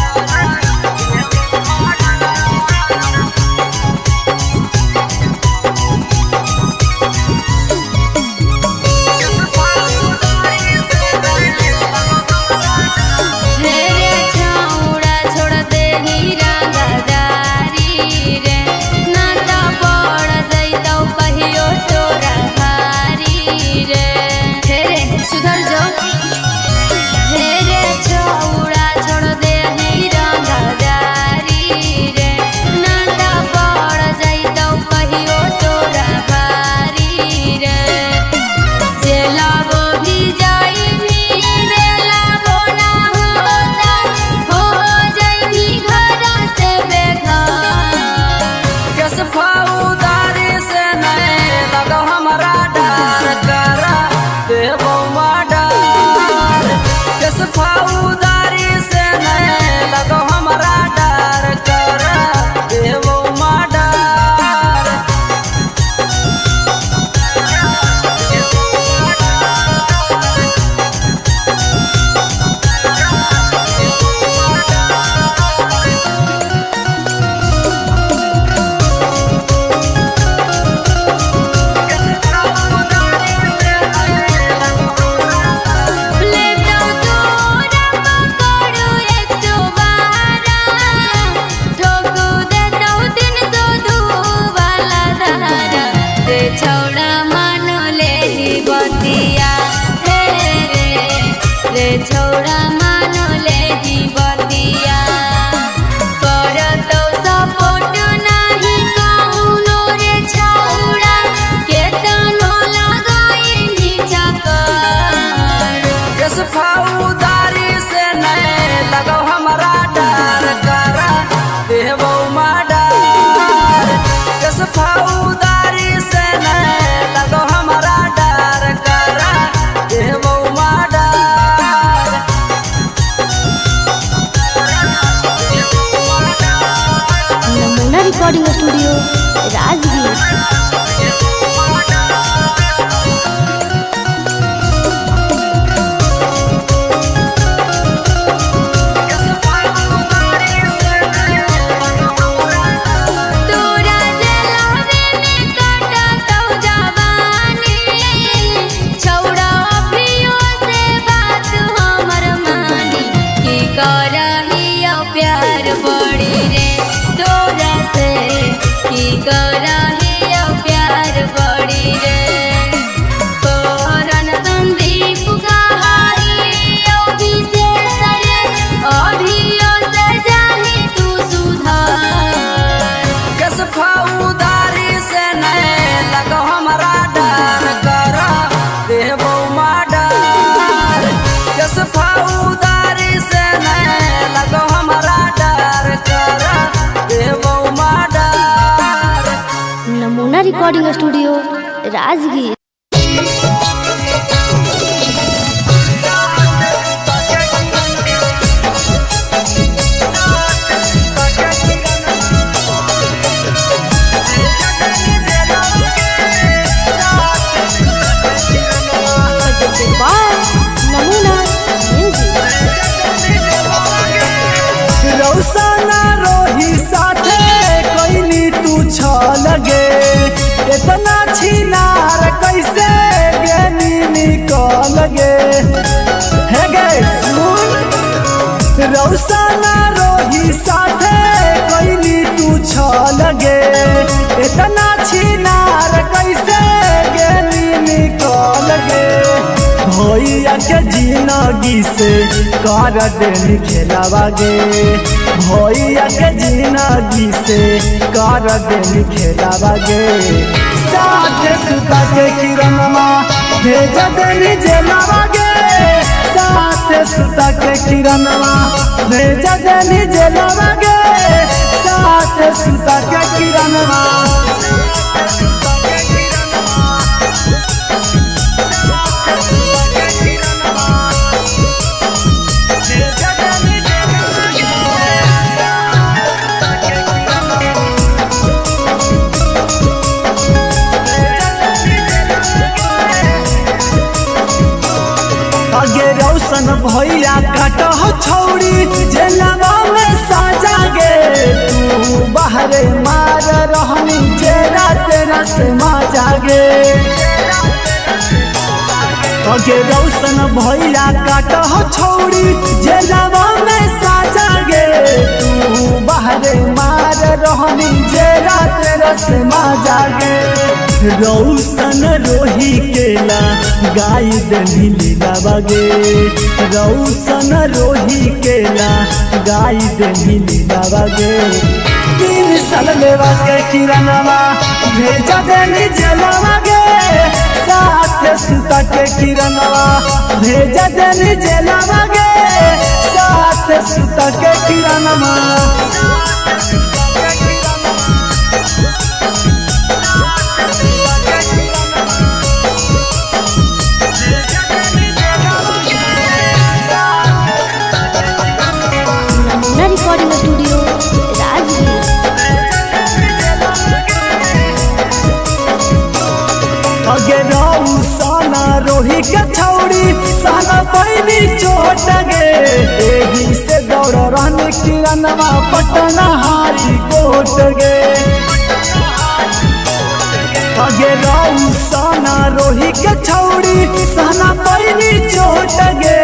छोड़ दे हीरा गदारी रे ना रिकॉर्डिंग स्टूडियो राजगीर। नमूना रिकॉर्डिंग स्टूडियो राजगीर। नमूना रौसाना रोही साथे कोइनी तू छ लगे इतना छिनार कैसे ज्ञानी निकल गे हे गे सुन रौसाना रोही साथे कोइनी तू छ लगे इतना छिनार कैसे ज्ञानी निकल गे भैया के जिंदगी से कर देनी खेलावागे भैया के जिंदगी से कर देनी खेलावागे साथ सुता के किरणमा भेज देनी जेलावागे साथ सुता के किरणमा भेज देनी जेलावागे साथ सुता के किरणमा रौशन भैया काट छौड़ी जेलवा में साजा गे तू बाहरे मार रहनी जेरा तेरा से माजा गे रौशन भैया काट छौड़ी जेलवा में साजा गे तू बाहरे मार रहनी जेरा तेरा से माजा गे रौशन रोही केला गाय दनी लीला बागे रौशन रोही केला गाय दनी लीला बागे 3 साल लेवा के किरणवा भेज देनी जेलवा गे साथ सुता के किरणवा भेज देनी जेलवा गे साथ सुता के किरणवा रिकॉर्डिंग स्टूडियो राजगीर। रौसाना रोही के छौड़ी साना पैनी चोट गे एही से दौड़ रहने किरणवा पटना हारी कोट गे रौसाना रोही के छौड़ी साना पैनी चोट गे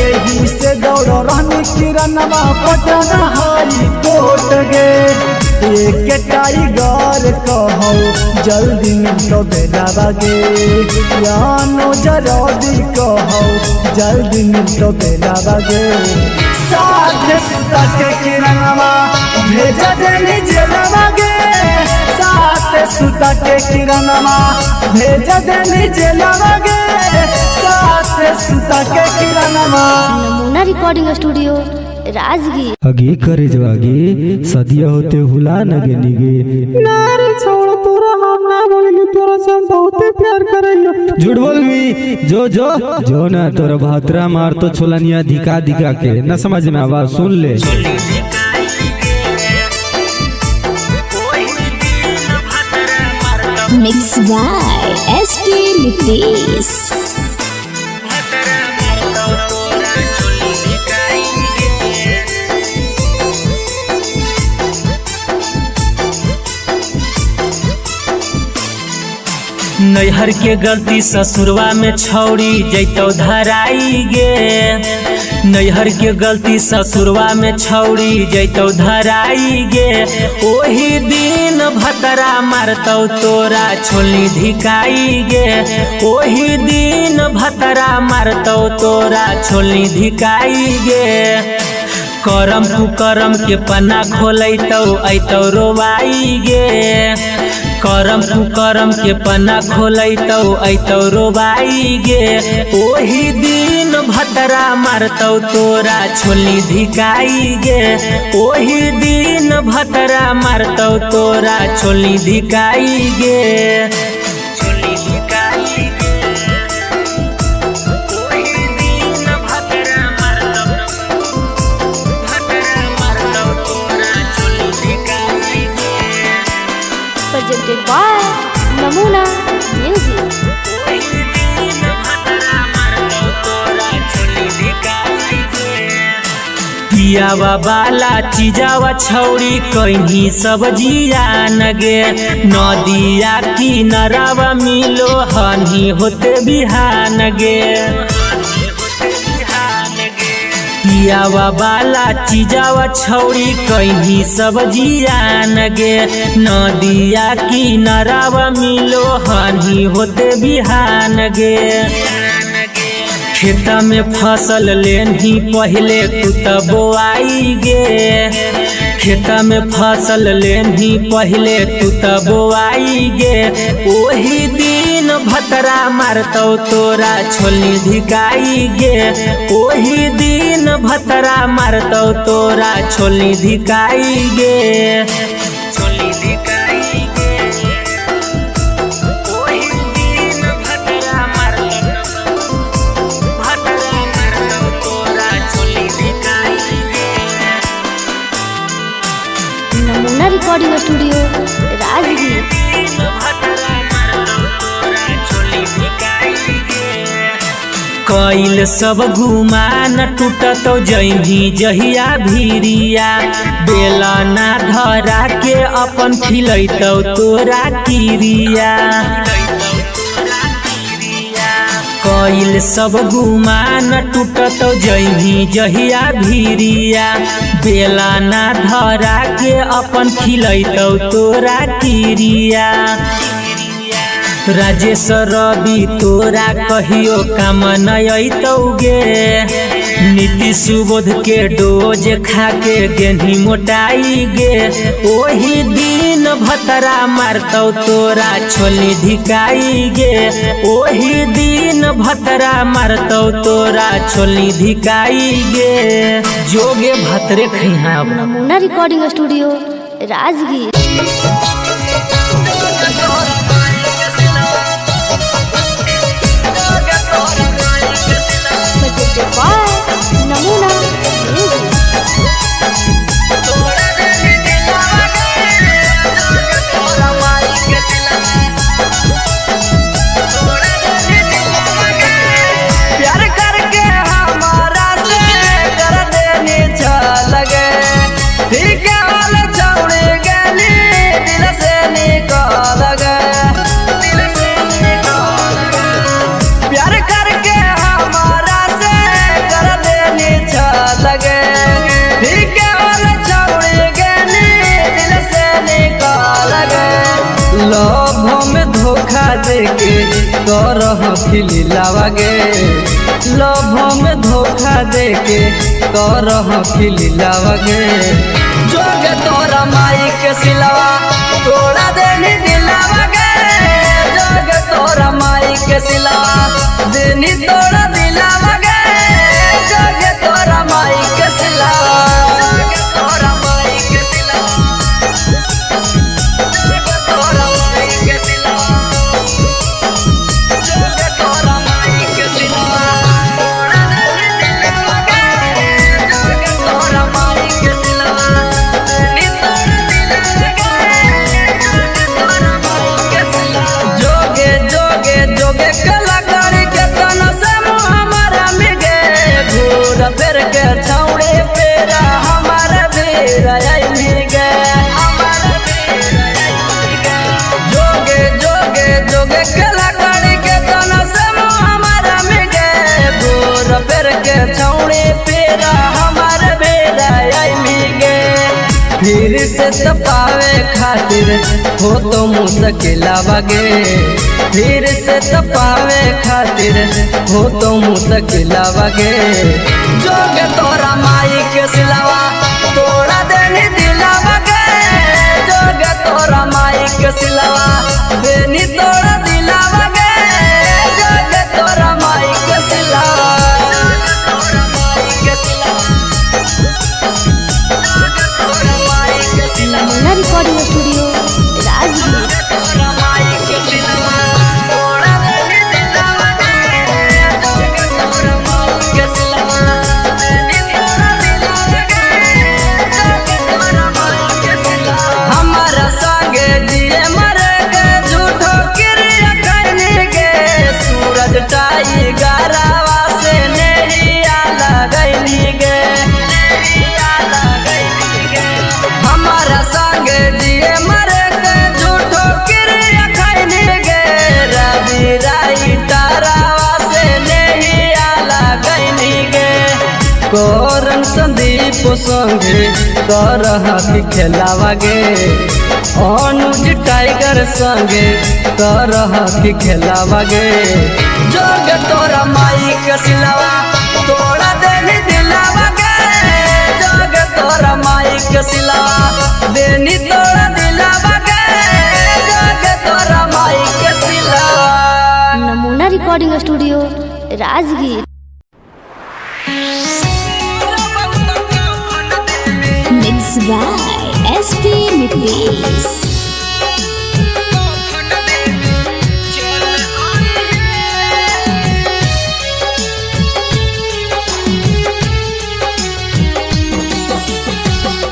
एही से दौड़ रहने किरणवा पटना हारी कोट गे एक टाइगर कहो जल्दी मिलो बेलावागे यानो जल्दी कहो जल्दी मिलो बेलावागे साथ सुता के किरणवा भेज देनी जेलवागे साथ सुता के किरणवा भेज देनी जेलवागे साथ सुता के किरणवा। नमूना रिकॉर्डिंग स्टूडियो राजगीर। अगे करे जवागे सदिया होते हुला नगे निगे नारे छोड़ तोरा हम ना बोलेंगे तोरा से हम बहुत प्यार करेंगे झूठ बोल मी जो ना तोरा भातरा मार तो छोलनिया दिखा दिखा के न समझ में आवाज सुन ले Mixed by SP Nitish. नैहर के गलती ससुरवा में छौड़ी जैतो धराई गे। नैहर के गलती ससुरवा में छौड़ी जैतो धराई गे। ओही दिन भतरा मारतौ तोरा छोली धिकाई गे। ओही दिन भतरा मारतौ तोरा छोली धिकाई गे। करम कुकरम के पन्ना खोलैतौ ऐतौ रोवाई गे। करम कुकरम के पन्ना खोलैतौ ऐतौ रोबाई गे। ओही दिन भतरा मारतौ तोरा छोली धिकाई गे। ओही दिन भतरा मारतौ तोरा छोली धिकाई गे। छोली धिकाई गे। ओही दिन भतरा मारतौ तोरा छोली धिकाई गे। presented by Namuna Music. पियावा वाला चीजावा छौड़ी कहीं सब्जिया नगे। नदिया किनारावा मिलो हनी होते बिहान गे। पियावा वाला चीजावा छौड़ी कहीं सब्जिया नगे। नदिया किनारावा मिलो हनी होते बिहान गे। खेता में फसल लेनी पहले तू त बोआई गे। खेता में फसल लेनी पहले तू त बोआई गे। ओही दिन भतरा मारतौ तोरा छोली धिकाई गे। ओही दिन भतरा मारतौ तोरा छोली धिकाई गे। छोली धिकाई गे। ओही दिन भतरा नमूना रिकॉर्डिंग स्टूडियो राजगीर। कैल सब गुमान टूटतौ जही जहिया भीरिया। बेला ना धरा के अपन खिलैतौ तोरा किरिया। कैल सब गुमान टूटतौ जही जहिया भीरिया। बेला ना धरा के अपन खिलैतौ तोरा किरिया। राजेश रवि तोरा कहियो काम नयतौ गे। नीति सुबोध के डोज खा के गेंधी मोटाई गे। ओही दिन भतरा मारतौ तोरा छोली धिकाई गे। ओही दिन भतरा मारतौ तोरा छोली धिकाई गे। जोगे भतरे खैहा। Namuna recording studio Rajgir. presented by Namuna Music. प्यार करके हमारा से कर देनी लगे। ठीक हाल छौड़ी गली दिल से निकल गए। प्यार करके हमारा से कर देनी लगे। ठीक हाल छौड़ी गली दिल से निकल गए। लव में धोखा देके करह खिलावा गे। लव में धोखा देके करह खिलावा गे। जोग तोरा माई के सिलवा तोड़ा देनी दिलावा गे। जोग तोरा माई के सिलवा देनी तोड़ा दिलावा गे। जोग तोरा माई के सिलवा। जोग तोरा माई के सिलवा। जोग तोरा माई के सिलवा। जोग तोरा माई के सिलवा तोड़ा देनी दिलावा गे। जोग तोरा माई के सिलवा देनी तोड़ा दिलावा गे। जोग तोरा माई के सिलवा। से पावे खातिर हो तो मुश्किल बगे, फिर से पावे खातिर हो तो मुश्किल बगे। जोग तोरा माई के सिलावा तोड़ा देनी दिलावा गे, जोग तोरा माई के सिलावा देनी तोड़ा दिलावा गे, जोग तोरा माई के सिलावा। नमूना रिकॉर्डिंग स्टूडियो राजगीर। हमारा संगे जिए मरे गे, झूठो क्रिया करने गे, सूरज टाइगरवा से नैया लगैली गे। हमारा संगे जिए मरे गे, झूठो क्रिया करने गे, रवि राइटरवा से नैया लगैली गे। कोरन संदीप संगे करह खेलावा गे, अनुज टाइगर संगे करह खेलावा गे। जोग तोरा माई के सिलावा तोड़ा देनी दिलावा गे, जोग तोरा माई के सिलावा देनी तोड़ा दिलावा गे, जोग तोरा माई के सिलावा। नमूना recording studio Rajgir. Mixed by SP Nicks.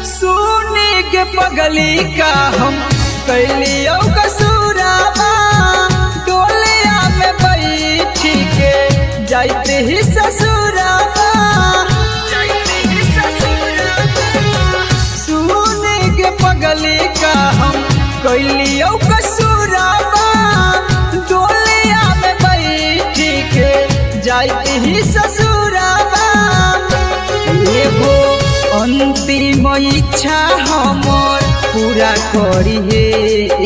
सुनी के पगली का हम कैलियो कसूराबा, डोलिया में बैठी के जाते ही ससुराबा। सुनी के पगली का हम कैलियो कसूराबा, डोलिया में बैठी के जाते ही ससुराबा। एगो अंतिम इच्छा हमर पूरा करी हे,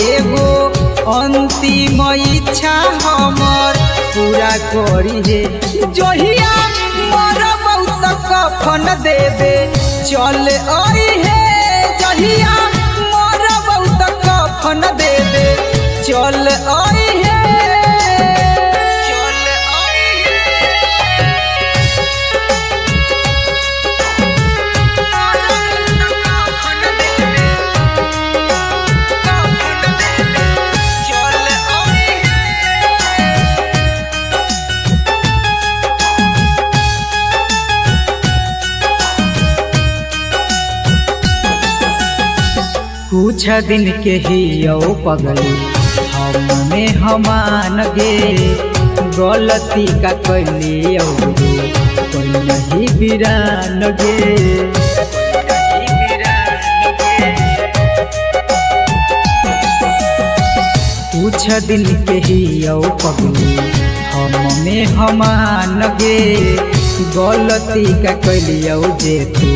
एगो अंतिम इच्छा हमर पूरा करी हे। जहिया मोरा बहुत कफन देवे चल आई हे, जहिया मोरा बहुत कफन देवे चल आई हे। कुछ दिन के ही यो पगली हमने हमान गे, गलती का कैली कोई नहीं बिरान गे। कुछ दिन के ही यो पगली हमने हमान गे, गलती का कैली जे तू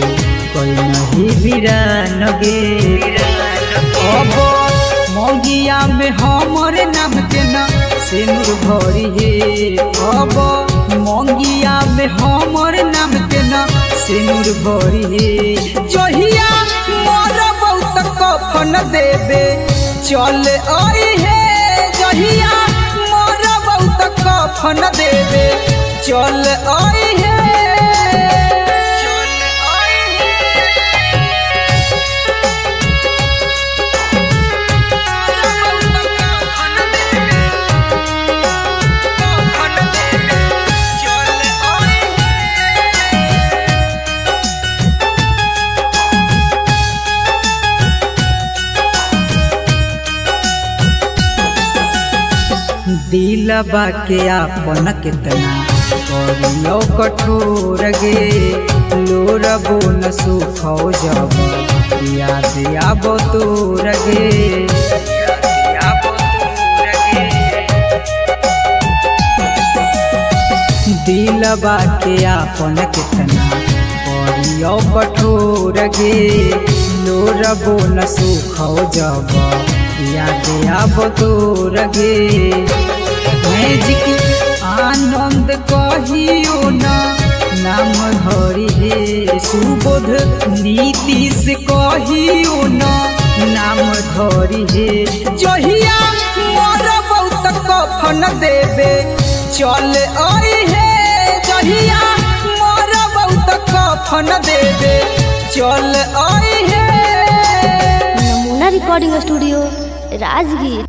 कोई नहीं बिरान गे। अब मंगिया में हमर नाम के न सिंदूर भरी हे, अब मंगिया में हमर नाम के न सिंदूर भरी हे। जहिया मोर बहुत कफन देवे चल आई हे, जहिया मोर बहुत कफन देवे चल आई हे। दिलबा के आपन कितना करियो कठोर गे, लोरबो न सुखो जब याद आबो तोर गे। दिलबा के आपन कितना करियो कठोर गे लोरबो न सुखो जब याद आब तोर गे मैजिक आनंद कहियो न नाम हरि हे सुबोध नीतीश कहियो न नाम धरि हे जहिया मोर बहुत कफन देबे चल आई हे जहिया मोर बहुत कफन देबे चल आई हे। नमूना recording studio Rajgir.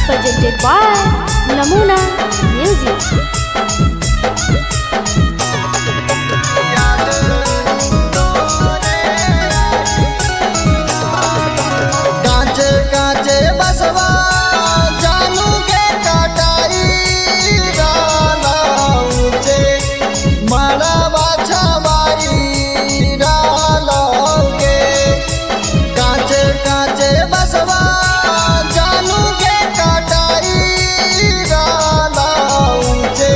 Presented by Namuna Music। कांचे कांचे बसवा जानू के कटाई डाला ऊंचे मारा बाछा बाई डाला के कांचे कांचे बसवा जानू के कटाई डाला ऊंचे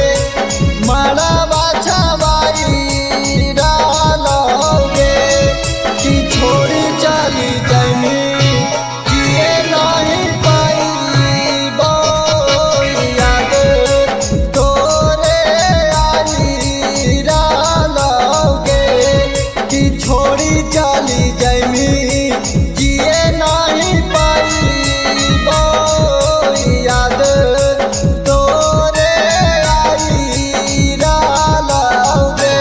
मारा बाछा बाई डाला के कि छोड़ी चली जानी जिए नहीं पाई याद तोरे आई डालोगे कि छोड़ी चली जानी जिए नहीं पाई याद तोरे आई डालोगे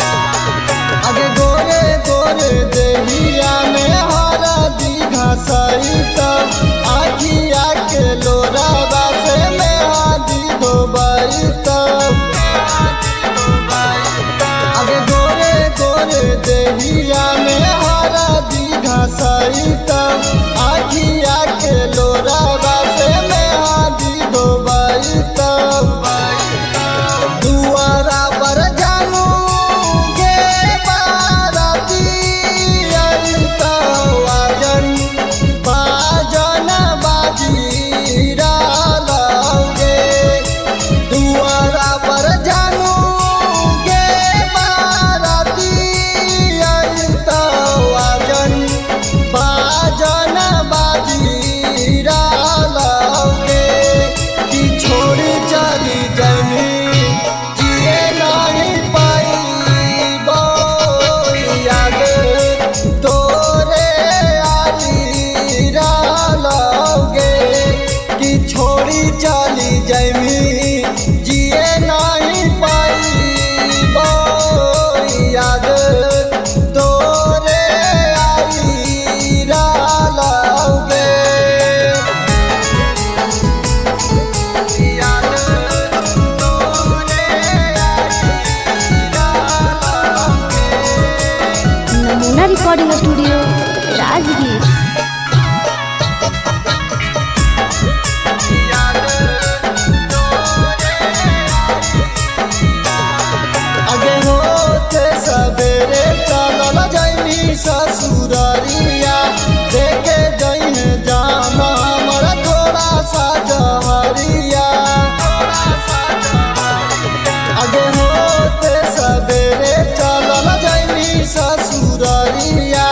आगे गोरे गोरे देहिया में हरा दीघा सहिता आखिया के लोरा बासे में आदि धोबाइता आगे गोरे गोरे देहिया में हरा दीघा सहिता आखिया के लोरा बासे में आदि धोबाइता दुआरा पर जानू के बाराती आइता वाजन बाजन बाजी डालोगे दुआरा पर जानू के बाराती आइता वाजन बाजन बाजी डालोगे कि छोड़ी चली जानी जिए नहीं पाई याद तोरे आई डालोगे कि छोड़ी चली जानी जिए नहीं पाई याद तोरे आई डालोगे नमूना रिकॉर्डिंग स्टूडियो राजगीर। आगे होते सवेरे चलल जाइनी ससुरारिया देखे जइन जाना हमारा थोड़ा सा जहरिया आगे होते सवेरे चलल जाइनी ससुरारिया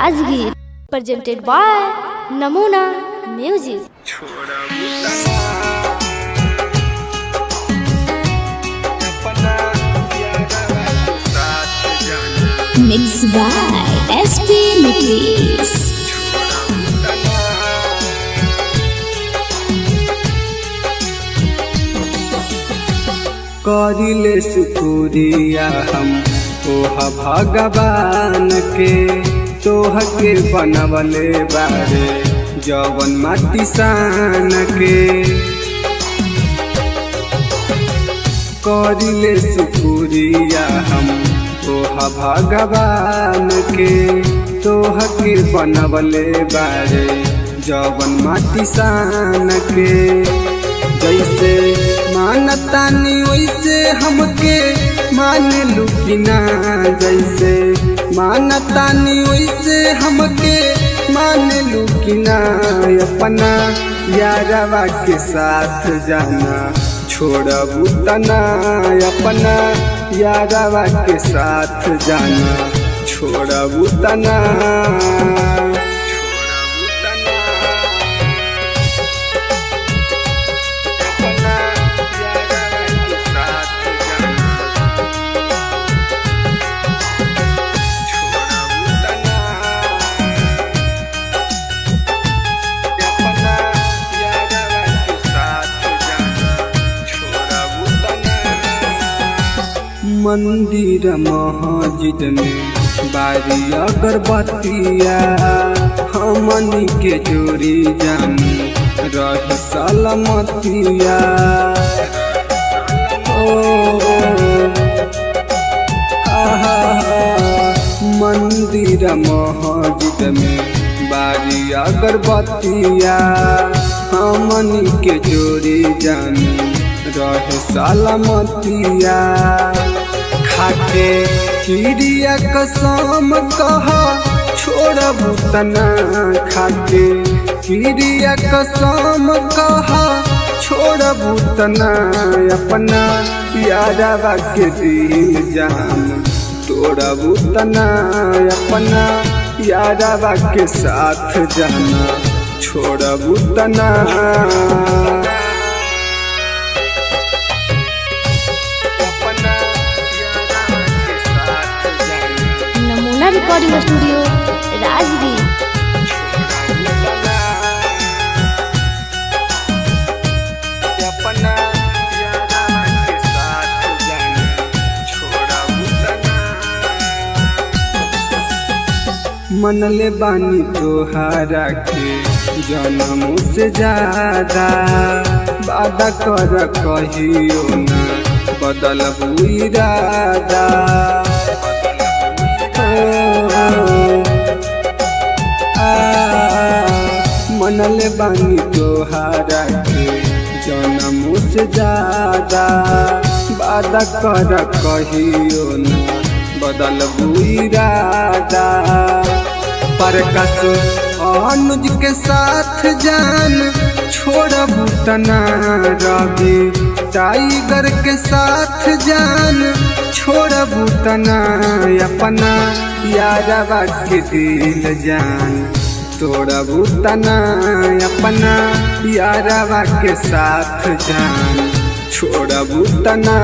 Rajgir presented by Namuna music. Mixed by SP Mitris. करिले शुक्रिया हम तोहा भगवान के, तोह के बनवले बारे जवन माटी सान के। करिले शुक्रिया हम तोहा भगवान के, तोह के बनवले बारे जवन माटी सान के। जैसे मानतानी वैसे हमके मान लुकिना, जैसे मानतानी वैसे हमके मान लुकिना। अपना यारवा के साथ जाना छोड़बू तना, अपना यारवा के साथ जाना छोड़बू तना। मंदिर मस्जिद में बारी अगरबत्तिया, हमनी के जोड़ी जान रह सलामतिया। मंदिर मस्जिद में बारी अगरबत्तिया, हमनी के जोड़ी जान रह सलामतिया। खाके किरिया कसम कह छोड़बू तना, खाके किरिया कसम कह छोड़बू तना। अपना यारवा के दिल जान तोड़बू तना, अपना यारवा के साथ जाना छोड़बू तना। नमूना रिकॉर्डिंग स्टूडियो राजगीर। मनले बानी तोहारा के जन्मों से ज्यादा, वादा कर कहियो ना बदलबू इरादा। मनले बानी तोहारा के जन्मों से ज्यादा, वादा कर कहियो ना बदलबू इरादा। प्रकाश अनुज के साथ जान छोड़बू तना, रवि टाइगर के साथ जान छोड़बू तना। अपना यारवा के दिल जान तोड़बू तना, अपना यारवा के साथ जान छोड़बू तना।